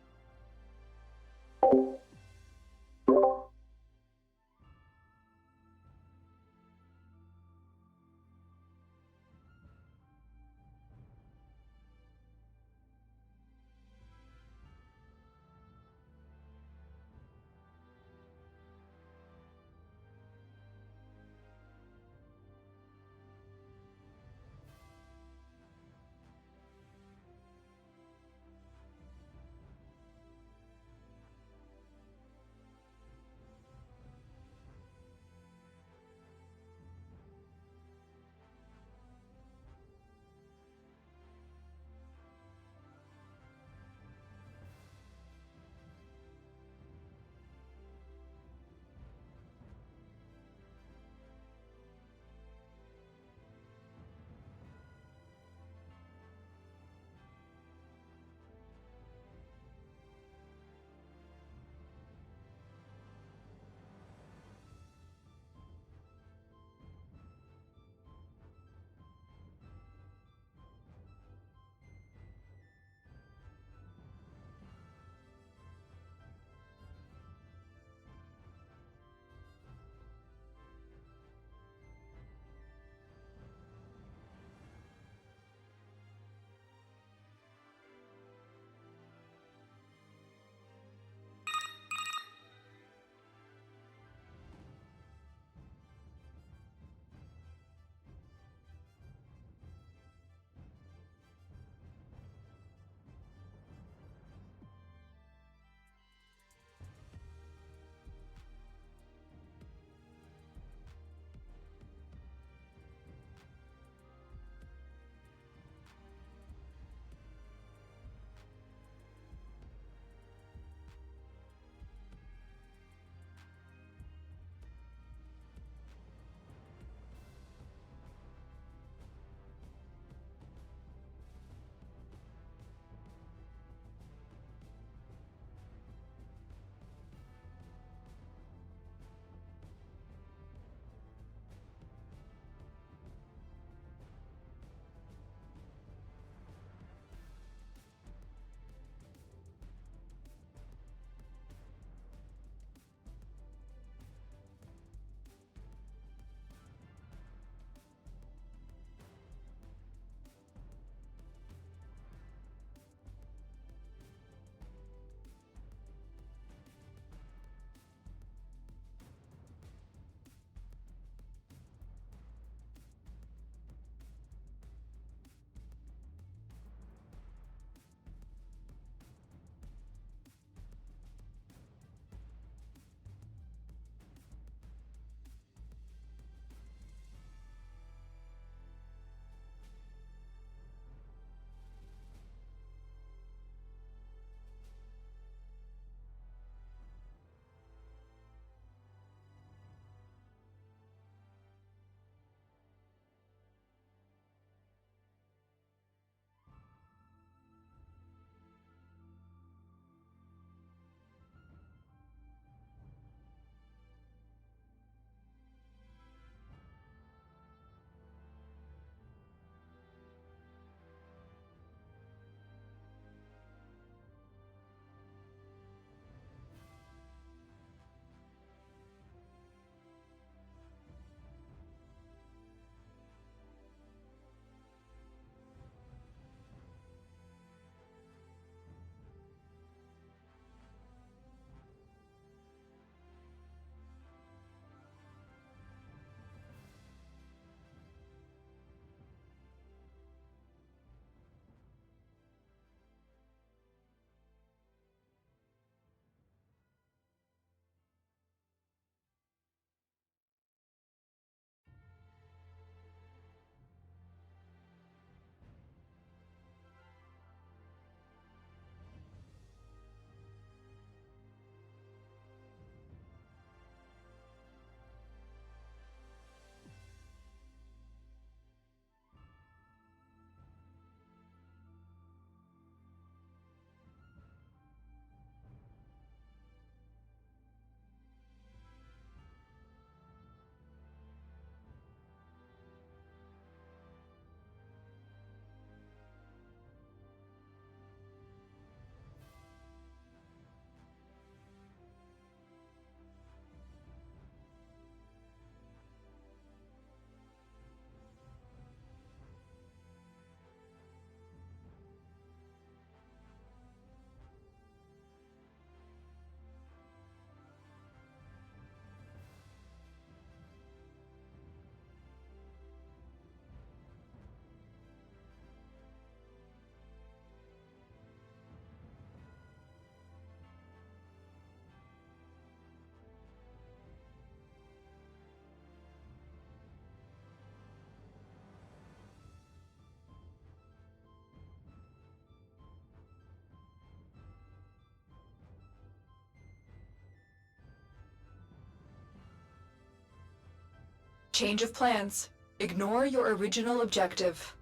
Change of plans. Ignore your original objective.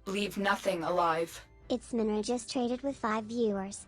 Leave nothing alive. It's Minra just traded with 5 viewers.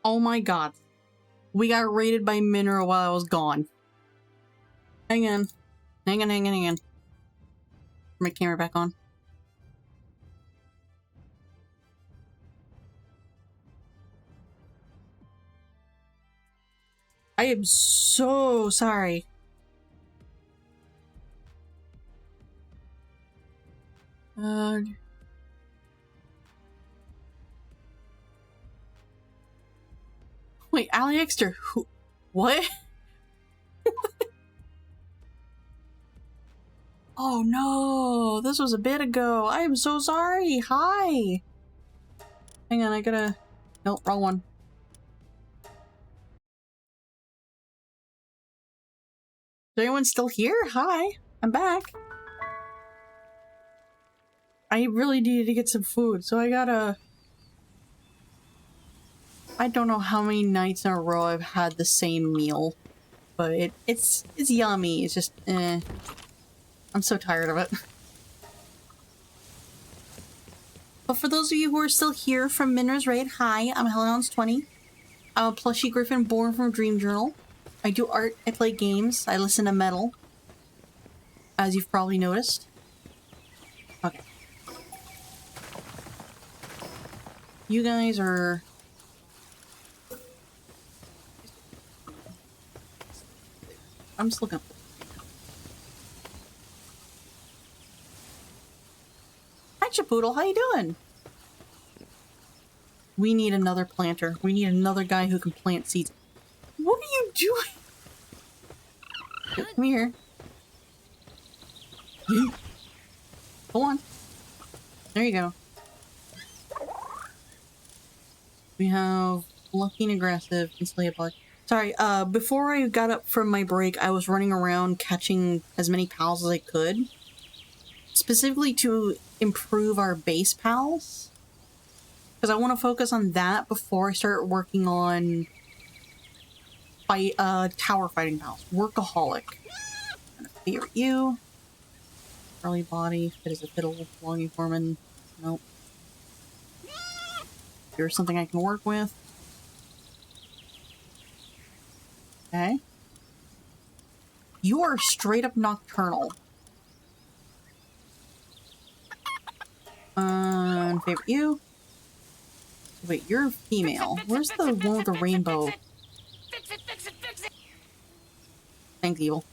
Oh my god. We got raided by Minra while I was gone. Hang on. Hang on. My camera back on. I am so sorry. Wait, Ali Exter, who? What? Oh no, this was a bit ago. I am so sorry. Hi. Hang on, I gotta... Nope, wrong one. Is anyone still here? Hi, I'm back. I really needed to get some food, so I gotta... I don't know how many nights in a row I've had the same meal, but it's yummy. It's just, I'm so tired of it. But for those of you who are still here from Minra's Raid, hi, I'm Hellhounds20. I'm a plushy griffin born from Dream Journal. I do art, I play games, I listen to metal, as you've probably noticed. Okay. You guys are... I'm just looking. Hi, Chipoodle. How you doing? We need another planter. We need another guy who can plant seeds. What are you doing? Come here. Go on. There you go. We have lucky and aggressive and slay a bug. Sorry, before I got up from my break, I was running around catching as many pals as I could. Specifically to improve our base pals. Because I want to focus on that before I start working on tower fighting pals. Workaholic. I'm gonna favorite you. Early body, fit as a fiddle, longing foreman. Nope. You're something I can work with. Okay. You are straight up nocturnal. Favorite you. Wait, you're female. Where's the one with the rainbow? Fix it. Thanks, Evil.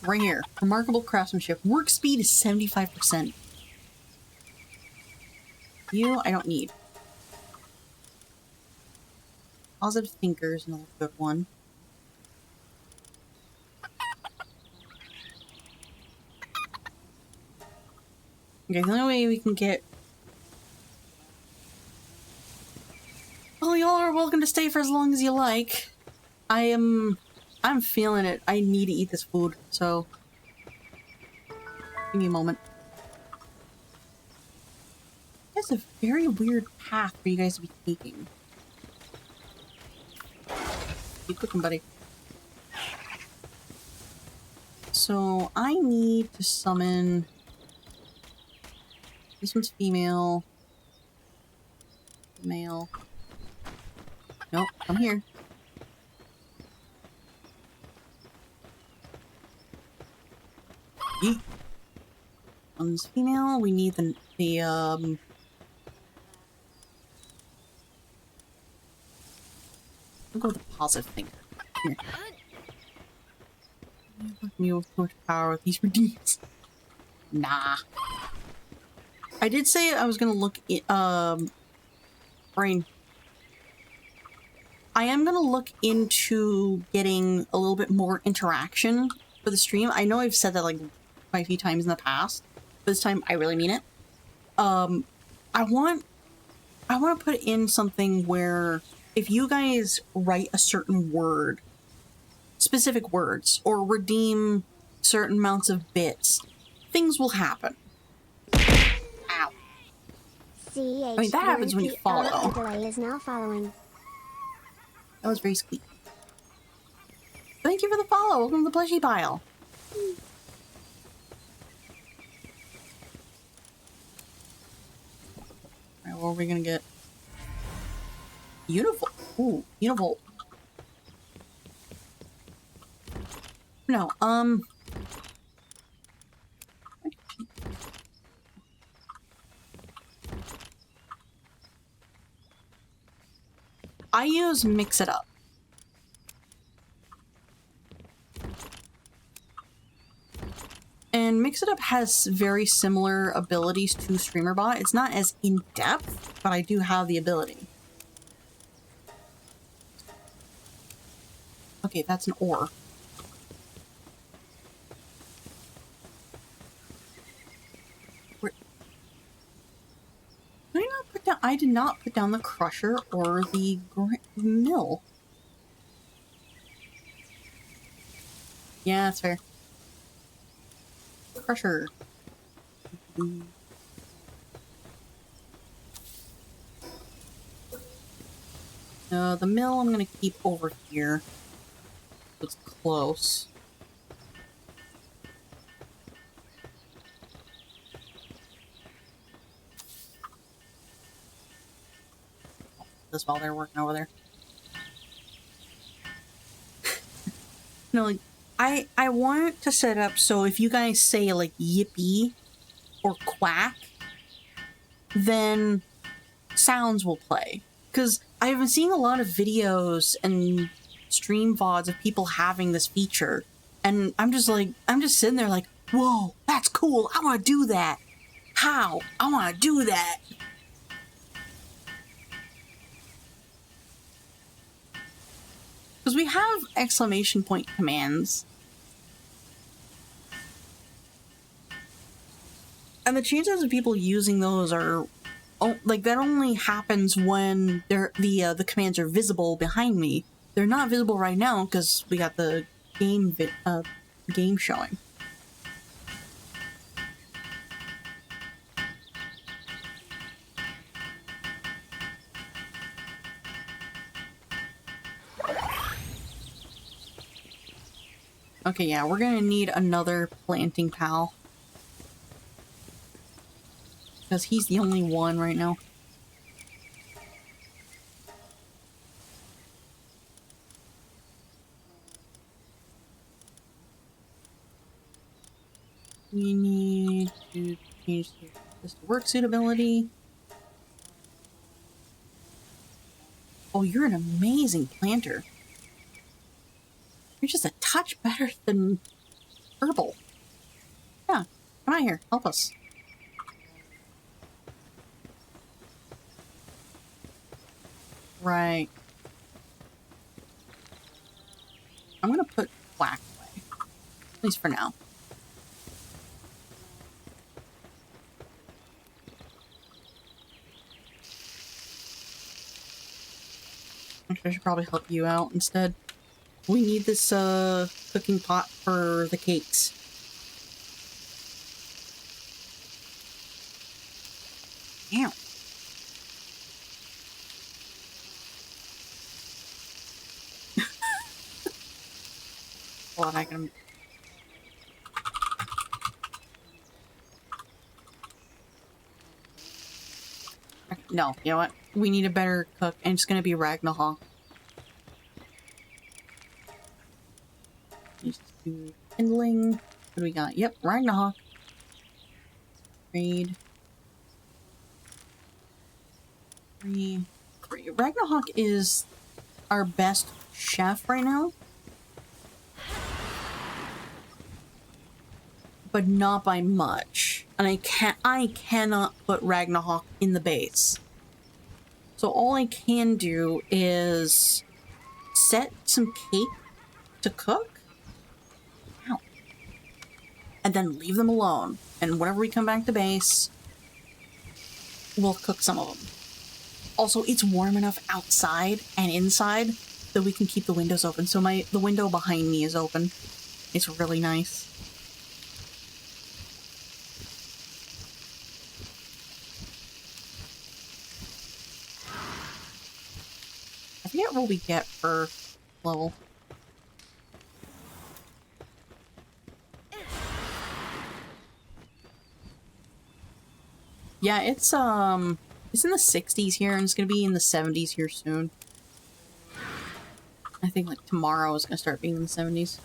Right here. Remarkable craftsmanship. Work speed is 75%. You, I don't need. Positive thinker is another good one. Okay, the only way we can get... Well, y'all are welcome to stay for as long as you like. I'm feeling it. I need to eat this food, so... Give me a moment. That's a very weird path for you guys to be taking. Keep cooking, buddy. So, I need to summon... This one's female. Male. Nope, come here. Yeet. One's female. We need the We'll go with the positive thing. Here. Me with too much power with these redeems. Nah. I did say I was gonna look in, brain. I am gonna look into getting a little bit more interaction for the stream. I know I've said that like quite a few times in the past, but this time I really mean it. I want to put in something where if you guys write a certain word, specific words, or redeem certain amounts of bits, things will happen. Ow. I mean, that happens when you follow. Delay is now following. That was very sweet. Thank you for the follow. Welcome to the plushie pile. Alright, what are we gonna get? Univolt. Ooh, Univolt. No, I use Mix It Up. And Mix It Up has very similar abilities to StreamerBot. It's not as in-depth, but I do have the ability. Okay, that's an ore. Where... Did I not put down... I did not put down the crusher or the mill. Yeah, that's fair. Crusher. The mill I'm gonna keep over here. It's close. This while they're working over there. No, like I want to set up so if you guys say like yippee or quack, then sounds will play. Because I've been seeing a lot of videos and stream VODs of people having this feature, and I'm just sitting there like, whoa, that's cool. I want to do that. How? I want to do that. Because we have exclamation point commands. And the chances of people using those are, like, that only happens when the commands are visible behind me. They're not visible right now because we got the game showing. Okay, yeah, we're gonna need another planting pal. Because he's the only one right now. We need to change this to work suitability. Oh, you're an amazing planter. You're just a touch better than Herbal. Yeah, come out here. Help us. Right. I'm gonna put black away. At least for now. Actually, I should probably help you out instead. We need this cooking pot for the cakes. Ow. Well, I can... No, you know what? We need a better cook, and it's gonna be Ragnarok. Just do kindling. What do we got? Yep, Ragnarok. Trade. Three. Ragnarok is our best chef right now. But not by much. And I cannot put Ragnarok in the base. So all I can do is set some cake to cook. Ow. And then leave them alone. And whenever we come back to base, we'll cook some of them. Also, it's warm enough outside and inside that we can keep the windows open. So the window behind me is open. It's really nice. I forget what we get per level. Yeah, it's It's in the 60s here, and it's gonna be in the 70s here soon. I think like tomorrow is gonna start being in the 70s.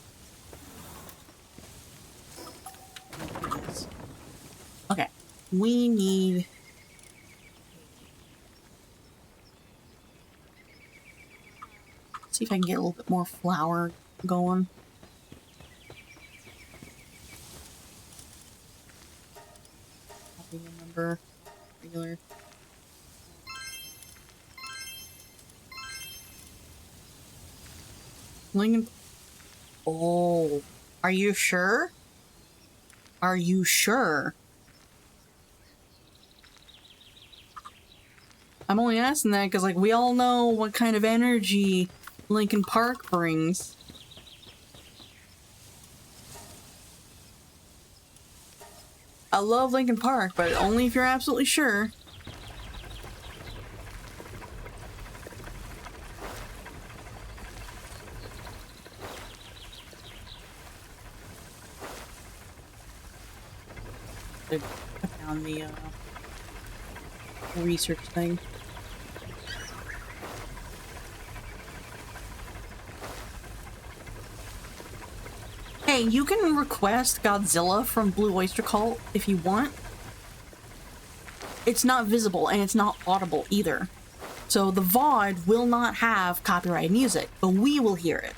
Okay, we need... see if I can get a little bit more flour going. Remember regular. Lincoln. Oh, are you sure? Are you sure? I'm only asking that because, like, we all know what kind of energy Lincoln Park brings. I love Lincoln Park, but only if you're absolutely sure. To put down the research thing. Hey, you can request Godzilla from Blue Oyster Cult if you want. It's not visible and it's not audible either. So the VOD will not have copyrighted music, but we will hear it.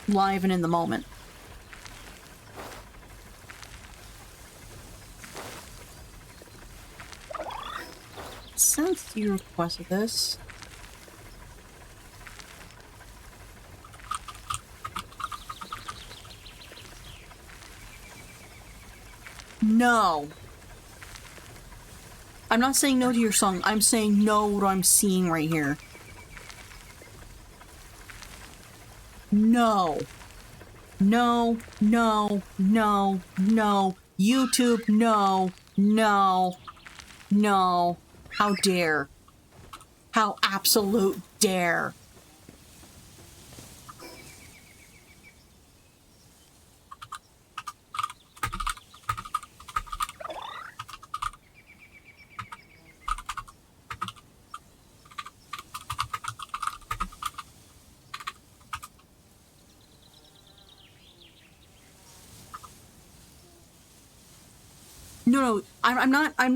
Live and in the moment. Since you requested this... No. I'm not saying no to your song. I'm saying no to what I'm seeing right here. No. No, no, no, no. YouTube, no, no, no. How dare. How absolute dare. No, I'm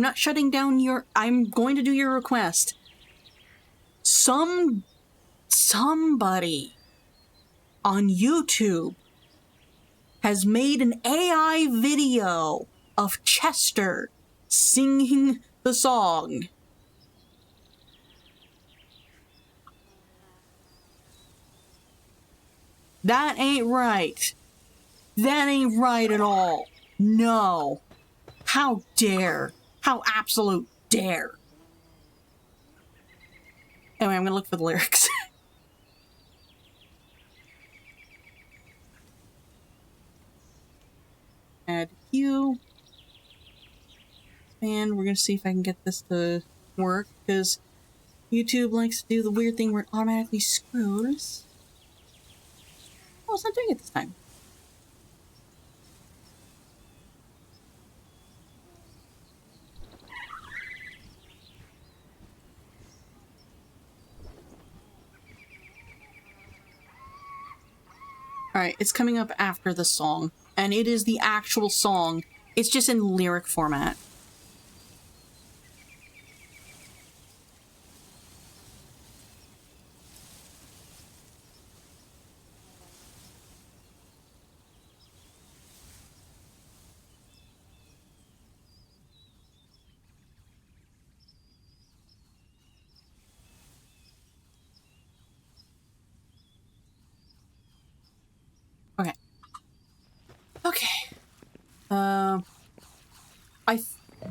not shutting down your... I'm going to do your request. Somebody on YouTube has made an AI video of Chester singing the song. That ain't right. That ain't right at all. No. How dare. How absolute dare. Anyway, I'm gonna look for the lyrics. Add queue. And we're gonna see if I can get this to work, because YouTube likes to do the weird thing where it automatically screws. Oh, it's not doing it this time. Alright, it's coming up after the song, and it is the actual song. It's just in lyric format. Okay. Okay.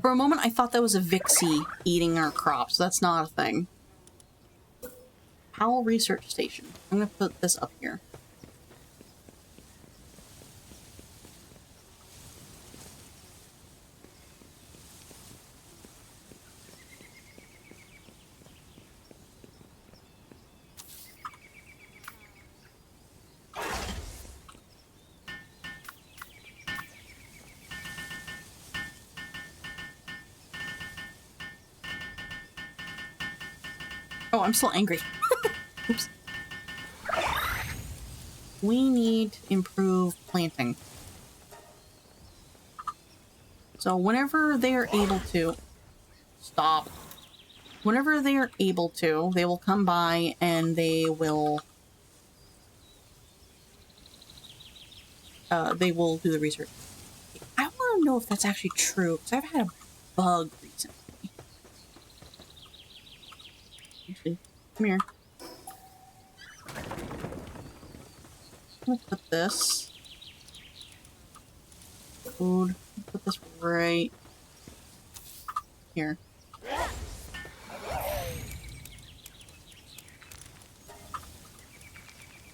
For a moment, I thought that was a Vixie eating our crops. That's not a thing. Powell Research Station. I'm gonna put this up here. Oh, I'm still angry. Oops. We need to improve planting. So whenever they are able to... Stop. Whenever they are able to, they will come by and they will do the research. I want to know if that's actually true, because I've had a bug recently. Actually, come here. I'm gonna put this. Food. Put this right here.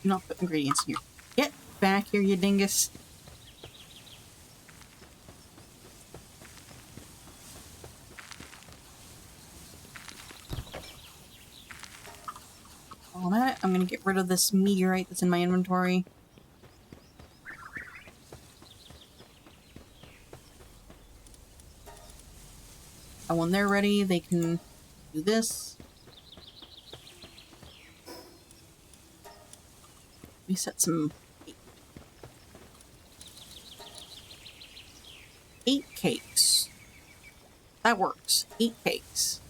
Do not put ingredients here. Get back here, you dingus. All that. I'm gonna get rid of this meteorite that's in my inventory. And when they're ready, they can do this. We set some 8 cakes. That works. 8 cakes.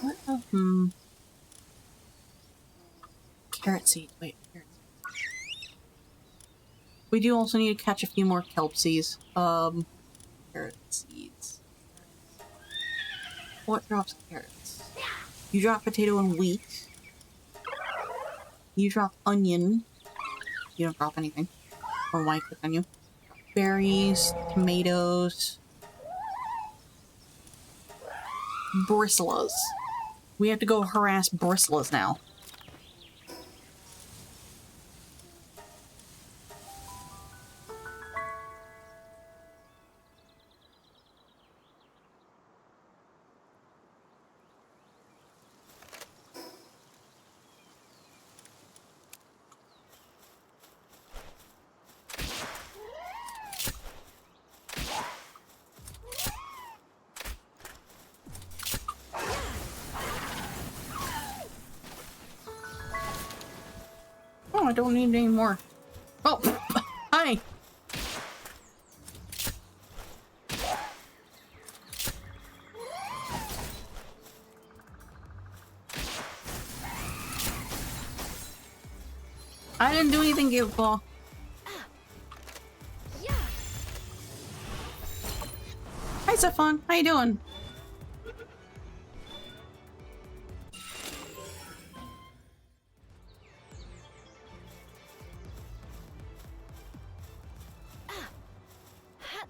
What? Carrot seed. Wait, carrot seed. We do also need to catch a few more kelp seeds. Carrot seeds. What drops carrots? You drop potato and wheat. You drop onion. You don't drop anything. Or why click on you? Berries, tomatoes, bristles. We have to go harass bristles now. I don't need any more. Oh, hi. I didn't do anything, Gilpaw. Hi, Zephon. How you doing?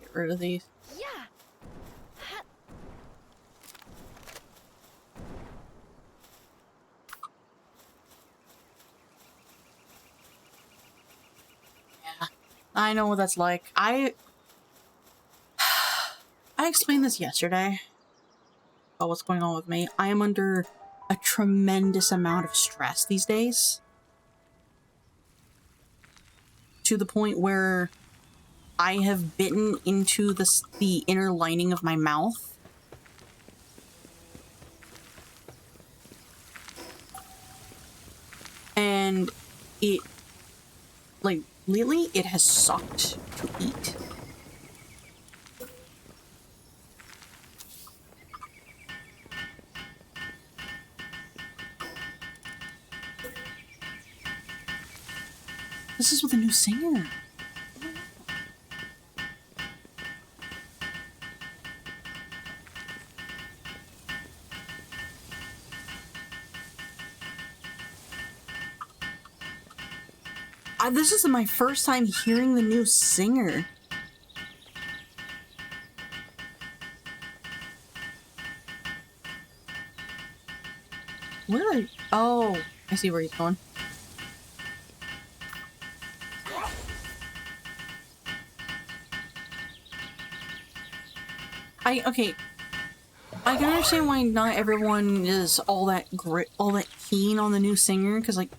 Get rid of these. Yeah, I know what that's like. I explained this yesterday about what's going on with me. I am under a tremendous amount of stress these days. To the point where I have bitten into the inner lining of my mouth. And it, like, lately it has sucked to eat. This is with a new singer. This is my first time hearing the new singer. Where? Oh, I see where he's going. Okay. I can understand why not everyone is all that keen on the new singer, because, like,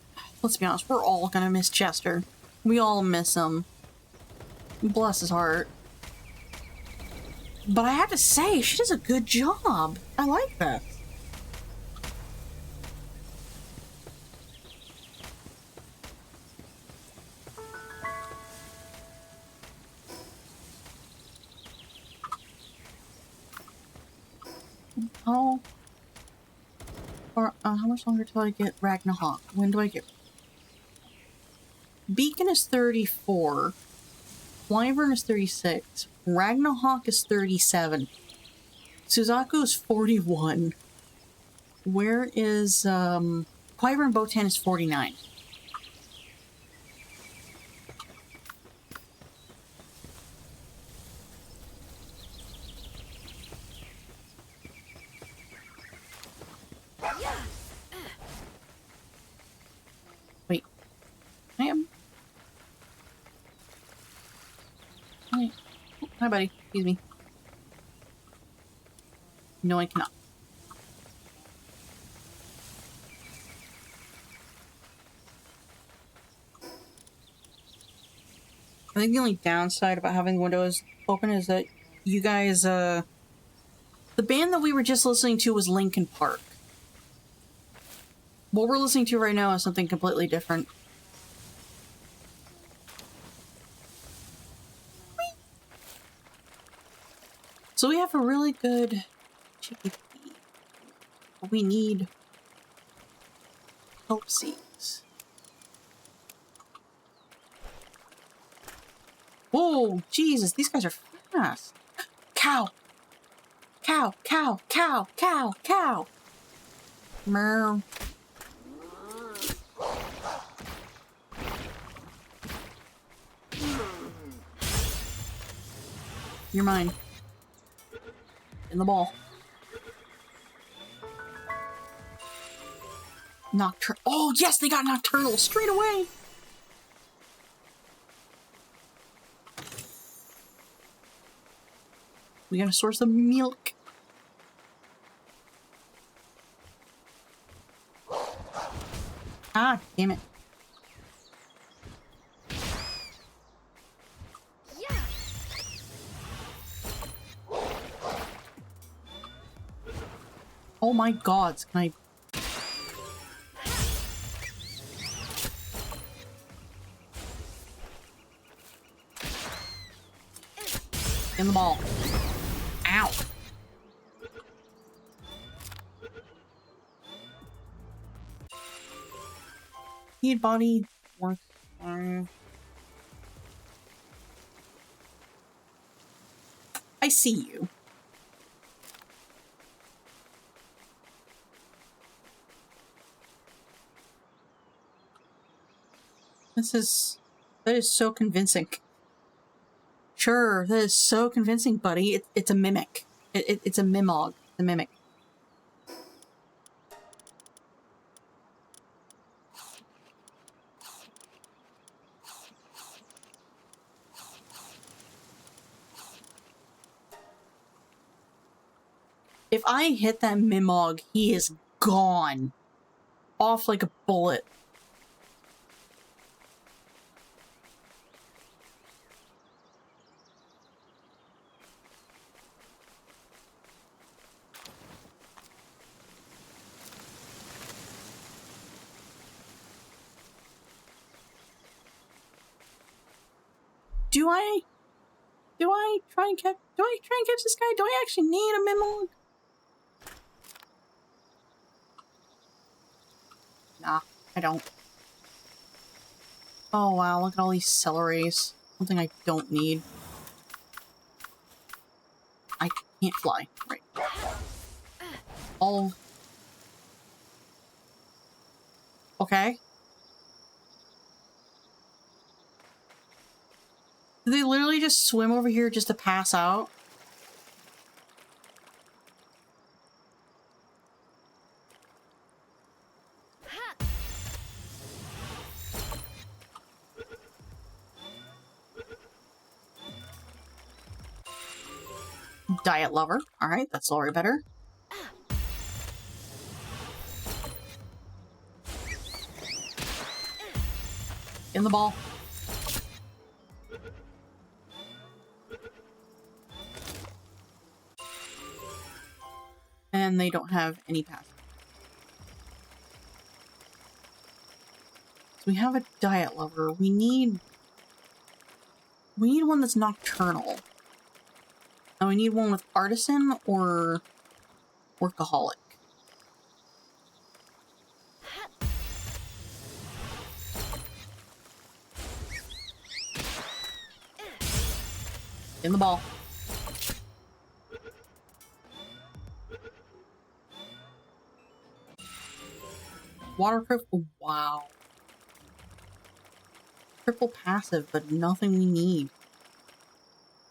let's be honest, we're all gonna miss Chester. We all miss him. Bless his heart. But I have to say, she does a good job. I like that. Oh. Or how much longer till I get Ragnarok? When do I get... Beacon is 34. Wyvern is 36. Ragnarok is 37. Suzaku is 41. Where is, Wyvern Botan is 49. Wait. I am... Hi. Oh, hi, buddy. Excuse me. No, I cannot. I think the only downside about having windows open is that you guys, the band that we were just listening to was Linkin Park. What we're listening to right now is something completely different. So we have a really good chickadee. We need help seeds. Whoa, Jesus, these guys are fast. Cow! Cow, cow, cow, cow, cow! Meow. You're mine. In the ball. Nocturnal. Oh, yes, they got Nocturnal straight away! We gotta source the milk. Ah, damn it. Oh my gods, can I... In the ball. Ow. Heat body works. I see you. That is so convincing. Sure, that is so convincing, buddy. It's a mimic. It's a mimog. It's a mimic. If I hit that mimog, he is gone. Off like a bullet. Do I try and catch this guy? Do I actually need a mimog? Nah, I don't. Oh wow, look at all these celeries. Something I don't need. I can't fly. Right. Oh. Okay. Do they literally just swim over here just to pass out? Diet lover. Alright, that's already better. In the ball. And they don't have any passive. So we have a diet lover. We need one that's nocturnal. And we need one with artisan or workaholic. In the ball. Waterproof. Oh, wow. Triple passive, but nothing we need.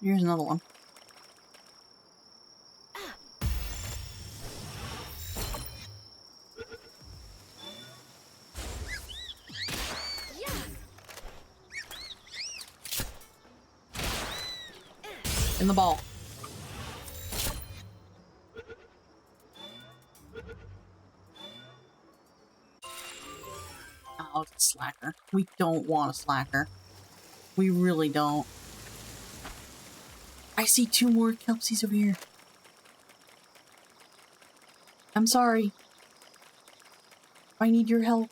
Here's another one. In the ball. Oh, it's a slacker. We don't want a slacker. We really don't. I see 2 more kelpsies over here. I'm sorry. I need your help.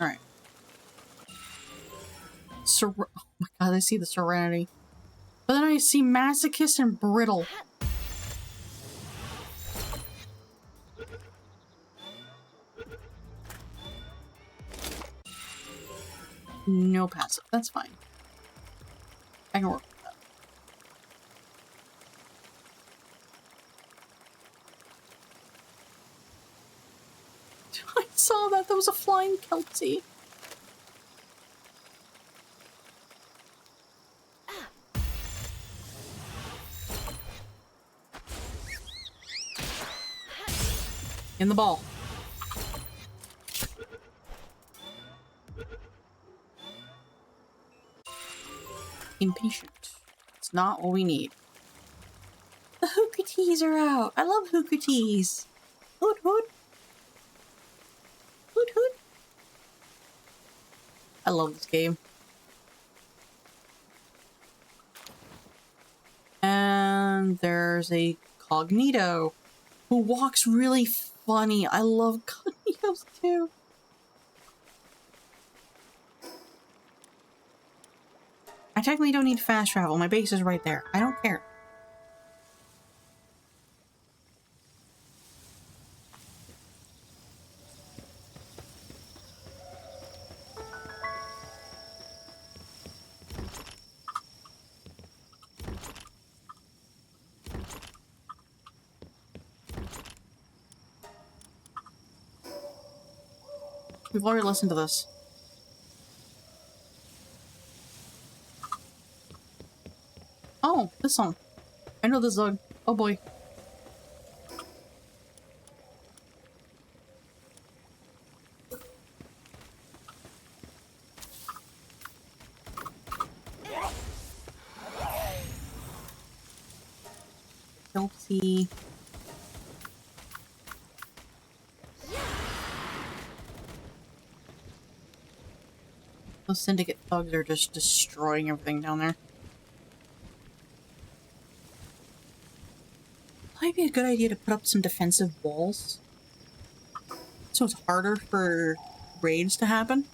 Alright. Oh my god, I see the Serenity. But then I see Masochist and Brittle. No passive. That's fine. I can work with that. I saw that. There was a flying kelpsie. In the ball. Impatient. It's not what we need. The hookatees are out. I love hookatees. Hoot hoot. Hoot hoot. I love this game. And there's a Cognito who walks really funny. I love Cognitos too. I technically don't need fast travel. My base is right there. I don't care. We've already listened to this. Oh, this song. I know this song. Oh boy. Kelpsie. Those syndicate thugs are just destroying everything down there. Might be a good idea to put up some defensive walls, so it's harder for raids to happen.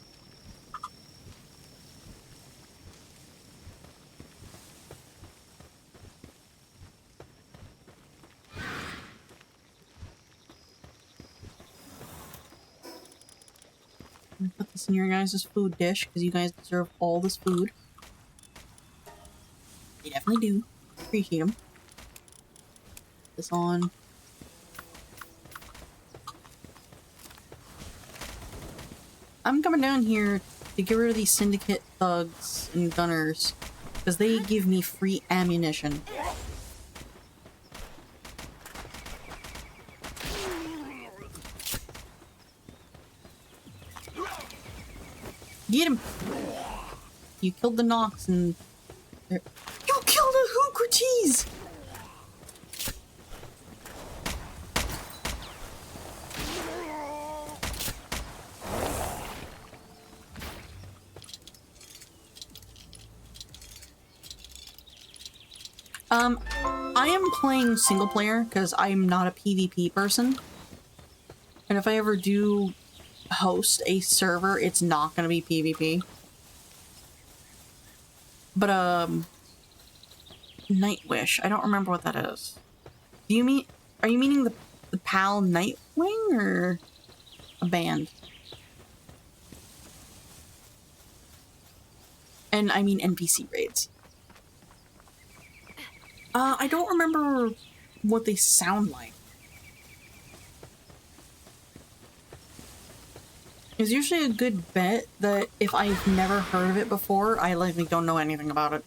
I'm gonna put this in your guys' food dish because you guys deserve all this food. You definitely do. Appreciate them. This on. I'm coming down here to get rid of these syndicate thugs and gunners because they give me free ammunition. Get him! You killed the Nox and... You killed a Hookrates! I am playing single player because I'm not a PvP person. And if I ever do host a server, it's not going to be PvP. But, Nightwish. I don't remember what that is. Do you mean... Are you meaning the PAL Nightwing or a band? And I mean NPC raids. I don't remember what they sound like. It's usually a good bet that if I've never heard of it before, I likely don't know anything about it.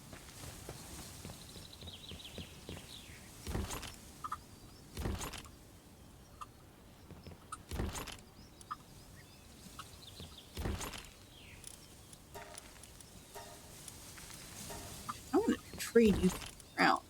I want to trade you around.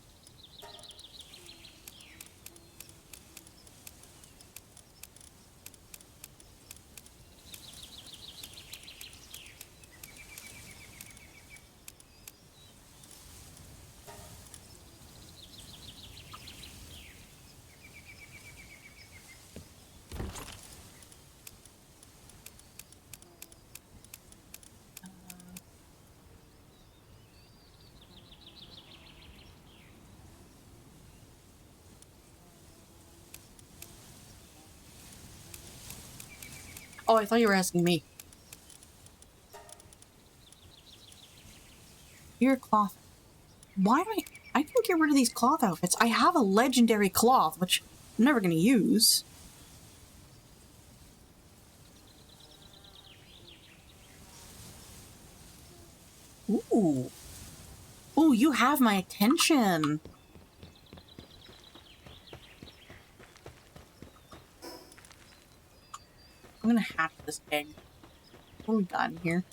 Oh, I thought you were asking me. Your cloth. Why do I can get rid of these cloth outfits. I have a legendary cloth, which I'm never going to use. Ooh. Ooh, you have my attention. I'm gonna hatch this egg. What do we got in here?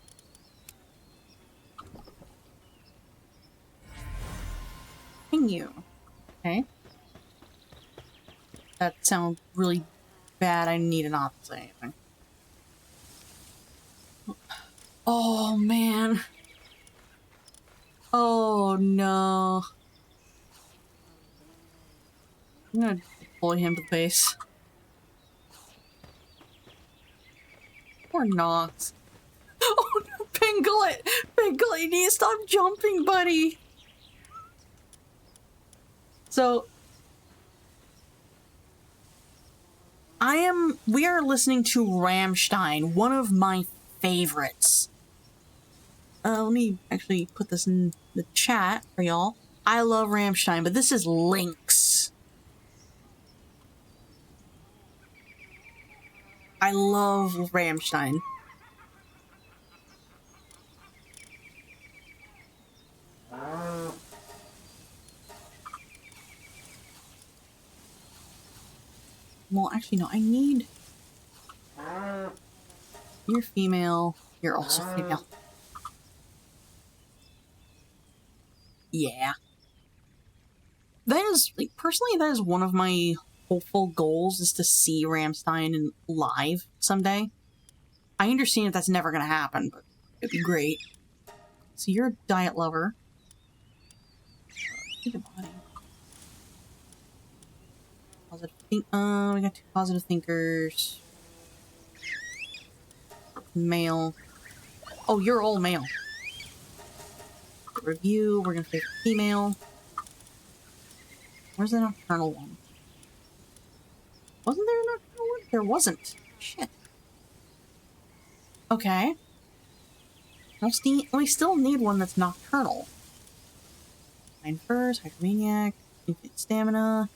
Ping you. Okay. That sounds really bad. I need to not say anything. Oh, man. Oh, no. I'm gonna deploy him to the base. Or not. Oh, no, Pinglet! Pinglet, you need to stop jumping, buddy! So... we are listening to Rammstein, one of my favorites. Let me actually put this in the chat for y'all. I love Rammstein, but this is Lynx. I love Rammstein. Well, actually, no, I need... You're female. You're also female. Yeah. That is, like, personally, that is one of my hopeful goals, is to see Rammstein in live someday. I understand that that's never gonna happen, but it'd be great. So you're a diet lover. Look at body. Positive think. We got 2 positive thinkers. Male. Oh, you're all male. Review. We're gonna pick female. Where's the nocturnal one? Wasn't there a nocturnal one? There wasn't. Shit. Okay. We still need one that's nocturnal. 9 furs, hydromaniac, infinite stamina,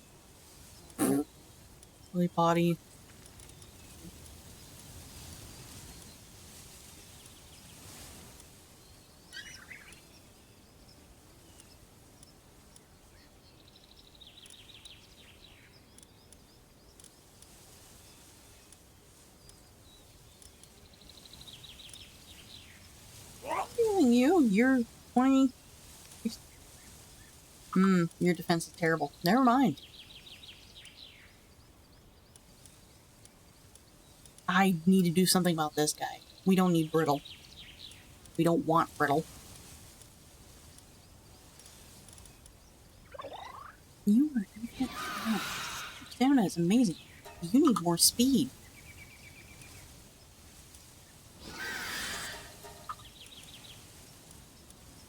fully body. You're 20. Your defense is terrible. Never mind. I need to do something about this guy. We don't need brittle. We don't want brittle. You get stamina is amazing. You need more speed.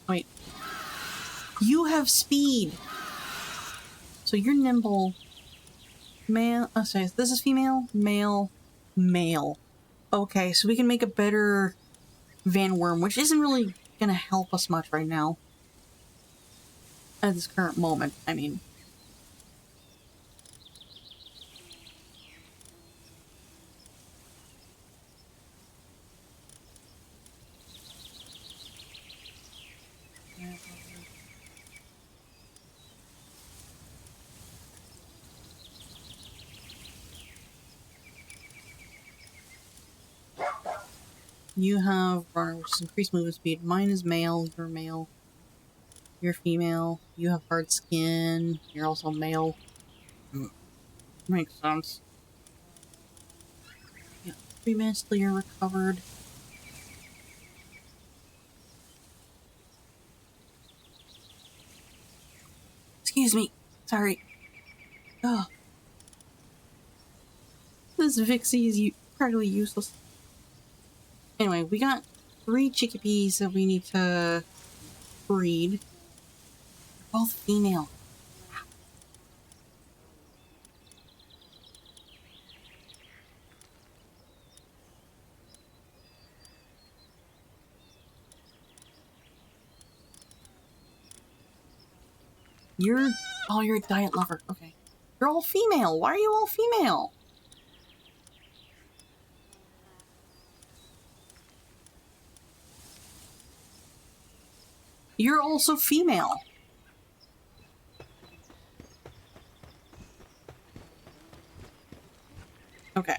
Wait. You have speed. So you're nimble. Male. Oh, sorry. This is female. Male. Male. Okay, so we can make a better Van Worm, which isn't really gonna help us much right now. At this current moment, I mean. You have runner, which is increased movement speed. Mine is male. You're male. You're female. You have hard skin. You're also male. Makes sense. Yeah. 3 minutes till you're recovered. Excuse me. Sorry. Oh. This Vixie is practically useless. Anyway, we got 3 chickadees that we need to breed. They're both female. You're a diet lover. Okay. You're all female. Why are you all female? You're also female. Okay.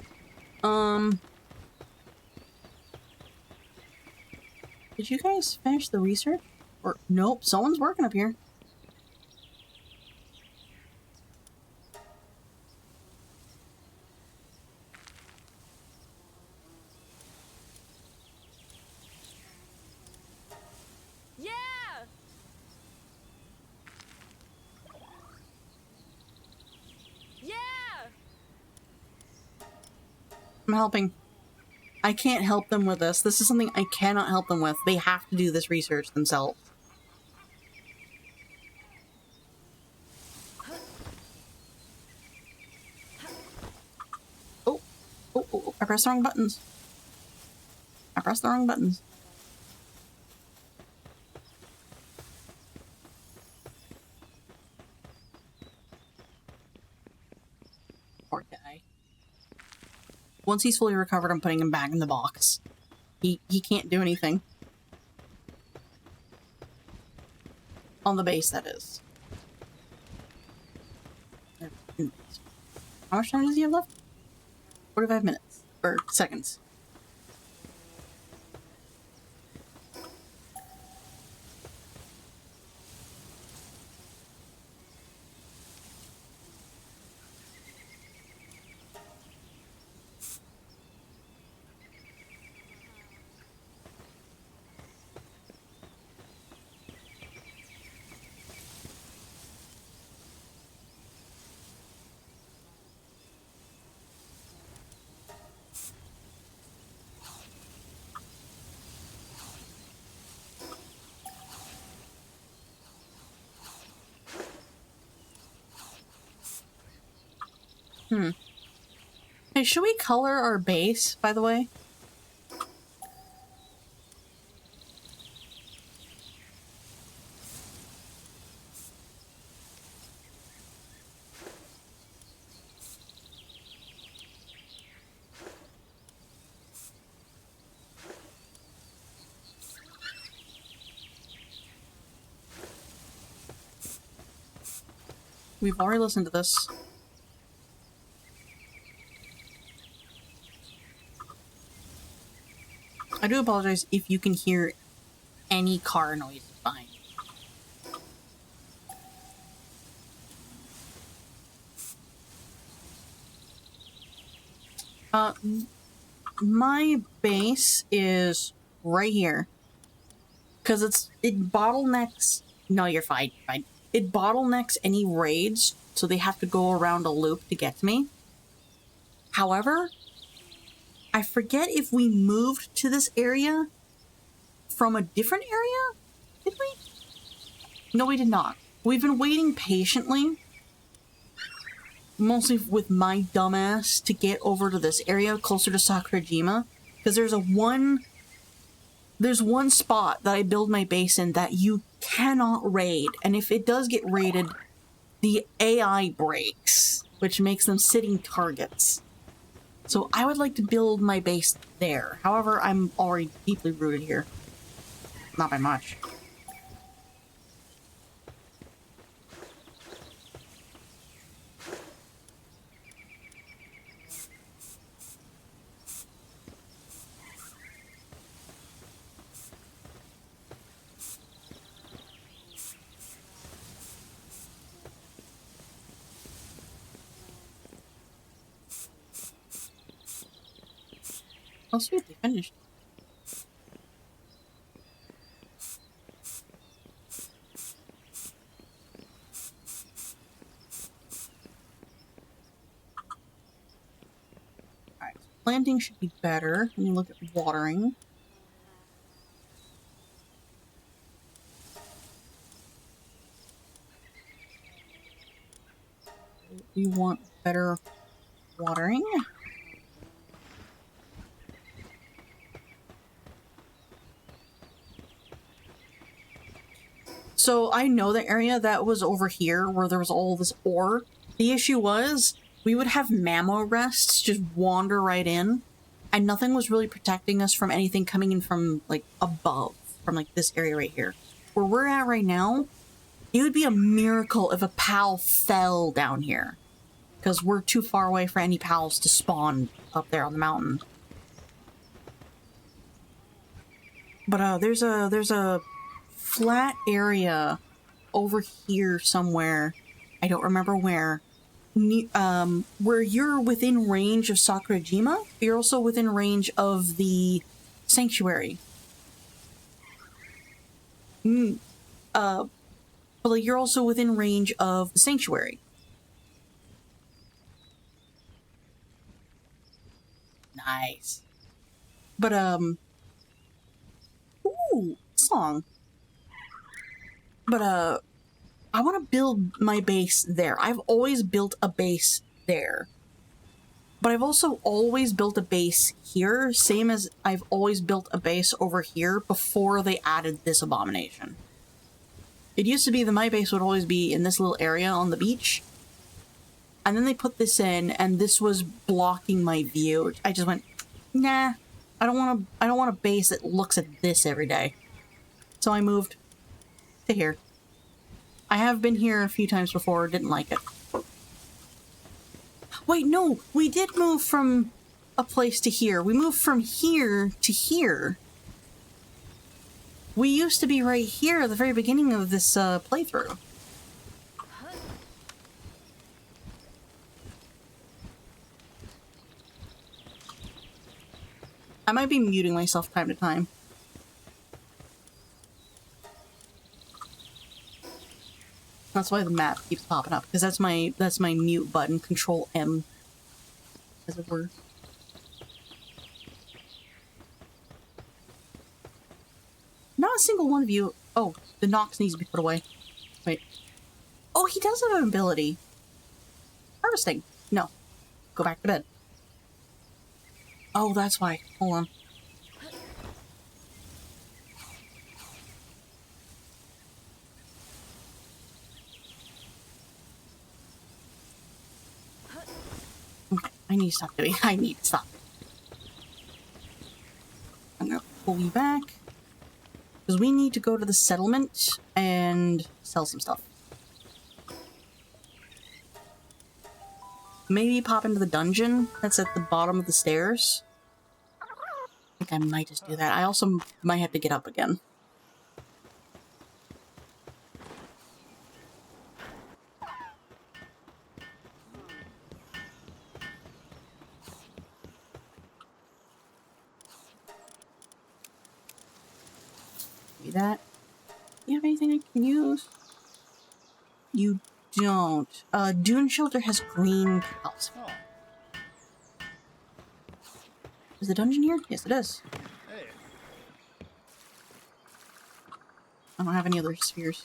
Did you guys finish the research? Or nope, someone's working up here. Yeah! Yeah! I'm helping. I can't help them with this. This is something I cannot help them with. They have to do this research themselves. Oh, I pressed the wrong buttons. I pressed the wrong buttons. Poor guy. Once he's fully recovered, I'm putting him back in the box. He can't do anything. On the base, that is. How much time does he have left? 45 minutes. Or seconds. Hey, should we color our base, by the way? We've already listened to this. I do apologize if you can hear any car noise behind you. My base is right here. Because it bottlenecks. No, you're fine. Fine. it bottlenecks any raids, so they have to go around a loop to get to me. However, I forget if we moved to this area from a different area? Did we? No, we did not. We've been waiting patiently, mostly with my dumbass, to get over to this area closer to Sakurajima, because there's one spot that I build my base in that you cannot raid, and if it does get raided, the AI breaks, which makes them sitting targets. So I would like to build my base there. However, I'm already deeply rooted here. Not by much. Oh, sweet, they finished. Alright, so planting should be better. Let me look at watering. We want better watering. So I know the area that was over here where there was all this ore. The issue was we would have mammo rests just wander right in, and nothing was really protecting us from anything coming in from like above, from like this area right here. Where we're at right now, it would be a miracle if a pal fell down here, because we're too far away for any pals to spawn up there on the mountain. But there's a flat area over here somewhere. I don't remember where. Where you're within range of Sakurajima, you're also within range of the sanctuary. But like, you're also within range of the sanctuary. Nice. But ooh, song. But I want to build my base there. I've always built a base there. But I've also always built a base here, same as I've always built a base over here before they added this abomination. It used to be that my base would always be in this little area on the beach. And then they put this in, and this was blocking my view. I just went, nah, I don't want a base that looks at this every day. So I moved to here. I have been here a few times before, didn't like it. Wait, no, we did move from a place to here. We moved from here to here. We used to be right here at the very beginning of this playthrough. I might be muting myself time to time. That's why the map keeps popping up, because that's my mute button, Control M, as it were. Not a single one of you. Oh, the Nox needs to be put away. Wait. Oh, he does have an ability. Harvesting. No. Go back to bed. Oh, that's why. Hold on. I need to stop doing. I need to stop. I'm gonna pull you back because we need to go to the settlement and sell some stuff. Maybe pop into the dungeon that's at the bottom of the stairs. I think I might just do that. I also might have to get up again. Do that. Do you have anything I can use? You don't. Dune Shelter has green pals. Oh, Is the dungeon here? Yes, it is. hey. I don't have any other spheres.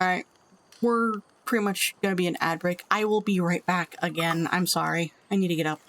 Alright. We're pretty much gonna be an ad break. I will be right back again. I'm sorry. I need to get up.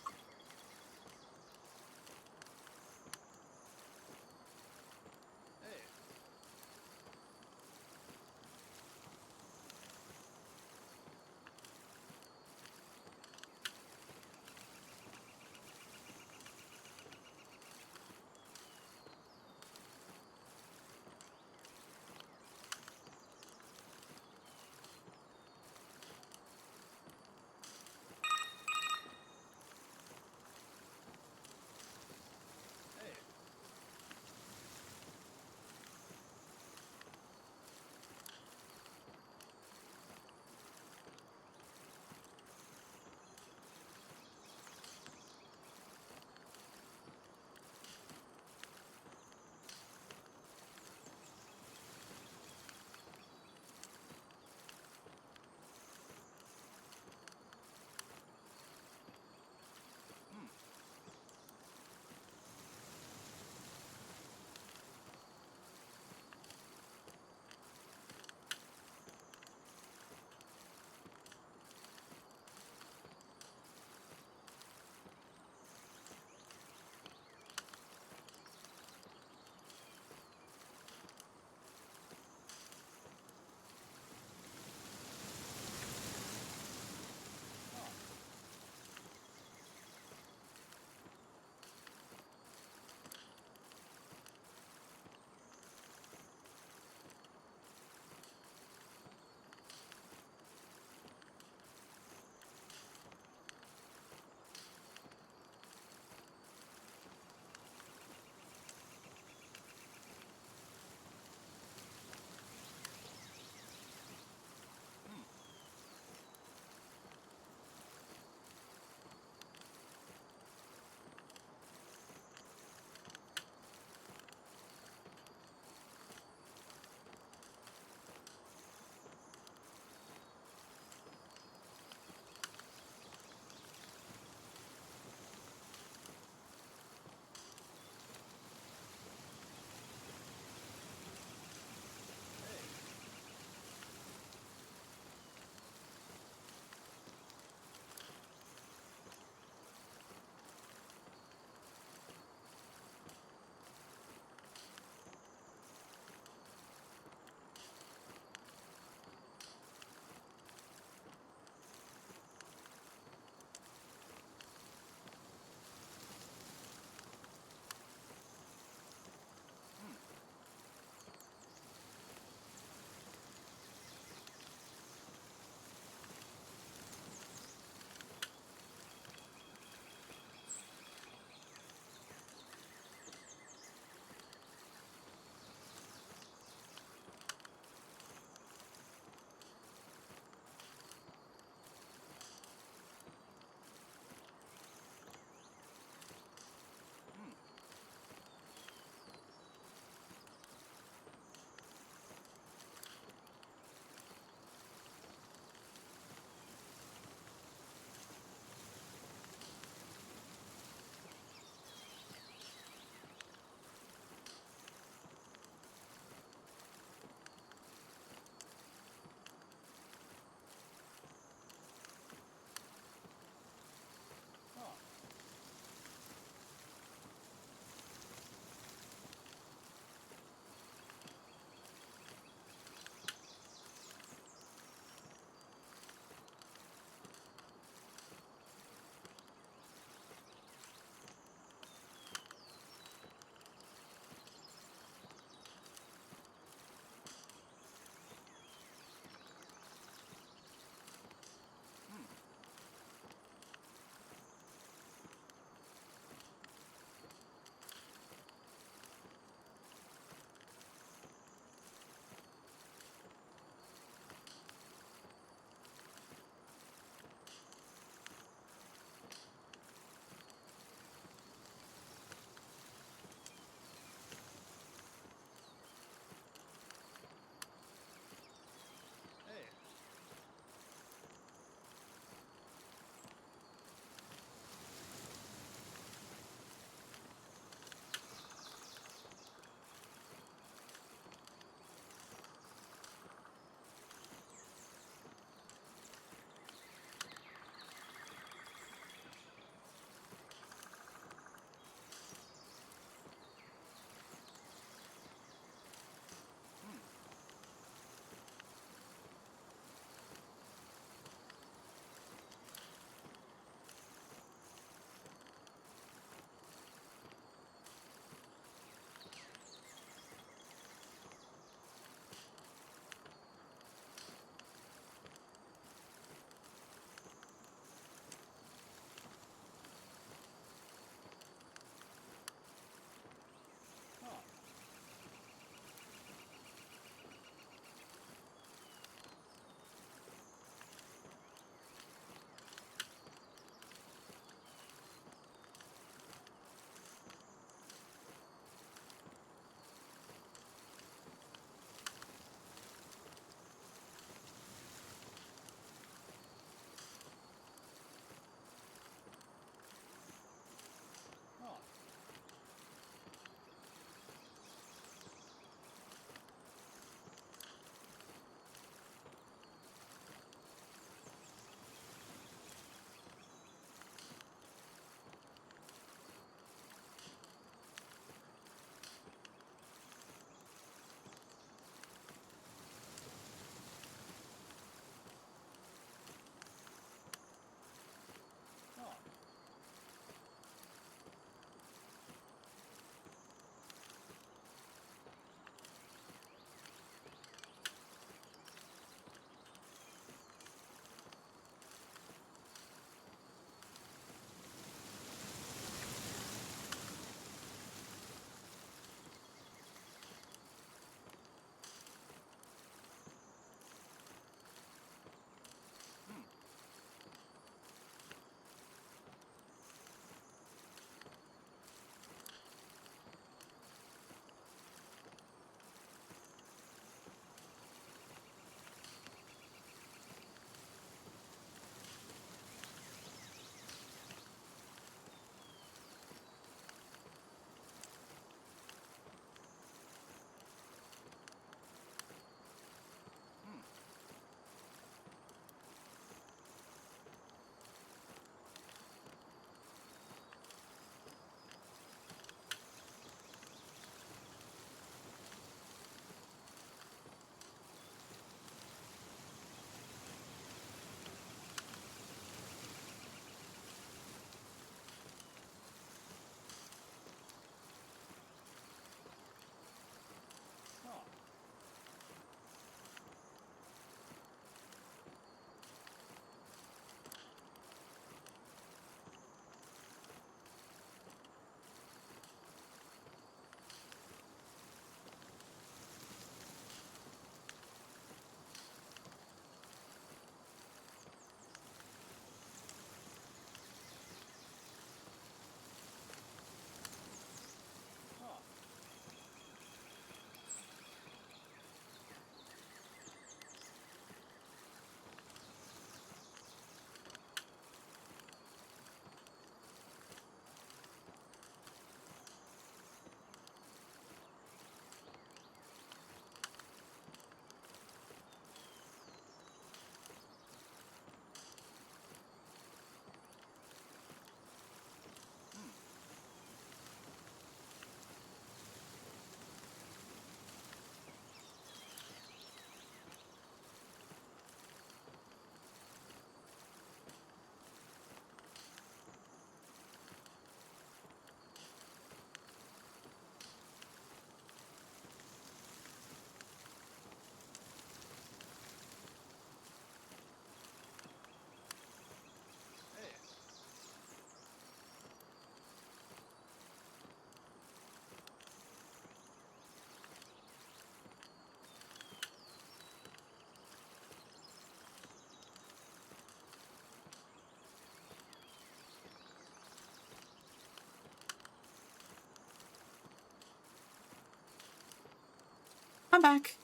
I'm back.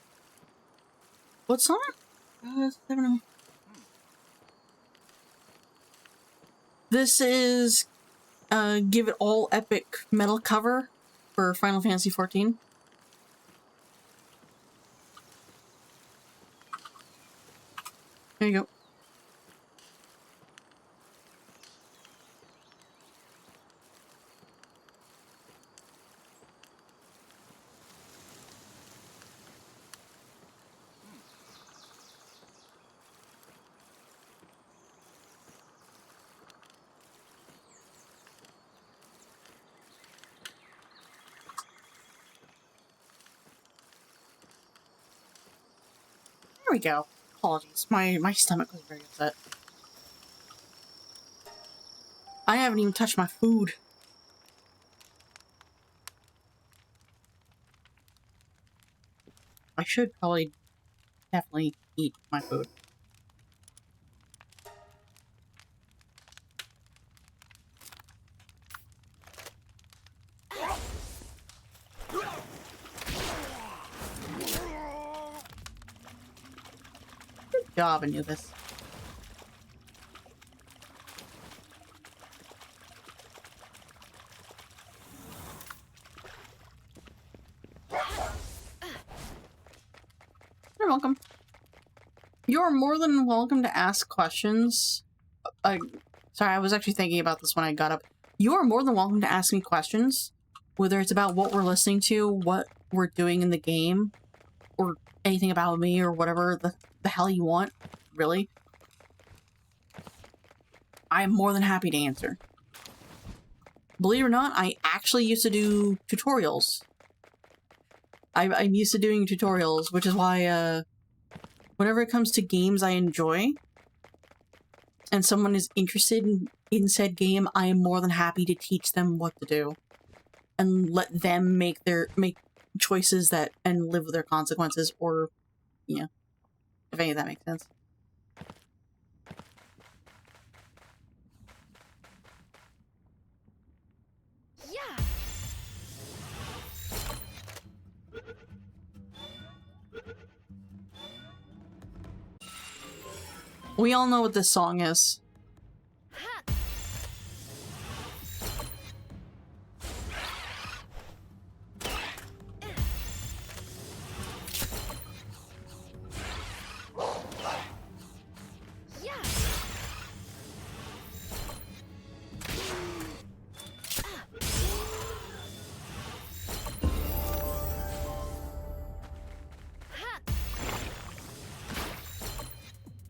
What's on it? I don't know. This is Give It All Epic metal cover for Final Fantasy XIV. There you go. There we go. Apologies. My stomach was very upset. I haven't even touched my food. I should probably definitely eat my food. Good job, Anubis. You're welcome. You're more than welcome to ask questions. Sorry, I was actually thinking about this when I got up. You are more than welcome to ask me questions, whether it's about what we're listening to, what we're doing in the game, or anything about me, or whatever the hell you want, really. I'm more than happy to answer. Believe it or not, I actually used to do tutorials. I'm used to doing tutorials, which is why, whenever it comes to games I enjoy, and someone is interested in said game, I am more than happy to teach them what to do. And let them make choices that, and live with their consequences, or, you know, if any of that makes sense. Yeah. We all know what this song is.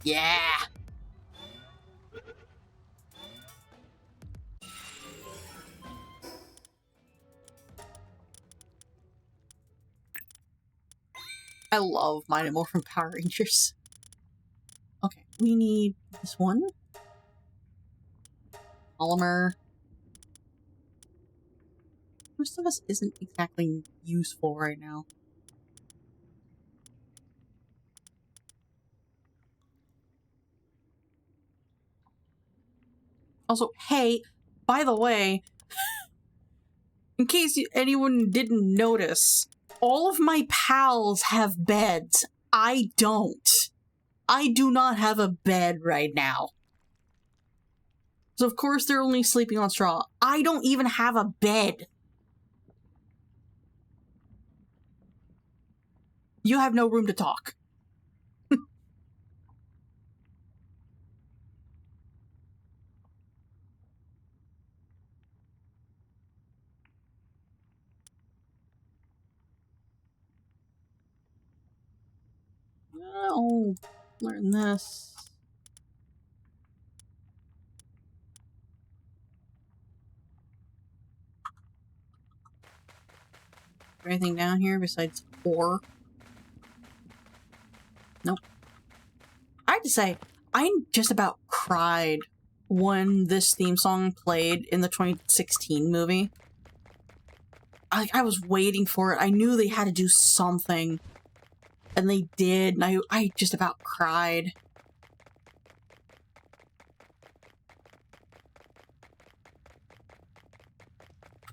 Yeah! I love Mighty Morphin Power Rangers. Okay, we need this one. Polymer. Most of us isn't exactly useful right now. Also, hey, by the way, in case anyone didn't notice, all of my pals have beds. I don't. I do not have a bed right now. So of course they're only sleeping on straw. I don't even have a bed. You have no room to talk. I'll learn this. Anything down here besides ore? Nope. I have to say, I just about cried when this theme song played in the 2016 movie. I was waiting for it. I knew they had to do something. And they did, and I just about cried.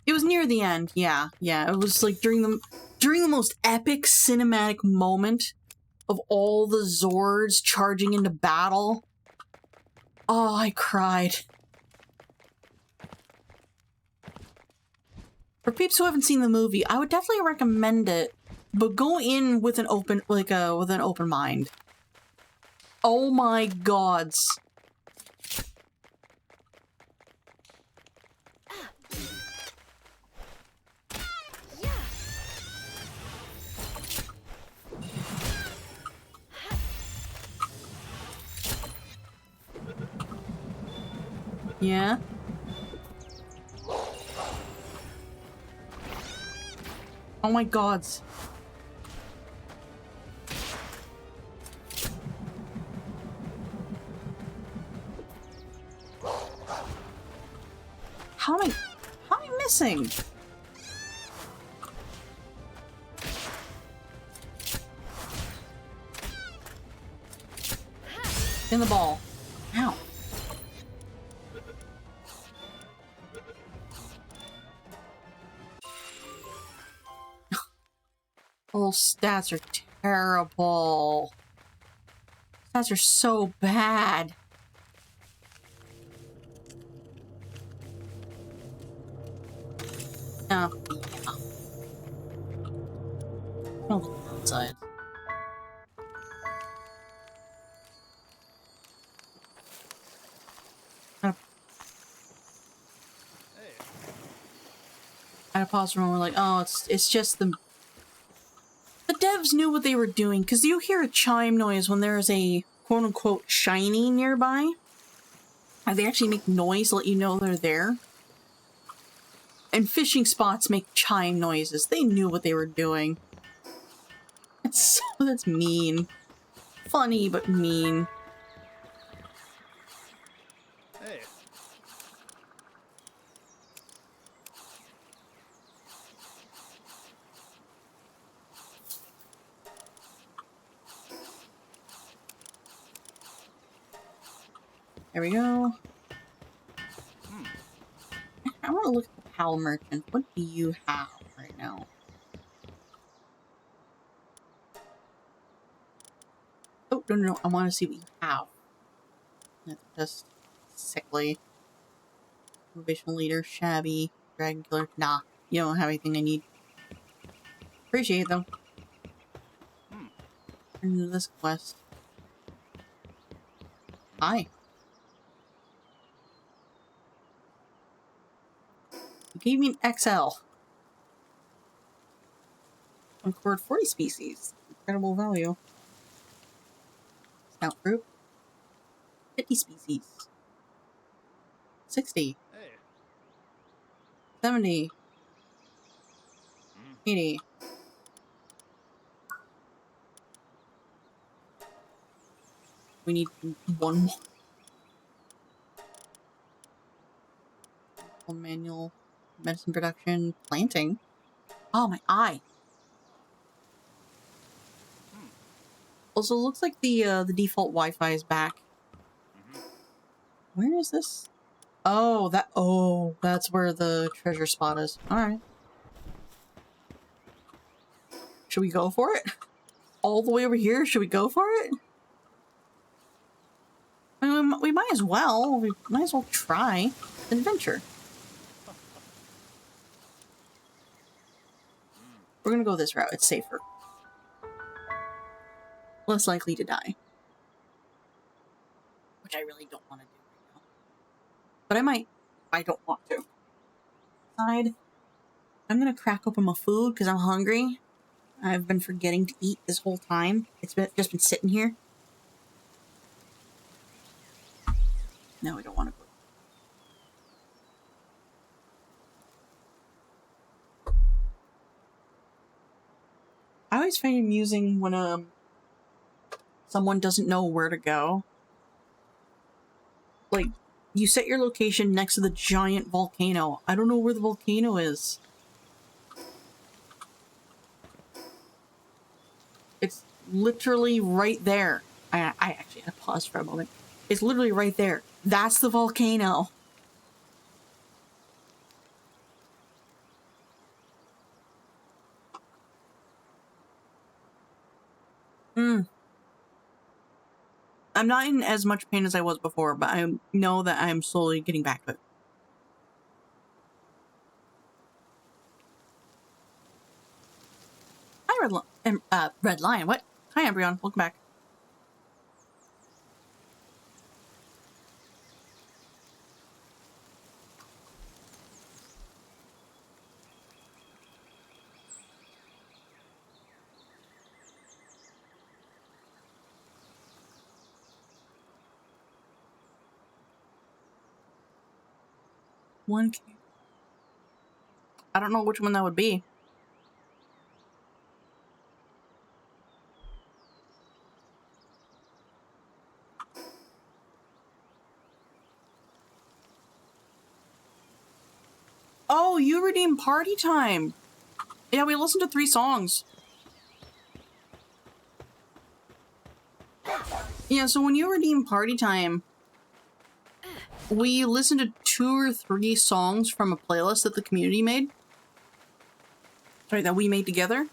It was near the end, yeah. It was like during during the most epic cinematic moment of all the Zords charging into battle. Oh, I cried. For peeps who haven't seen the movie, I would definitely recommend it, but go in with an open, with an open mind. Oh my gods. Yeah? Oh my gods. How am I missing? In the ball. Ow. Oh, stats are terrible. Stats are so bad. Yeah. I'll look outside. I had a pause for a moment, like, oh, it's just the devs knew what they were doing, because you hear a chime noise when there is a quote-unquote shiny nearby. They actually make noise to let you know they're there. And fishing spots make chime noises. They knew what they were doing. That's mean. Funny, but mean. Hey. There we go. I want to look at the Pal Merchant. What do you have right now? Oh, no. I want to see what you have. That's just sickly. Motivational leader, shabby, dragon killer. Nah, you don't have anything I need. Appreciate it, though. Into this quest. Hi. You gave me an XL. Uncored 40 species. Incredible value. Scout fruit. 50 species. 60. Hey. 70. 80. We need one more. Manual medicine production, planting. Oh, my eye. Also, it looks like the default Wi-Fi is back. Where is this? Oh, that's where the treasure spot is. All right. Should we go for it? All the way over here? Should we go for it? We might as well. We might as well try adventure. We're gonna go this route. It's safer. Less likely to die. Which I really don't want to do right now. But I might. I don't want to. I'm gonna crack open my food because I'm hungry. I've been forgetting to eat this whole time. It's just been sitting here. No, I don't want to go. I always find it amusing when someone doesn't know where to go. Like, you set your location next to the giant volcano. I don't know where the volcano is. It's literally right there. I actually had to pause for a moment. It's literally right there. That's the volcano. I'm not in as much pain as I was before, but I know that I'm slowly getting back to it. Hi, Red Lion. What? Hi, Embryon. Welcome back. One. I don't know which one that would be. Oh, you redeemed Party Time. Yeah, we listened to 3 songs. Yeah, so when you redeem Party Time, we listened to 2 or 3 songs from a playlist that the community made. Sorry, that we made together.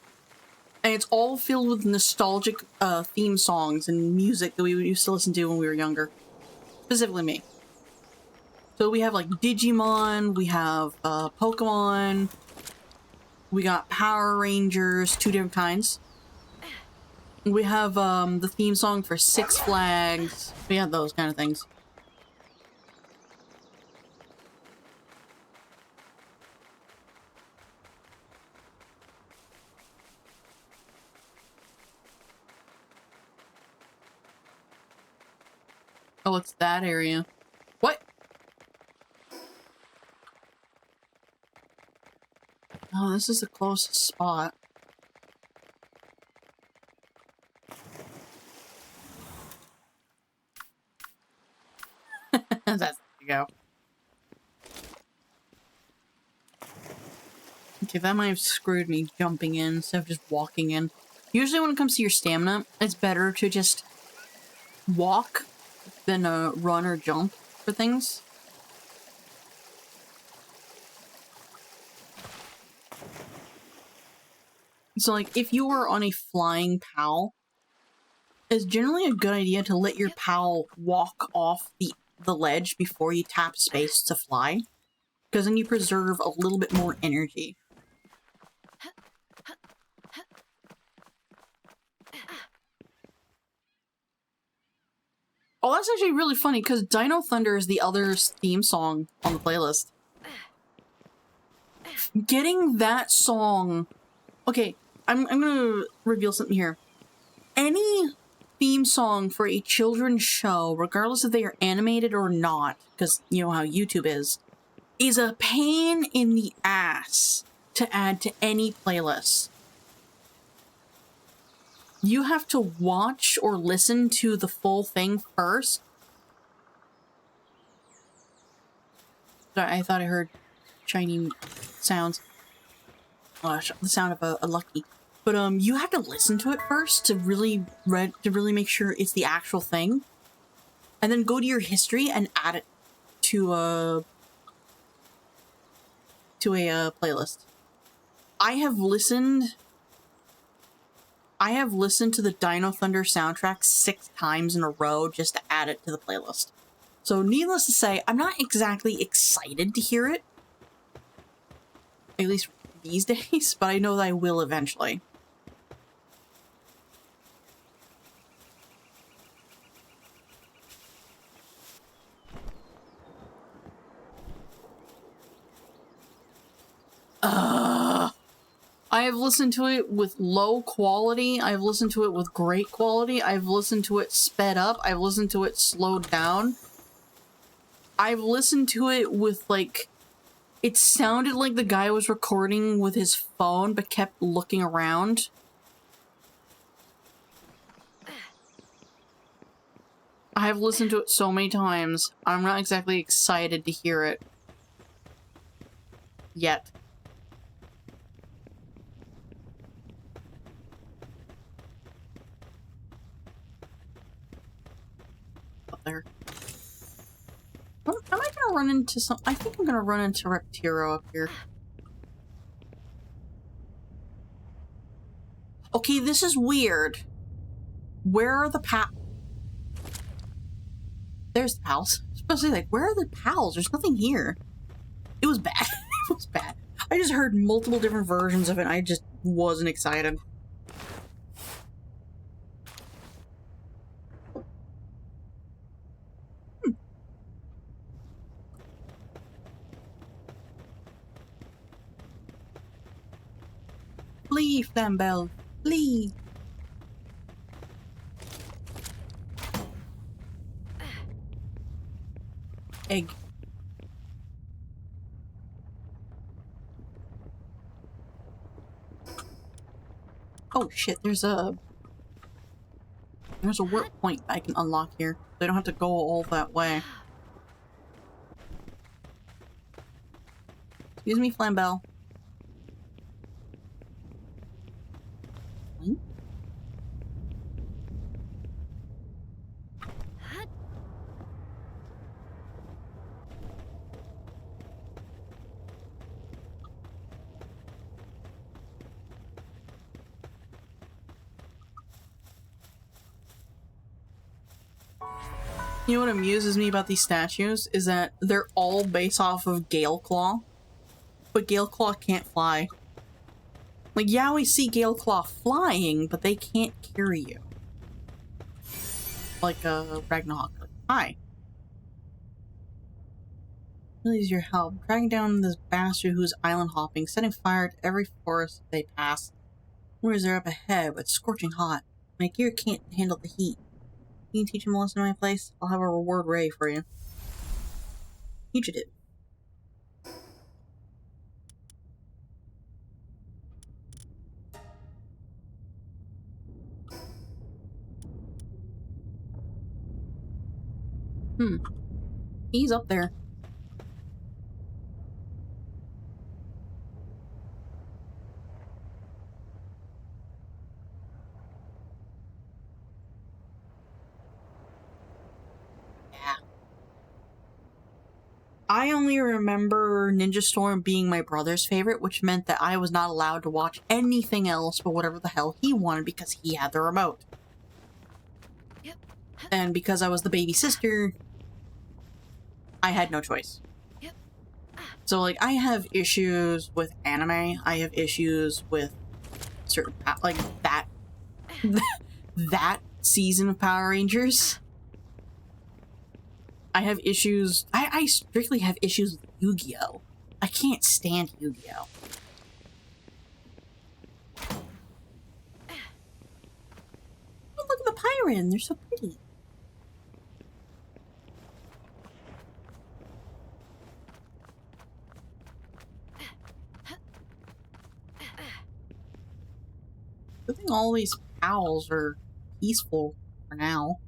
And it's all filled with nostalgic theme songs and music that we used to listen to when we were younger. Specifically me. So we have like Digimon, we have Pokemon, we got Power Rangers, 2 different kinds. We have the theme song for Six Flags. We had those kind of things. Oh, it's that area. What? Oh, this is the closest spot. That's there you go. Okay, that might have screwed me jumping in instead of just walking in. Usually when it comes to your stamina, it's better to just walk than run or jump for things. So like, if you were on a flying PAL, it's generally a good idea to let your PAL walk off the ledge before you tap space to fly, because then you preserve a little bit more energy. Oh, that's actually really funny, because Dino Thunder is the other theme song on the playlist. Getting that song... Okay, I'm gonna reveal something here. Any theme song for a children's show, regardless if they are animated or not, because you know how YouTube is a pain in the ass to add to any playlist. You have to watch or listen to the full thing first. Sorry, I thought I heard shiny sounds. The sound of a lucky. But you have to listen to it first to really make sure it's the actual thing, and then go to your history and add it to a playlist. I have listened to the Dino Thunder soundtrack 6 times in a row just to add it to the playlist. So needless to say, I'm not exactly excited to hear it. At least these days, but I know that I will eventually. I have listened to it with low quality, I've listened to it with great quality, I've listened to it sped up, I've listened to it slowed down. I've listened to it with, like, it sounded like the guy was recording with his phone but kept looking around. I've listened to it so many times, I'm not exactly excited to hear it. Yet. Up there. Am I gonna run into some? I think I'm gonna run into Reptiro up here. Okay, this is weird. Where are the there's the pals. Especially like, where are the pals? There's nothing here. It was bad. It was bad. I just heard multiple different versions of it. I just wasn't excited. Flee, Flambell. Flee. Egg. Oh shit, there's a warp point I can unlock here. They don't have to go all that way. Excuse me, Flambell. Hmm? You know what amuses me about these statues is that they're all based off of Galeclaw, but Galeclaw can't fly. Like, yeah, we see Galeclaw flying, but they can't carry you. Like, Ragnarok. Hi. Really use your help. Dragging down this bastard who's island hopping, setting fire to every forest they pass. Whereas they're up ahead, but it's scorching hot. My gear can't handle the heat. You can teach him a lesson in my place? I'll have a reward ready for you. Fugitive. He's up there. Yeah. I only remember Ninja Storm being my brother's favorite, which meant that I was not allowed to watch anything else but whatever the hell he wanted because he had the remote. Yep. And because I was the baby sister, I had no choice. Yep. So, like, I have issues with anime. I have issues with certain, like, that season of Power Rangers. I have issues. I strictly have issues with Yu-Gi-Oh! I can't stand Yu-Gi-Oh! Oh, look at the Pyren. They're so pretty. I think all these pals are peaceful for now.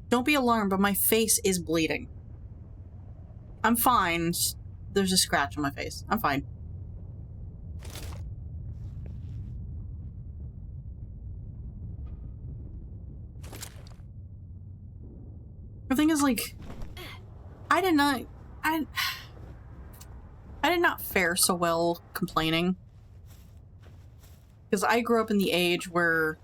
Don't be alarmed, but my face is bleeding. I'm fine. There's a scratch on my face. I'm fine. The thing is, like, I did not fare so well complaining. Because I grew up in the age where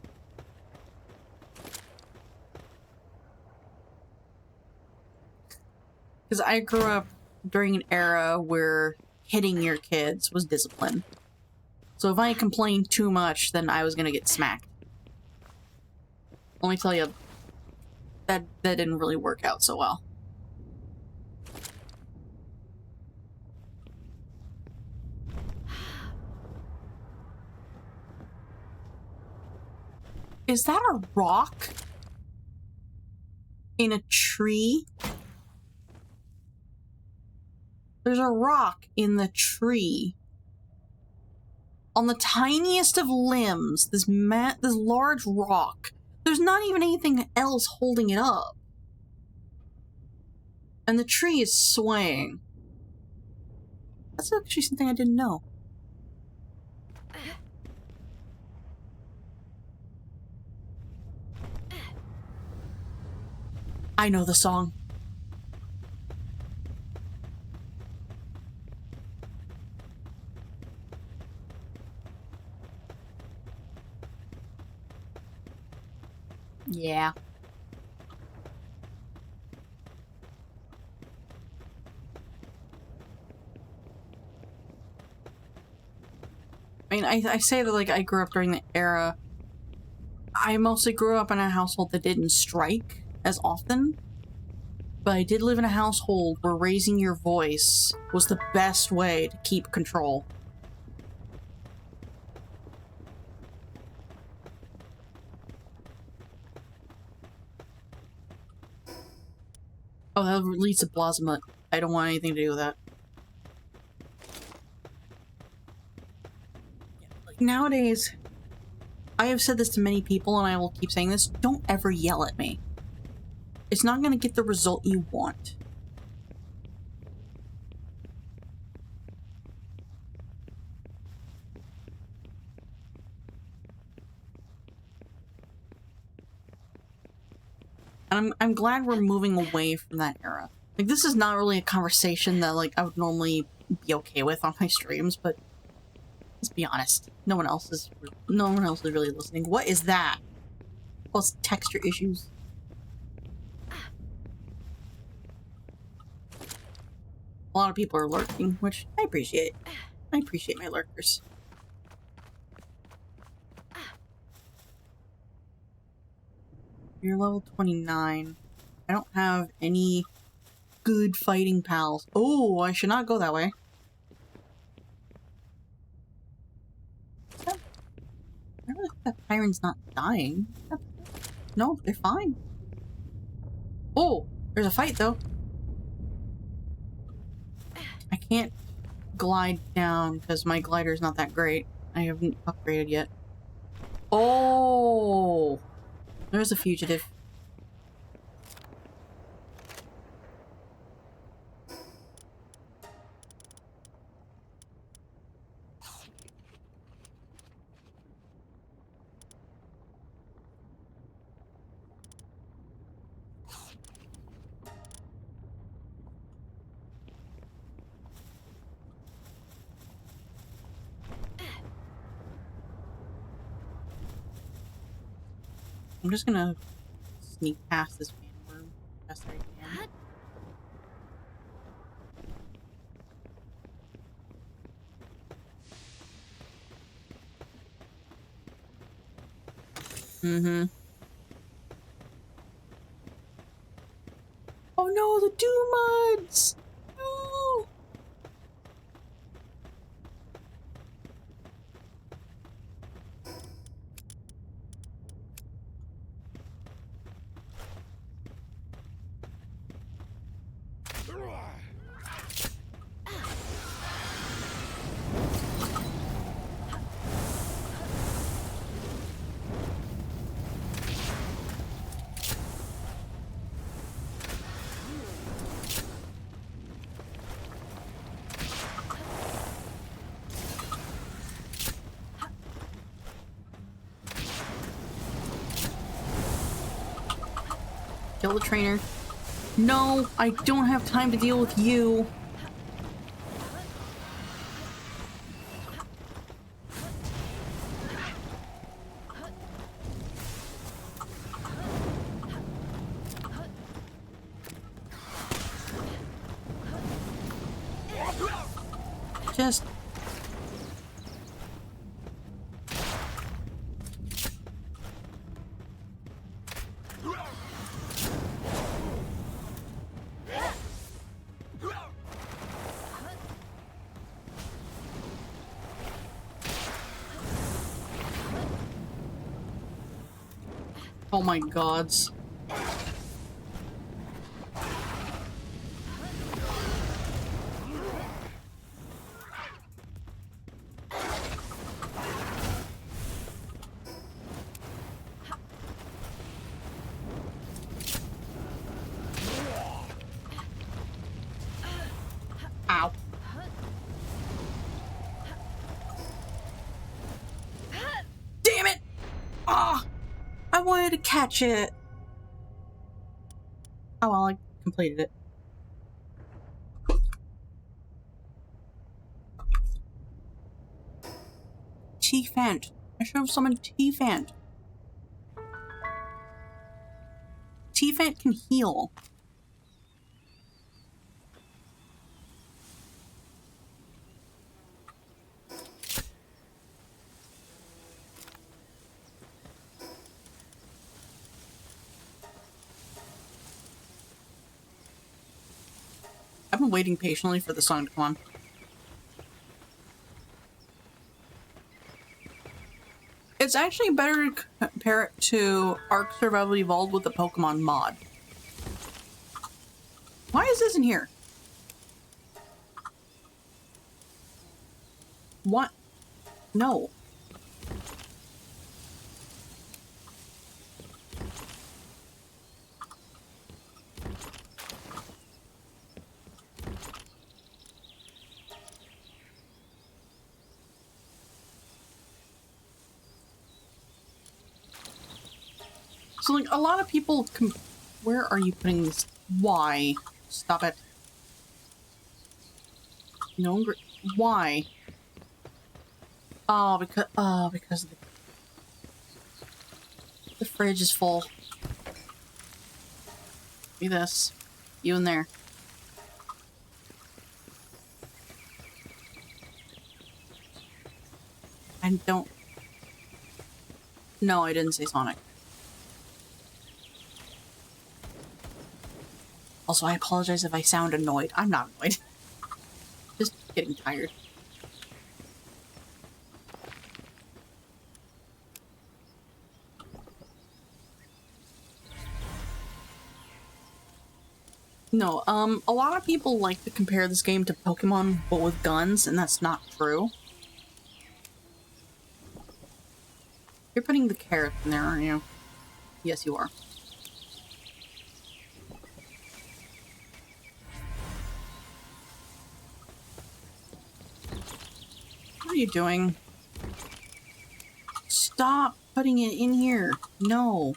I grew up during an era where hitting your kids was discipline. So if I complained too much, then I was gonna get smacked. Let me tell you, that didn't really work out so well. Is that a rock in a tree? There's a rock in the tree. On the tiniest of limbs, this large rock. There's not even anything else holding it up. And the tree is swaying. That's actually something I didn't know. I know the song. Yeah. I mean, I say that like I grew up during the era. I mostly grew up in a household that didn't strike as often, but I did live in a household where raising your voice was the best way to keep control. Oh, that leads to plasma. I don't want anything to do with that. Like nowadays, I have said this to many people and I will keep saying this, don't ever yell at me. It's not going to get the result you want. And I'm glad we're moving away from that era. Like, this is not really a conversation that, like, I would normally be okay with on my streams, but let's be honest. No one else is really listening. What is that? Plus texture issues. A lot of people are lurking, which I appreciate. I appreciate my lurkers. You're level 29. I don't have any good fighting pals. Oh, I should not go that way. I really hope that Pyron's not dying. No, they're fine. Oh, there's a fight though. I can't glide down because my glider's not that great. I haven't upgraded yet. Oh, there's a fugitive. I'm just gonna sneak past this man room best I can. Mm-hmm. Oh no, the Doomuds! No! Kill the trainer. No, I don't have time to deal with you. Just... Oh my gods. Ow. Damn it! Ah! I wanted to catch it. Oh well, I completed it. T-Fant. I should have summoned T-Fant. T-Fant can heal. I've been waiting patiently for the song to come on. It's actually better to compare it to Ark Survival Evolved with the Pokemon mod. Why is this in here? What? No. So, like, a lot of people where are you putting this? Why? Stop it. No, why? Oh, because the fridge is full. Do this. You in there. I don't... No, I didn't say Sonic. Also, I apologize if I sound annoyed. I'm not annoyed. Just getting tired. No, a lot of people like to compare this game to Pokemon, but with guns, and that's not true. You're putting the carrot in there, aren't you? Yes, you are. What are you doing? Stop putting it in here. No.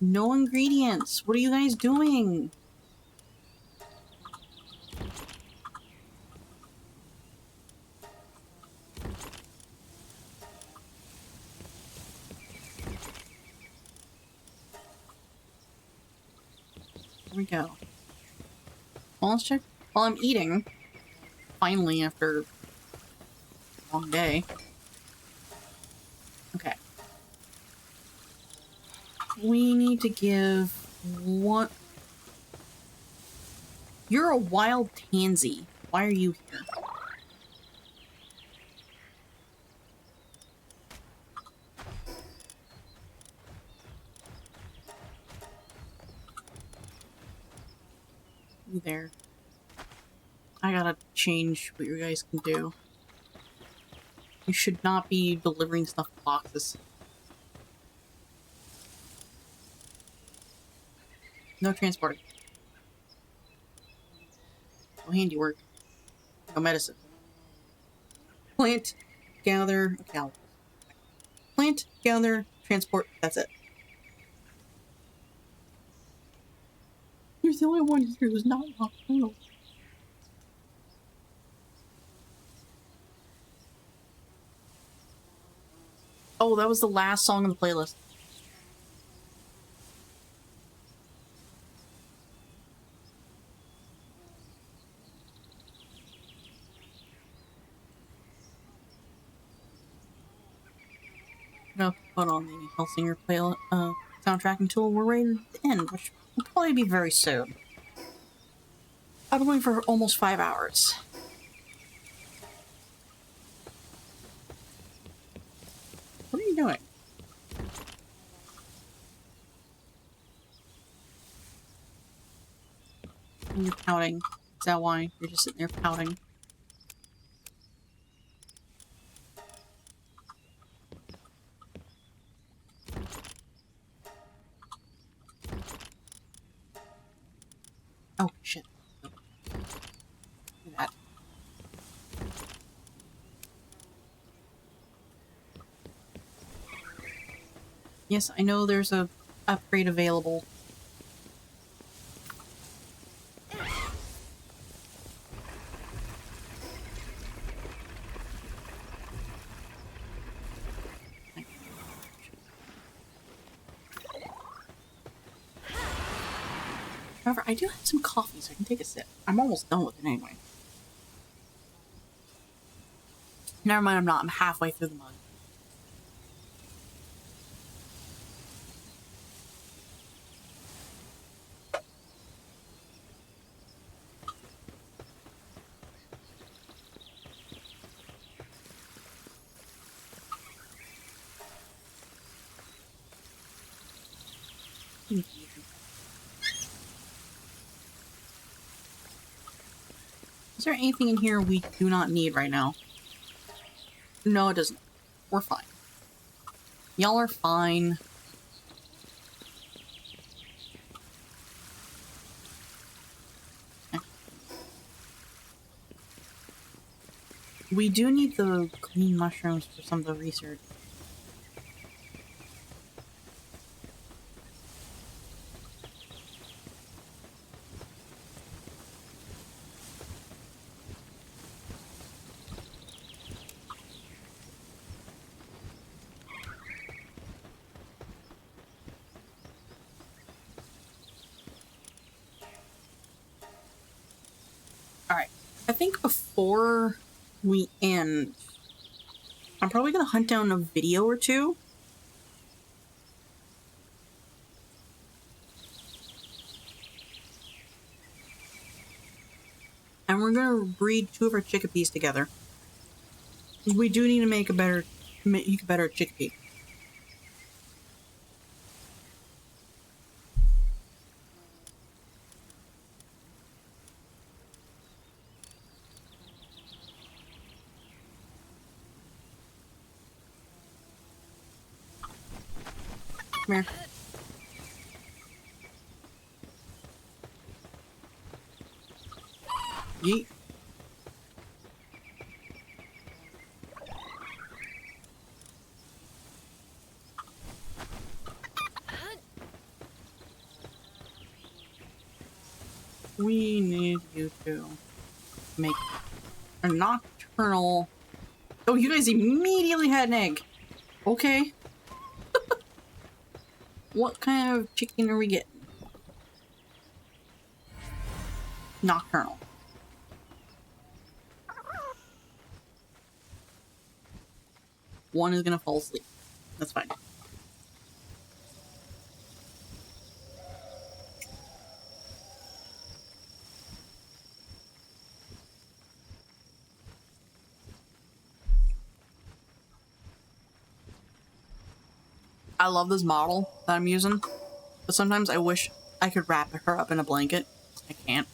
No ingredients. What are you guys doing? Here we go. Well, let's check while I'm eating. Finally, after a long day. Okay. We need to give one... You're a wild tansy. Why are you here? You there. I gotta change what you guys can do. You should not be delivering stuff in boxes. No transporting. No handiwork. No medicine. Plant, gather, okay, plant, gather, transport, that's it. You're the only one here who's not nocturnal. Oh, that was the last song on the playlist. I'm gonna put on the Hellsinger soundtrack until we're ready to end, which will probably be very soon. I've been going for almost 5 hours. What are you doing? And you're pouting. Is that why? You're just sitting there pouting. Oh, shit. Do that. Yes, I know there's a upgrade available. However, I do have some coffee, so I can take a sip. I'm almost done with it anyway. Never mind, I'm not. I'm halfway through the mug. Easy, easy. Is there anything in here we do not need right now? No, it doesn't. We're fine. Y'all are fine. We do need the green mushrooms for some of the research. Alright, I think before we end, I'm probably gonna hunt down a video or two. And we're gonna breed 2 of our chickadees together. We do need to make a better chickadee. Come here. Yeet. We need you to make a nocturnal... Oh, you guys immediately had an egg. Okay. What kind of chicken are we getting? Nocturnal. One is gonna fall asleep. That's fine. I love this model that I'm using, but sometimes I wish I could wrap her up in a blanket. I can't.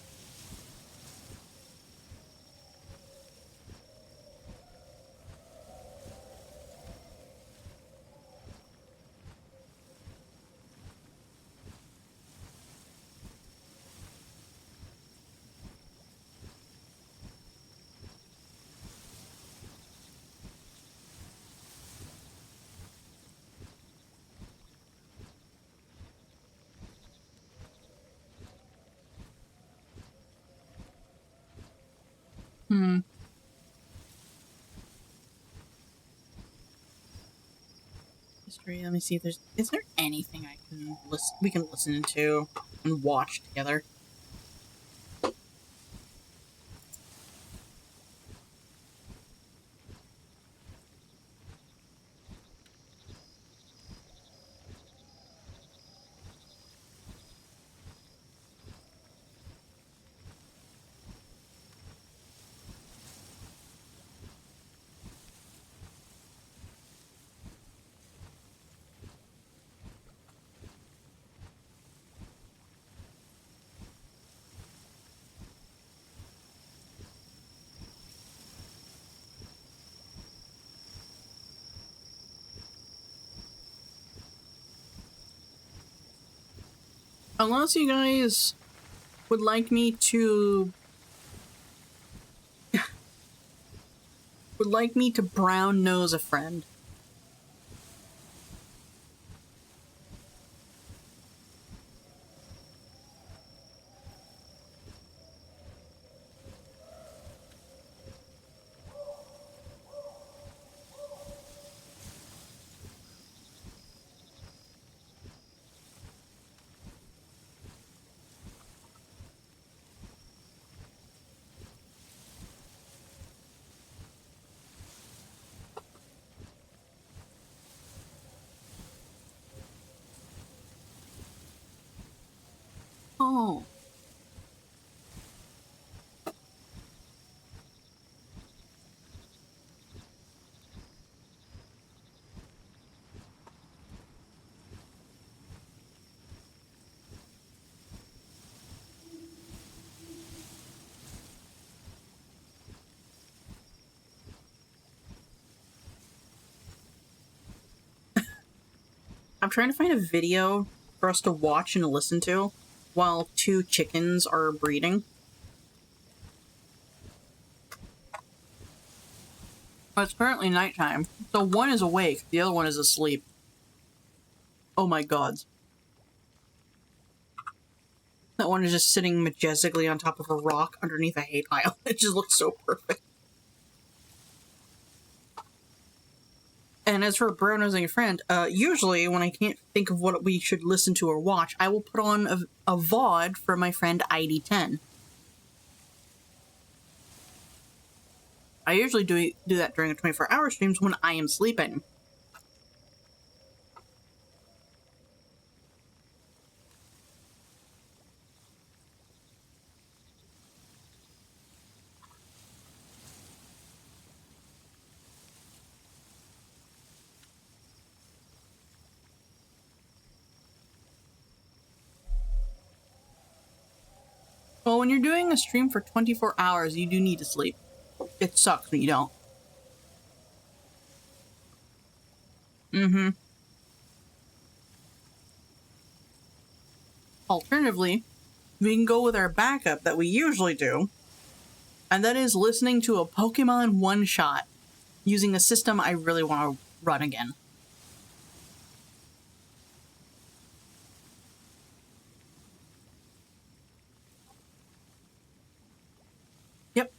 History. Let me see if there's... Is there anything I can we can listen to and watch together? Unless you guys would like me to... would like me to brown nose a friend. Oh. I'm trying to find a video for us to watch and listen to while 2 chickens are breeding. Well, it's currently nighttime, so one is awake, the other one is asleep. Oh my god. That one is just sitting majestically on top of a rock underneath a hay pile. It just looks so perfect. And as for Bro Nosing a Friend, usually when I can't think of what we should listen to or watch, I will put on a VOD for my friend ID10. I usually do that during the 24-hour streams when I am sleeping. Well, when you're doing a stream for 24 hours, you do need to sleep. It sucks when you don't. Alternatively, we can go with our backup that we usually do, and that is listening to a Pokemon one-shot using a system I really want to run again. Yep.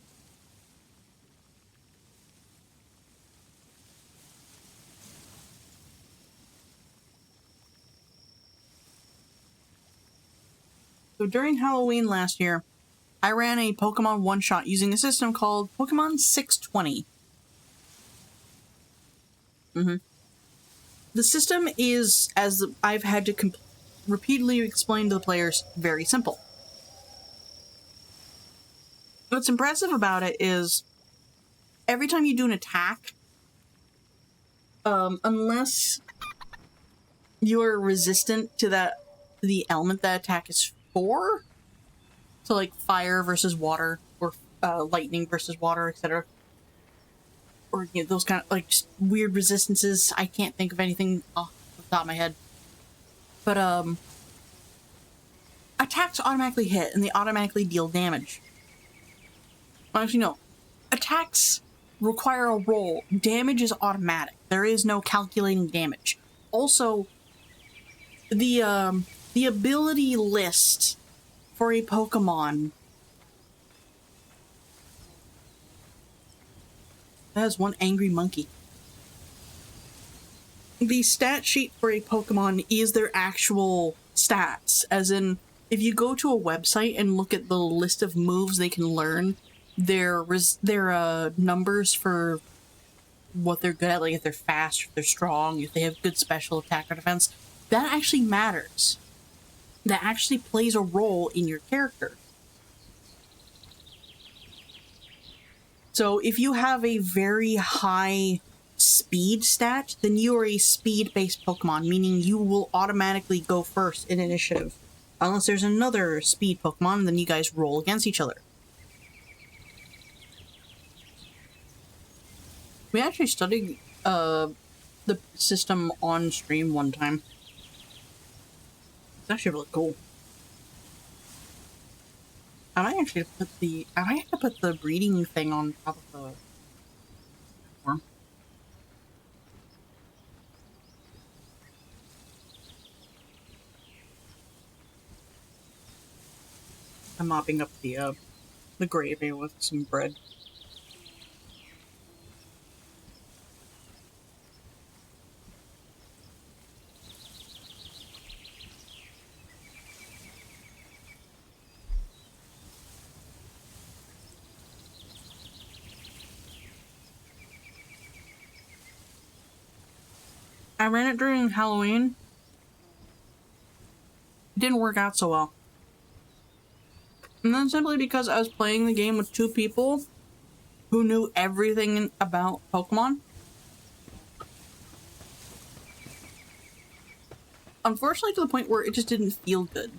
So during Halloween last year, I ran a Pokemon one-shot using a system called Pokemon 620. The system is, as I've had to repeatedly explain to the players, very simple. What's impressive about it is every time you do an attack, unless you're resistant to the element that attack is for, so like fire versus water, or lightning versus water, etc., or you know, those kind of like just weird resistances. I can't think of anything off the top of my head, but attacks automatically hit and they automatically deal damage. Well, actually, no. Attacks require a roll. Damage is automatic. There is no calculating damage. Also, the ability list for a Pokemon that has one angry monkey. The stat sheet for a Pokemon is their actual stats, as in, if you go to a website and look at the list of moves they can learn, their numbers for what they're good at, like if they're fast, if they're strong, if they have good special attack or defense, that actually matters. That actually plays a role in your character. So if you have a very high speed stat, then you are a speed-based Pokemon, meaning you will automatically go first in initiative. Unless there's another speed Pokemon, then you guys roll against each other. We actually studied the system on stream one time. It's actually really cool. I might actually have to put the breeding thing on top of the platform. I'm mopping up the gravy with some bread. I ran it during Halloween. It didn't work out so well. And that's simply because I was playing the game with 2 people who knew everything about Pokemon. Unfortunately, to the point where it just didn't feel good.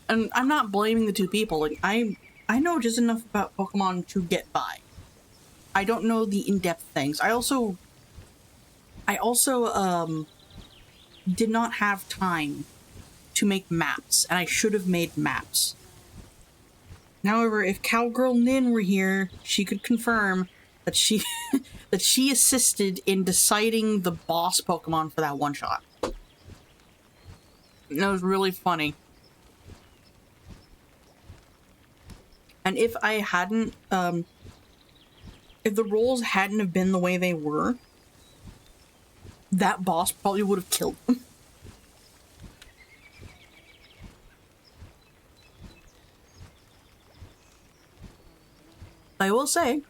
And I'm not blaming the 2 people. Like, I know just enough about Pokemon to get by. I don't know the in-depth things. I also did not have time to make maps, and I should have made maps. However, if Cowgirl Nin were here, she could confirm that she that she assisted in deciding the boss Pokemon for that one shot. And that was really funny. And if I hadn't, if the rolls hadn't have been the way they were, that boss probably would have killed them. I will say,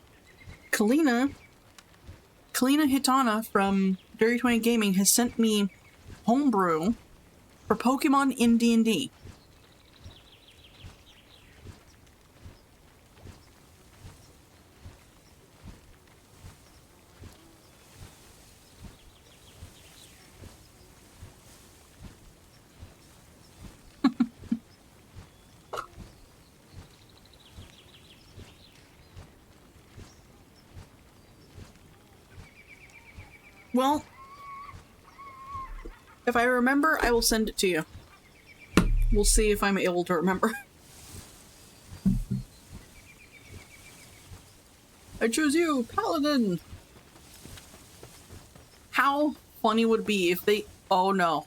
Kalina Hitana from Dirty 20 Gaming has sent me homebrew for Pokemon in D&D. Well, if I remember, I will send it to you. We'll see if I'm able to remember. I choose you, Paladin! How funny would it be if they... Oh no.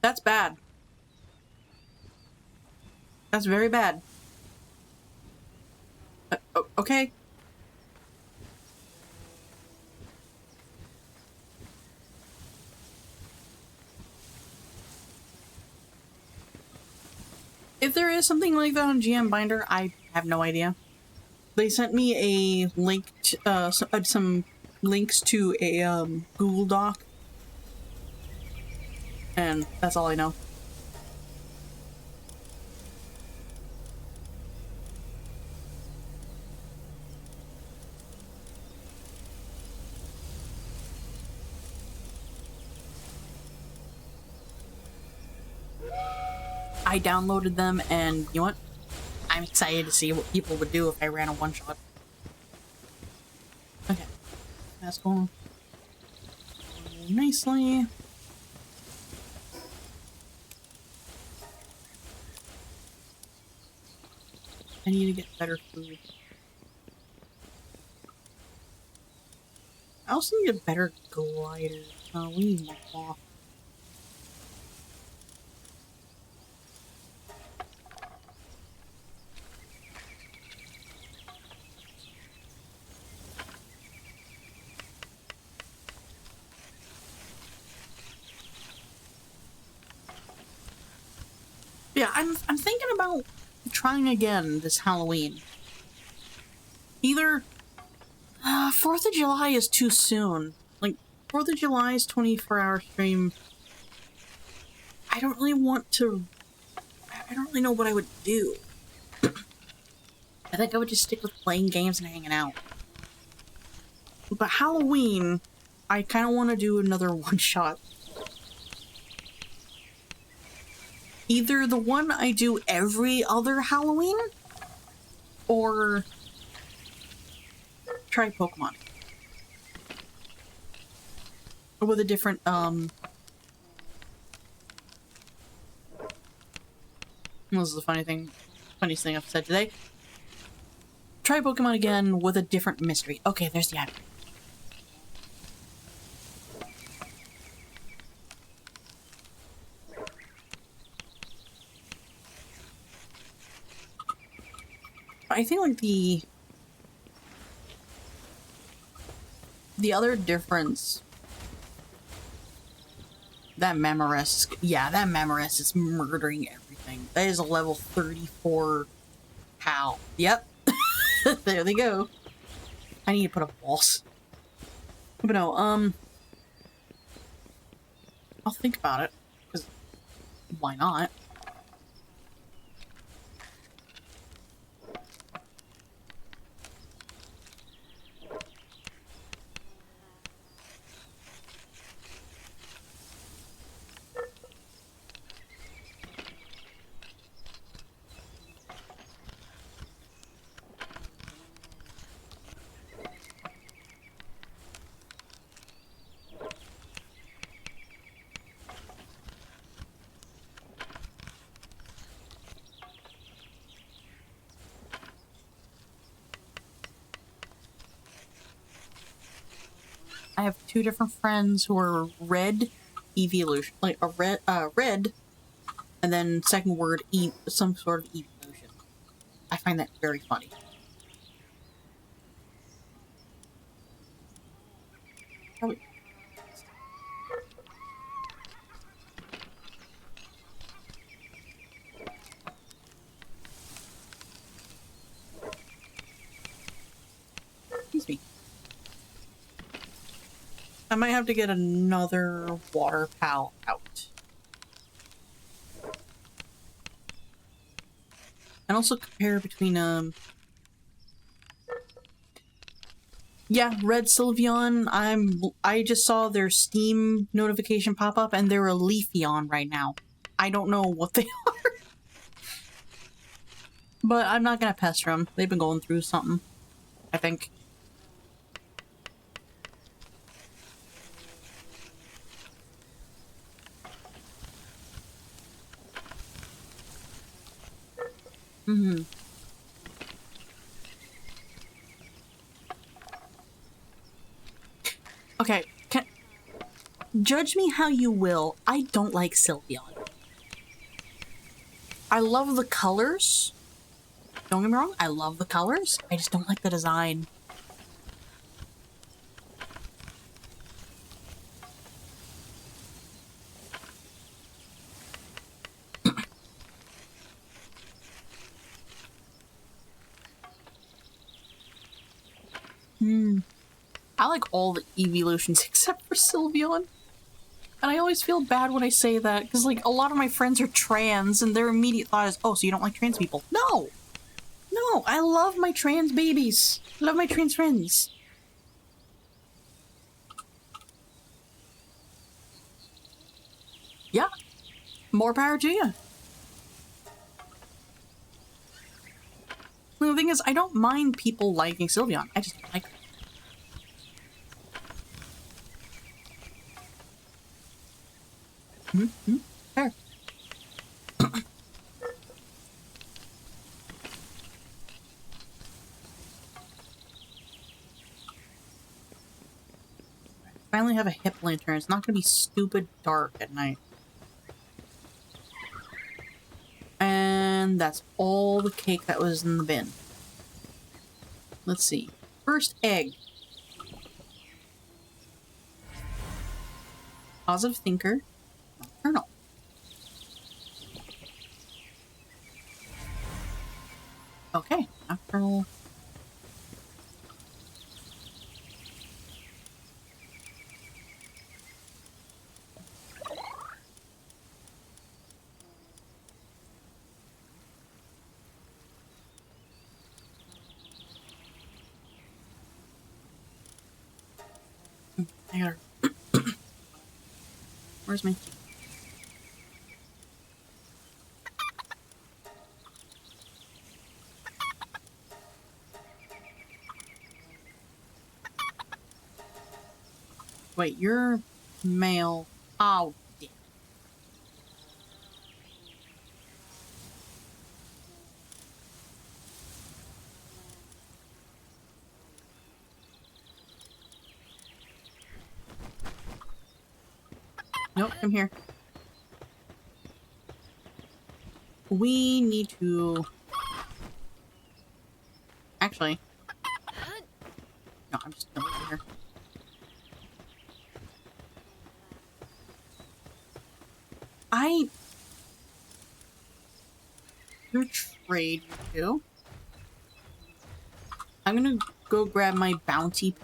That's bad. That's very bad. Okay. If there is something like that on GM Binder, I have no idea. They sent me a link to, some links to a Google Doc. And that's all I know. I downloaded them, and you know what? I'm excited to see what people would do if I ran a one-shot. Okay. That's going nicely. I need to get better food. I also need a better glider. Oh, we need more cloth. Yeah, I'm thinking about trying again this Halloween. Either 4th of July is too soon. Like 4th of July's 24-hour stream. I don't really want to. I don't really know what I would do. I think I would just stick with playing games and hanging out. But Halloween, I kind of want to do another one shot. Either the one I do every other Halloween, or try Pokemon. With a different, this is the funniest thing I've said today. Try Pokemon again with a different mystery. Okay, there's the ad. I think like the other difference, that Memorest, yeah, that Memorest is murdering everything. That is a level 34 PAL. Yep. There they go. I need to put a boss. But no, I'll think about it, because why not? I have two different friends who are red evolution, like a red, and then second word some sort of evolution. I find that very funny. Probably. Excuse me. I might have to get another water pal out. And also compare between, yeah, Red Sylveon, I just saw their Steam notification pop up and they're a Leafeon right now. I don't know what they are. But I'm not gonna pester them. They've been going through something, I think. Mm-hmm. Okay, judge me how you will. I don't like Sylveon. I love the colors. Don't get me wrong, I love the colors. I just don't like the design. I like all the evolutions except for Sylveon. And I always feel bad when I say that, because, like, a lot of my friends are trans, and their immediate thought is, oh, so you don't like trans people. No! No, I love my trans babies. I love my trans friends. Yeah. More power to you. The thing is, I don't mind people liking Sylveon. I just don't like her. Fair. Finally have a hip lantern. It's not gonna be stupid dark at night. And that's all the cake that was in the bin. Let's see. First egg. Positive thinker. Nocturnal. Okay, nocturnal. I got her. Where's my... Wait, you're male. Oh, damn. Nope, come here. We need to... Actually... No, I'm just gonna leave here. You're trade, you two. I'm gonna go grab my bounties.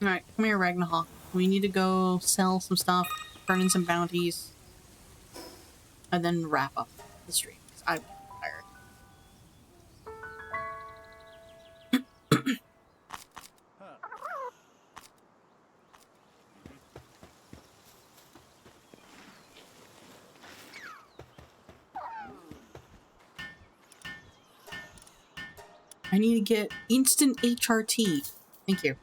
Alright, come here, Ragnahawk. We need to go sell some stuff, turn in some bounties, and then wrap up the stream. I'm tired. I need to get instant HRT. Thank you.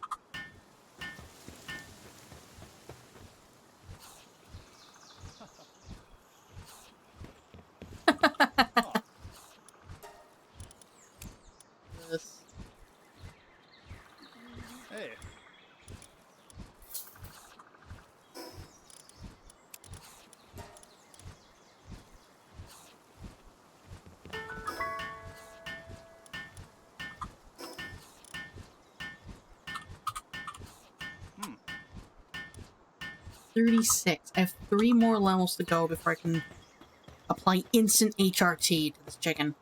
This. Hey. Hmm. 36. I have 3 more levels to go before I can apply instant HRT to this chicken.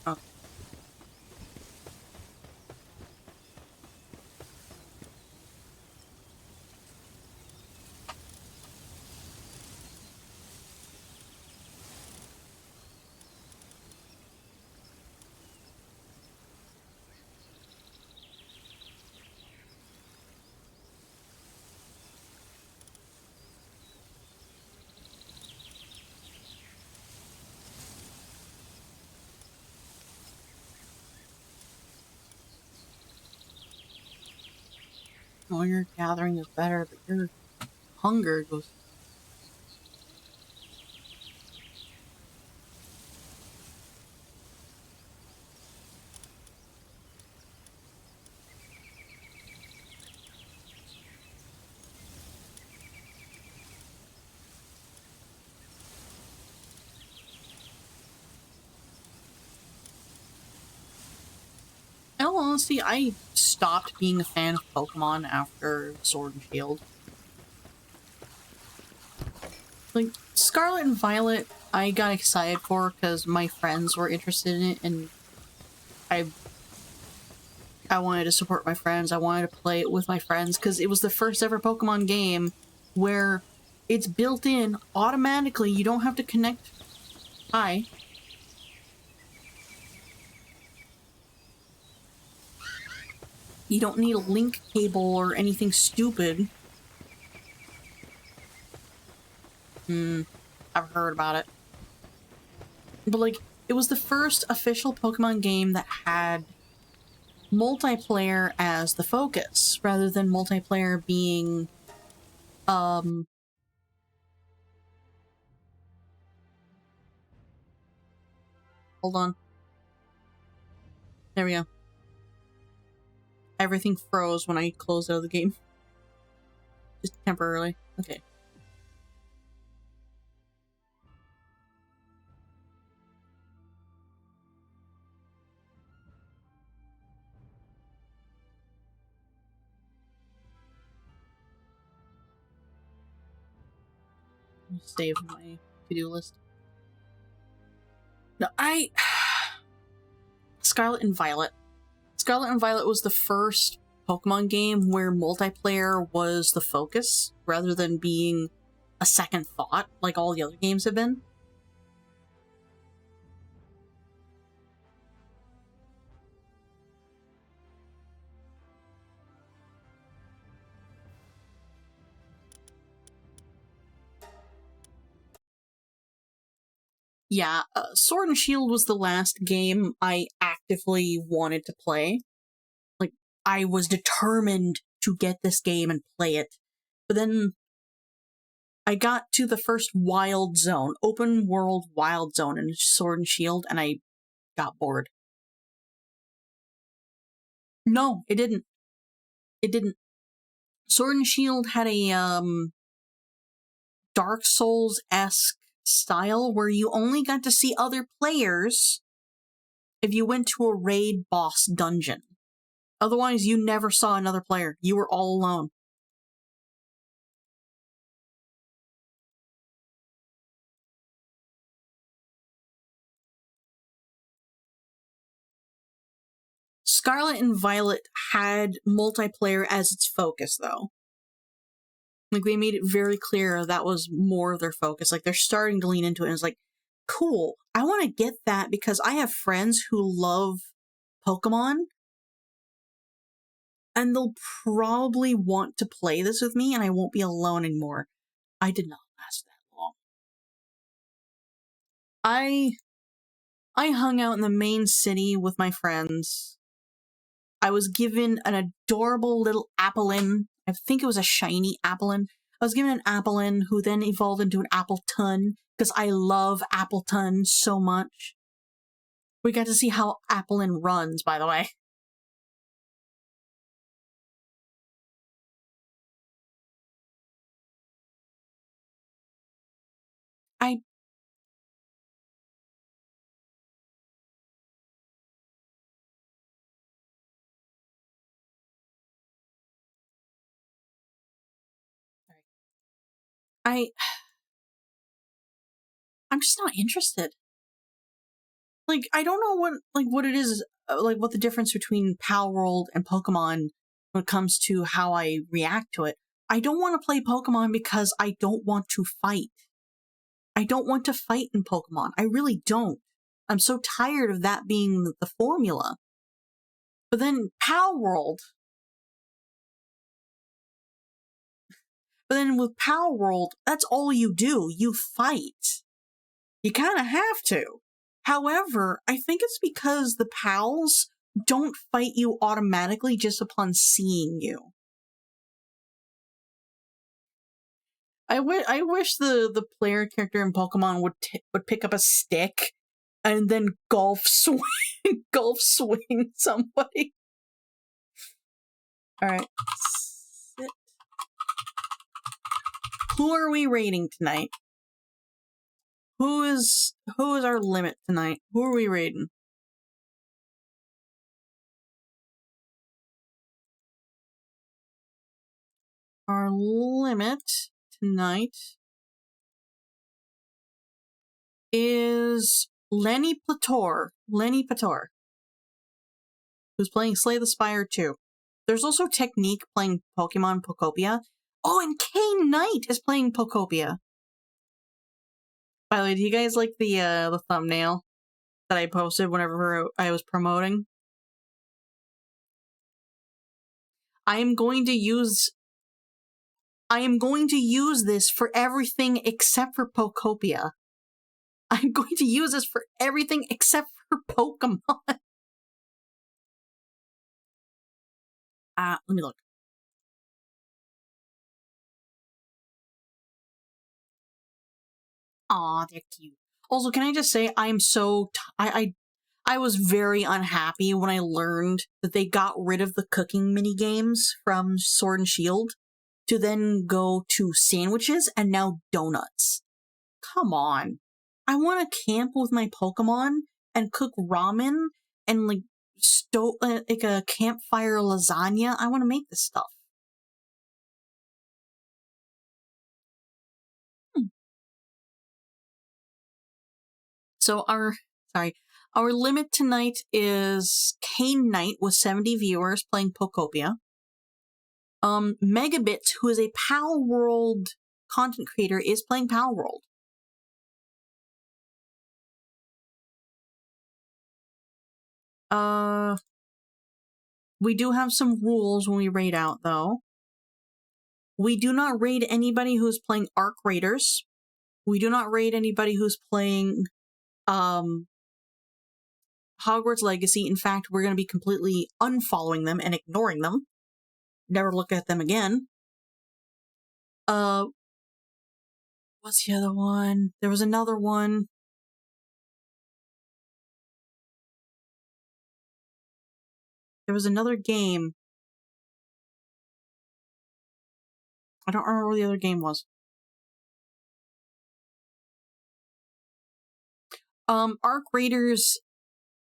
Okay. Oh, your gathering is better, but your hunger goes. In all honesty, I stopped being a fan of Pokemon after Sword and Shield. Like, Scarlet and Violet, I got excited for because my friends were interested in it, and I wanted to support my friends. I wanted to play it with my friends because it was the first ever Pokemon game where it's built in automatically. You don't have to connect. Hi. You don't need a link cable or anything stupid. I've heard about it. But, like, it was the first official Pokemon game that had multiplayer as the focus, rather than multiplayer being, hold on. There we go. Everything froze when I closed out of the game. Just temporarily. Okay. Save my to-do list. No, Scarlet and Violet. Scarlet and Violet was the first Pokemon game where multiplayer was the focus, rather than being a second thought, like all the other games have been. Yeah, Sword and Shield was the last game I actively wanted to play. Like, I was determined to get this game and play it. But then I got to the first wild zone, open world wild zone in Sword and Shield, and I got bored. No, it didn't. It didn't. Sword and Shield had a, Dark Souls-esque style where you only got to see other players if you went to a raid boss dungeon. Otherwise, you never saw another player. You were all alone. Scarlet and Violet had multiplayer as its focus, though. Like, they made it very clear that was more of their focus. Like, they're starting to lean into it, and it's like, cool, I want to get that because I have friends who love Pokemon, and they'll probably want to play this with me, and I won't be alone anymore. I did not last that long. I hung out in the main city with my friends. I was given an adorable little Applin. I think it was a shiny Applin. I was given an Applin who then evolved into an Appleton because I love Appleton so much. We got to see how Applin runs, by the way. I'm just not interested. Like, I don't know what it is, like, what the difference between Palworld and Pokemon when it comes to how I react to it. I don't want to play Pokemon because I don't want to fight. I don't want to fight in Pokemon. I really don't. I'm so tired of that being the formula. But then Palworld. But then with Palworld, that's all you do. You fight. You kind of have to. However, I think it's because the pals don't fight you automatically just upon seeing you. I wish the player character in Pokemon would pick up a stick and then golf swing somebody. All right. Sit. Who are we raiding tonight? Who is our limit tonight? Who are we raiding? Our limit tonight is Lenny Pator, who's playing Slay the Spire 2. There's also Technique playing Pokemon Pokopia. Oh, and Kane Knight is playing Pokopia. By the way, do you guys like the thumbnail that I posted whenever I was promoting? I am going to use this for everything except for Pokopia. I'm going to use this for everything except for Pokemon. Let me look. Aw, they're cute. Also, can I just say, I'm so... I was very unhappy when I learned that they got rid of the cooking minigames from Sword and Shield to then go to sandwiches and now donuts. Come on. I want to camp with my Pokemon and cook ramen and like a campfire lasagna. I want to make this stuff. So our limit tonight is Kane Knight with 70 viewers playing Pokopia. Megabits, who is a Palworld content creator, is playing Palworld. We do have some rules when we raid out, though. We do not raid anybody who's playing Ark Raiders. We do not raid anybody who's playing, Hogwarts Legacy. In fact, we're going to be completely unfollowing them and ignoring them. Never look at them again. What's the other one? There was another one. There was another game. I don't remember what the other game was. Ark Raiders,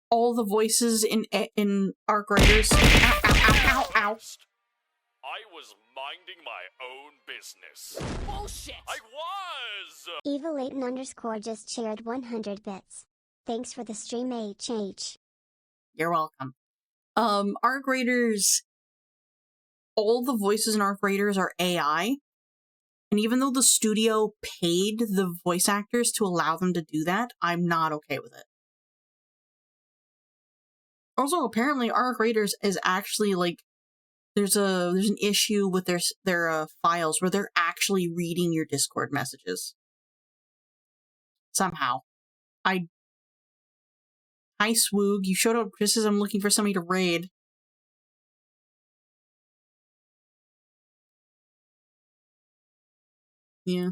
all the voices in Ark Raiders. Ow, ow, ow, ow, ow. I was minding my own business. Bullshit! I was! Evil8 _ just shared 100 bits. Thanks for the stream, HH. You're welcome. Ark Raiders, all the voices in Ark Raiders are AI. And even though the studio paid the voice actors to allow them to do that, I'm not okay with it. Also, apparently, Ark Raiders is actually like there's an issue with their files where they're actually reading your Discord messages. Somehow. Hi Swoog, you showed up just as I'm looking for somebody to raid. Yeah.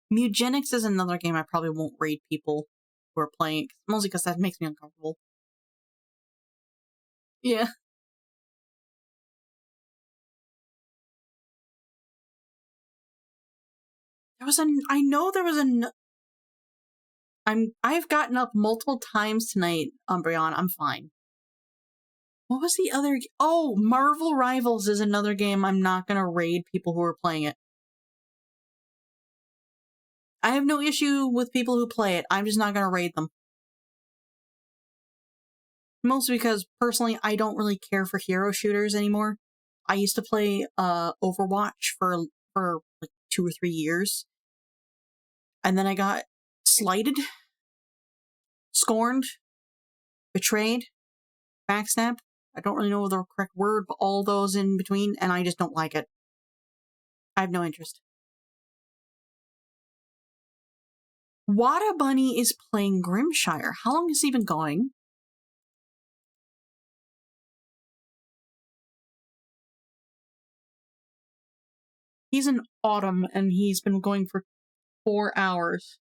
Mugenics is another game I probably won't raid people who are playing, mostly because that makes me uncomfortable. Yeah. I know there was I've gotten up multiple times tonight, Umbreon. I'm fine. What was the other? Oh, Marvel Rivals is another game I'm not gonna raid people who are playing it. I have no issue with people who play it. I'm just not gonna raid them. Mostly because, personally, I don't really care for hero shooters anymore. I used to play Overwatch for like 2 or 3 years. And then I got slighted, scorned, betrayed, backstabbed. I don't really know the correct word, but all those in between, and I just don't like it. I have no interest. Wada Bunny is playing Grimshire. How long has he been going? He's in Autumn, and he's been going for 4 hours.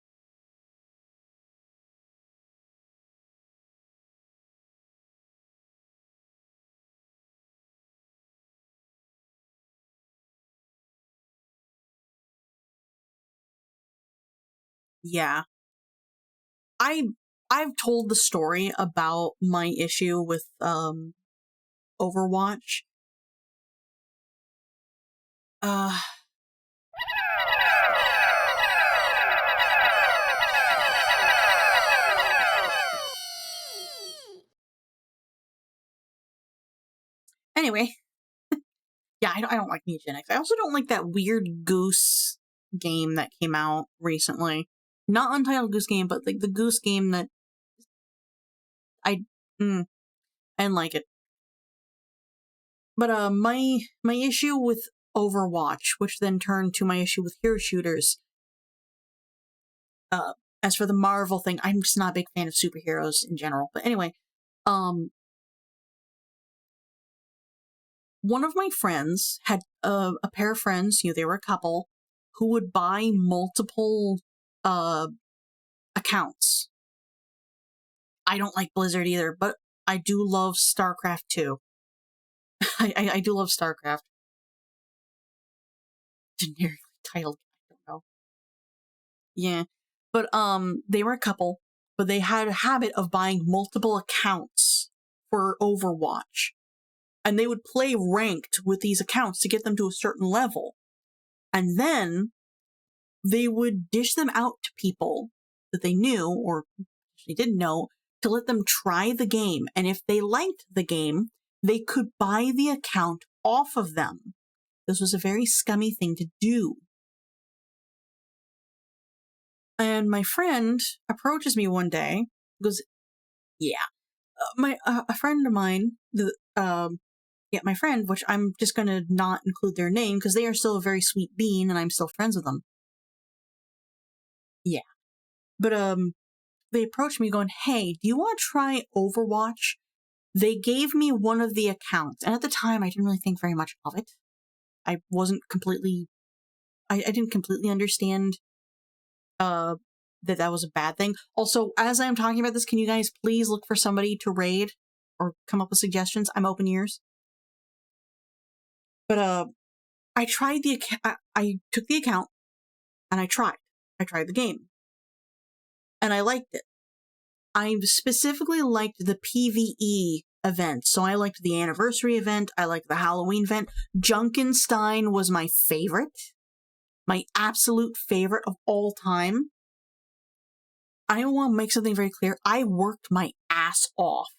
Yeah. I've told the story about my issue with Overwatch. Anyway. Yeah, I don't like Mugenics. I also don't like that weird goose game that came out recently. Not Untitled Goose Game, but like the goose game that I didn't like it. But my issue with Overwatch, which then turned to my issue with hero shooters. As for the Marvel thing, I'm just not a big fan of superheroes in general. But anyway, one of my friends had a pair of friends, they were a couple, who would buy multiple accounts. I don't like Blizzard either, but I do love StarCraft 2. I do love StarCraft. Generically titled, I don't know. Yeah. But they were a couple, but they had a habit of buying multiple accounts for Overwatch. And they would play ranked with these accounts to get them to a certain level. And then they would dish them out to people that they knew or they didn't know to let them try the game. And if they liked the game, they could buy the account off of them. This was a very scummy thing to do. And my friend approaches me one day, goes, yeah, a friend of mine, my friend, which I'm just going to not include their name because they are still a very sweet bean and I'm still friends with them. Yeah. But, they approached me going, hey, do you want to try Overwatch? They gave me one of the accounts. And at the time, I didn't really think very much of it. I wasn't completely, I didn't completely understand, that was a bad thing. Also, as I'm talking about this, can you guys please look for somebody to raid or come up with suggestions? I'm open ears. But, I tried the account, I took the account and I tried the game. And I liked it. I specifically liked the PvE event. So I liked the anniversary event. I liked the Halloween event. Junkenstein was my favorite. My absolute favorite of all time. I want to make something very clear. I worked my ass off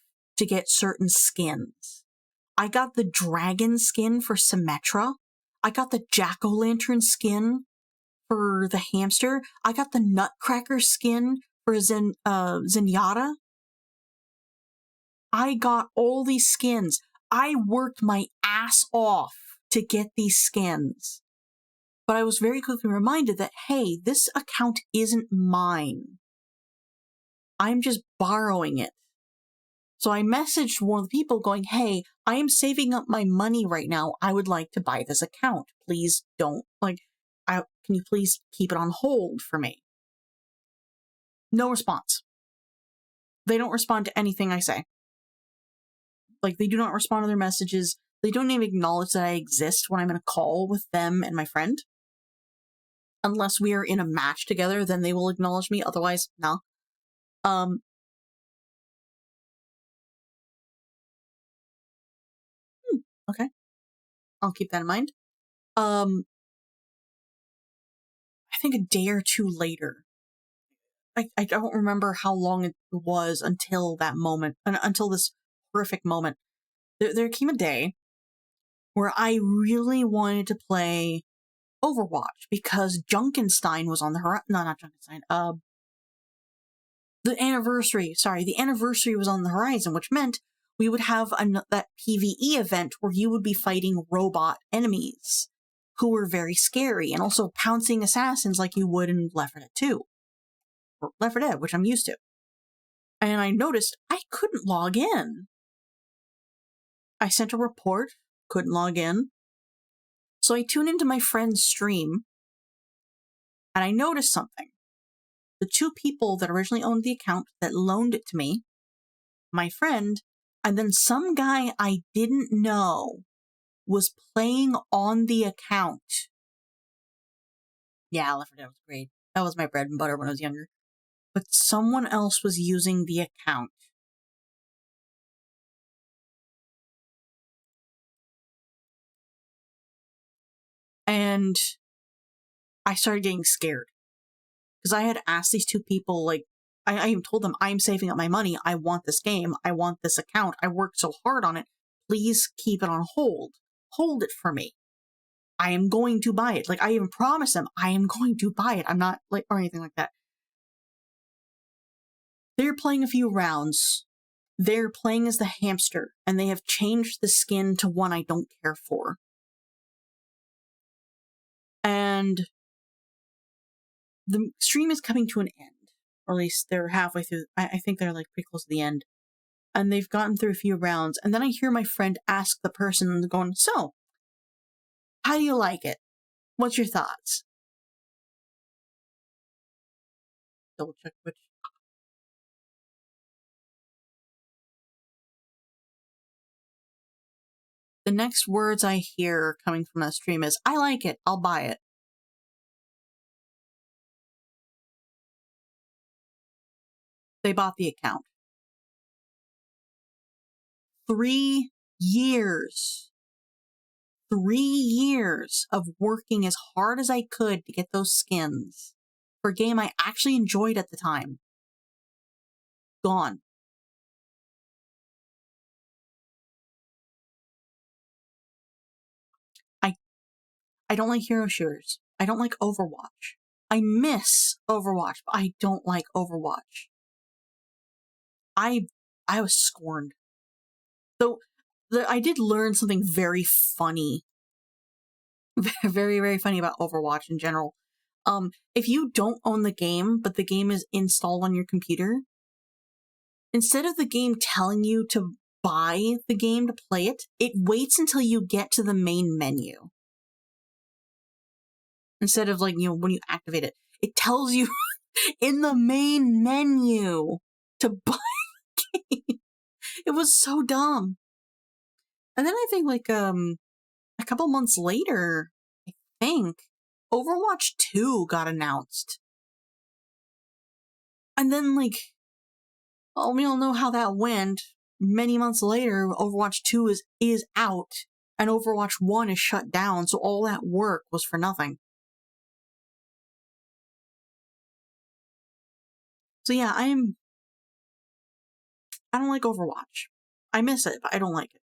to get certain skins. I got the dragon skin for Symmetra. I got the jack-o'-lantern skin for the hamster. I got the nutcracker skin for Zenyatta. I got all these skins. I worked my ass off to get these skins. But I was very quickly reminded that, hey, this account isn't mine. I'm just borrowing it. So I messaged one of the people going, hey, I am saving up my money right now. I would like to buy this account. Please don't, can you please keep it on hold for me? No response. They don't respond to anything I say. They do not respond to their messages. They don't even acknowledge that I exist when I'm in a call with them and my friend. Unless we are in a match together, then they will acknowledge me. Otherwise, no. Okay. I'll keep that in mind. I think a day or two later, I don't remember how long it was until that moment, until this horrific moment. There came a day where I really wanted to play Overwatch because Junkenstein was on the horizon. No, not Junkenstein. The anniversary was on the horizon, which meant we would have that PvE event where you would be fighting robot enemies who were very scary and also pouncing assassins like you would in Left 4 Dead 2. Or Left 4 Dead, which I'm used to. And I noticed I couldn't log in. I sent a report, couldn't log in. So I tuned into my friend's stream, and I noticed something. The two people that originally owned the account that loaned it to me, my friend, and then some guy I didn't know was playing on the account. Yeah, Left 4 Dead was great. That was my bread and butter when I was younger. But someone else was using the account. And I started getting scared. Because I had asked these two people, I even told them, I'm saving up my money. I want this game. I want this account. I worked so hard on it. Please keep it on hold. Hold it for me. I am going to buy it. I even promised them, I am going to buy it. I'm not, or anything like that. They're playing a few rounds. They're playing as the hamster, and they have changed the skin to one I don't care for. And the stream is coming to an end. Or at least they're halfway through. I think they're pretty close to the end. And they've gotten through a few rounds. And then I hear my friend ask the person going, so, how do you like it? What's your thoughts? Double check which. The next words I hear coming from that stream is, I like it. I'll buy it. They bought the account. 3 years. 3 years of working as hard as I could to get those skins for a game I actually enjoyed at the time. Gone. I don't like hero shooters. I don't like Overwatch. I miss Overwatch, but I don't like Overwatch. I was scorned. Though I did learn something very funny. Very, very funny about Overwatch in general. If you don't own the game, but the game is installed on your computer, instead of the game telling you to buy the game to play it, it waits until you get to the main menu. Instead of when you activate it, it tells you in the main menu to buy the game. It was so dumb. And then I think a couple months later, I think Overwatch 2 got announced. And then we all know how that went. Many months later, Overwatch 2 is out, and Overwatch 1 is shut down, so all that work was for nothing. So yeah, I don't like Overwatch. I miss it, but I don't like it.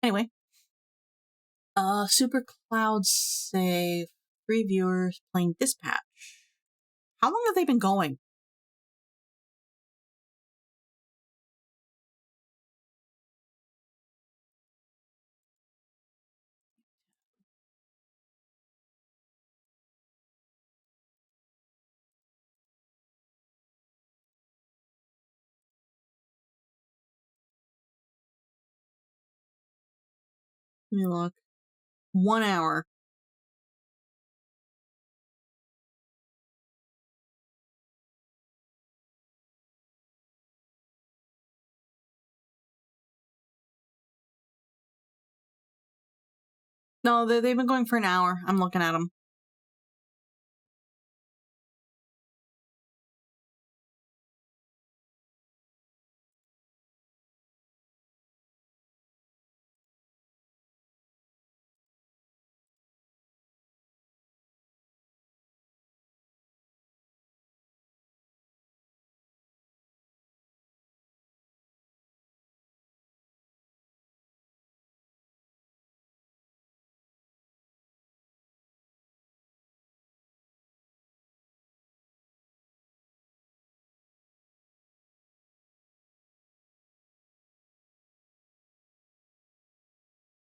Anyway. Super Cloud save. 3 viewers playing Dispatch. How long have they been going? Let me look. 1 hour. No, they've been going for an hour. I'm looking at them.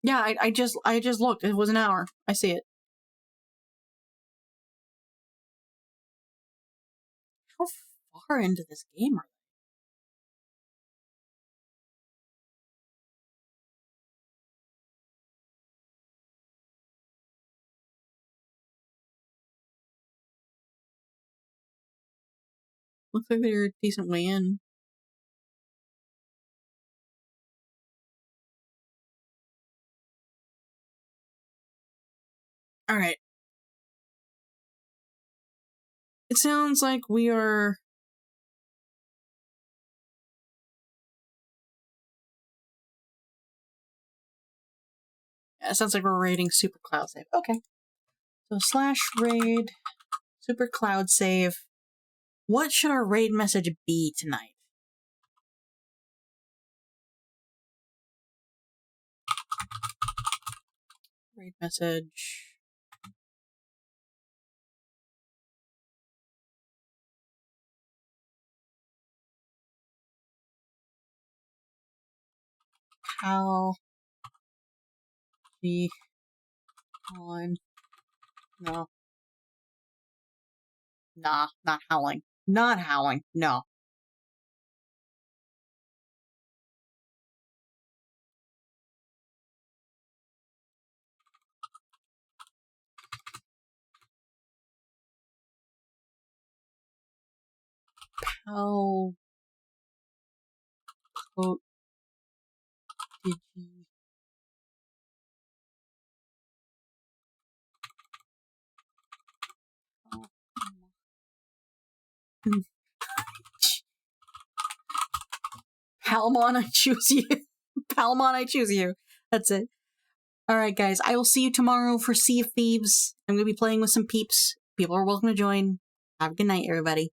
Yeah, I just looked. It was an hour. I see it. How far into this game are they? Looks like they're a decent way in. Alright. It sounds like we are... Yeah, it sounds like we're raiding Super Cloud Save. Okay. So /raid Super Cloud Save. What should our raid message be tonight? Raid message. How the on. No. Nah, not howling. Not howling. No. How quote did you Palmon, I choose you. Palmon, I choose you. That's it. Alright, guys. I will see you tomorrow for Sea of Thieves. I'm going to be playing with some peeps. People are welcome to join. Have a good night, everybody.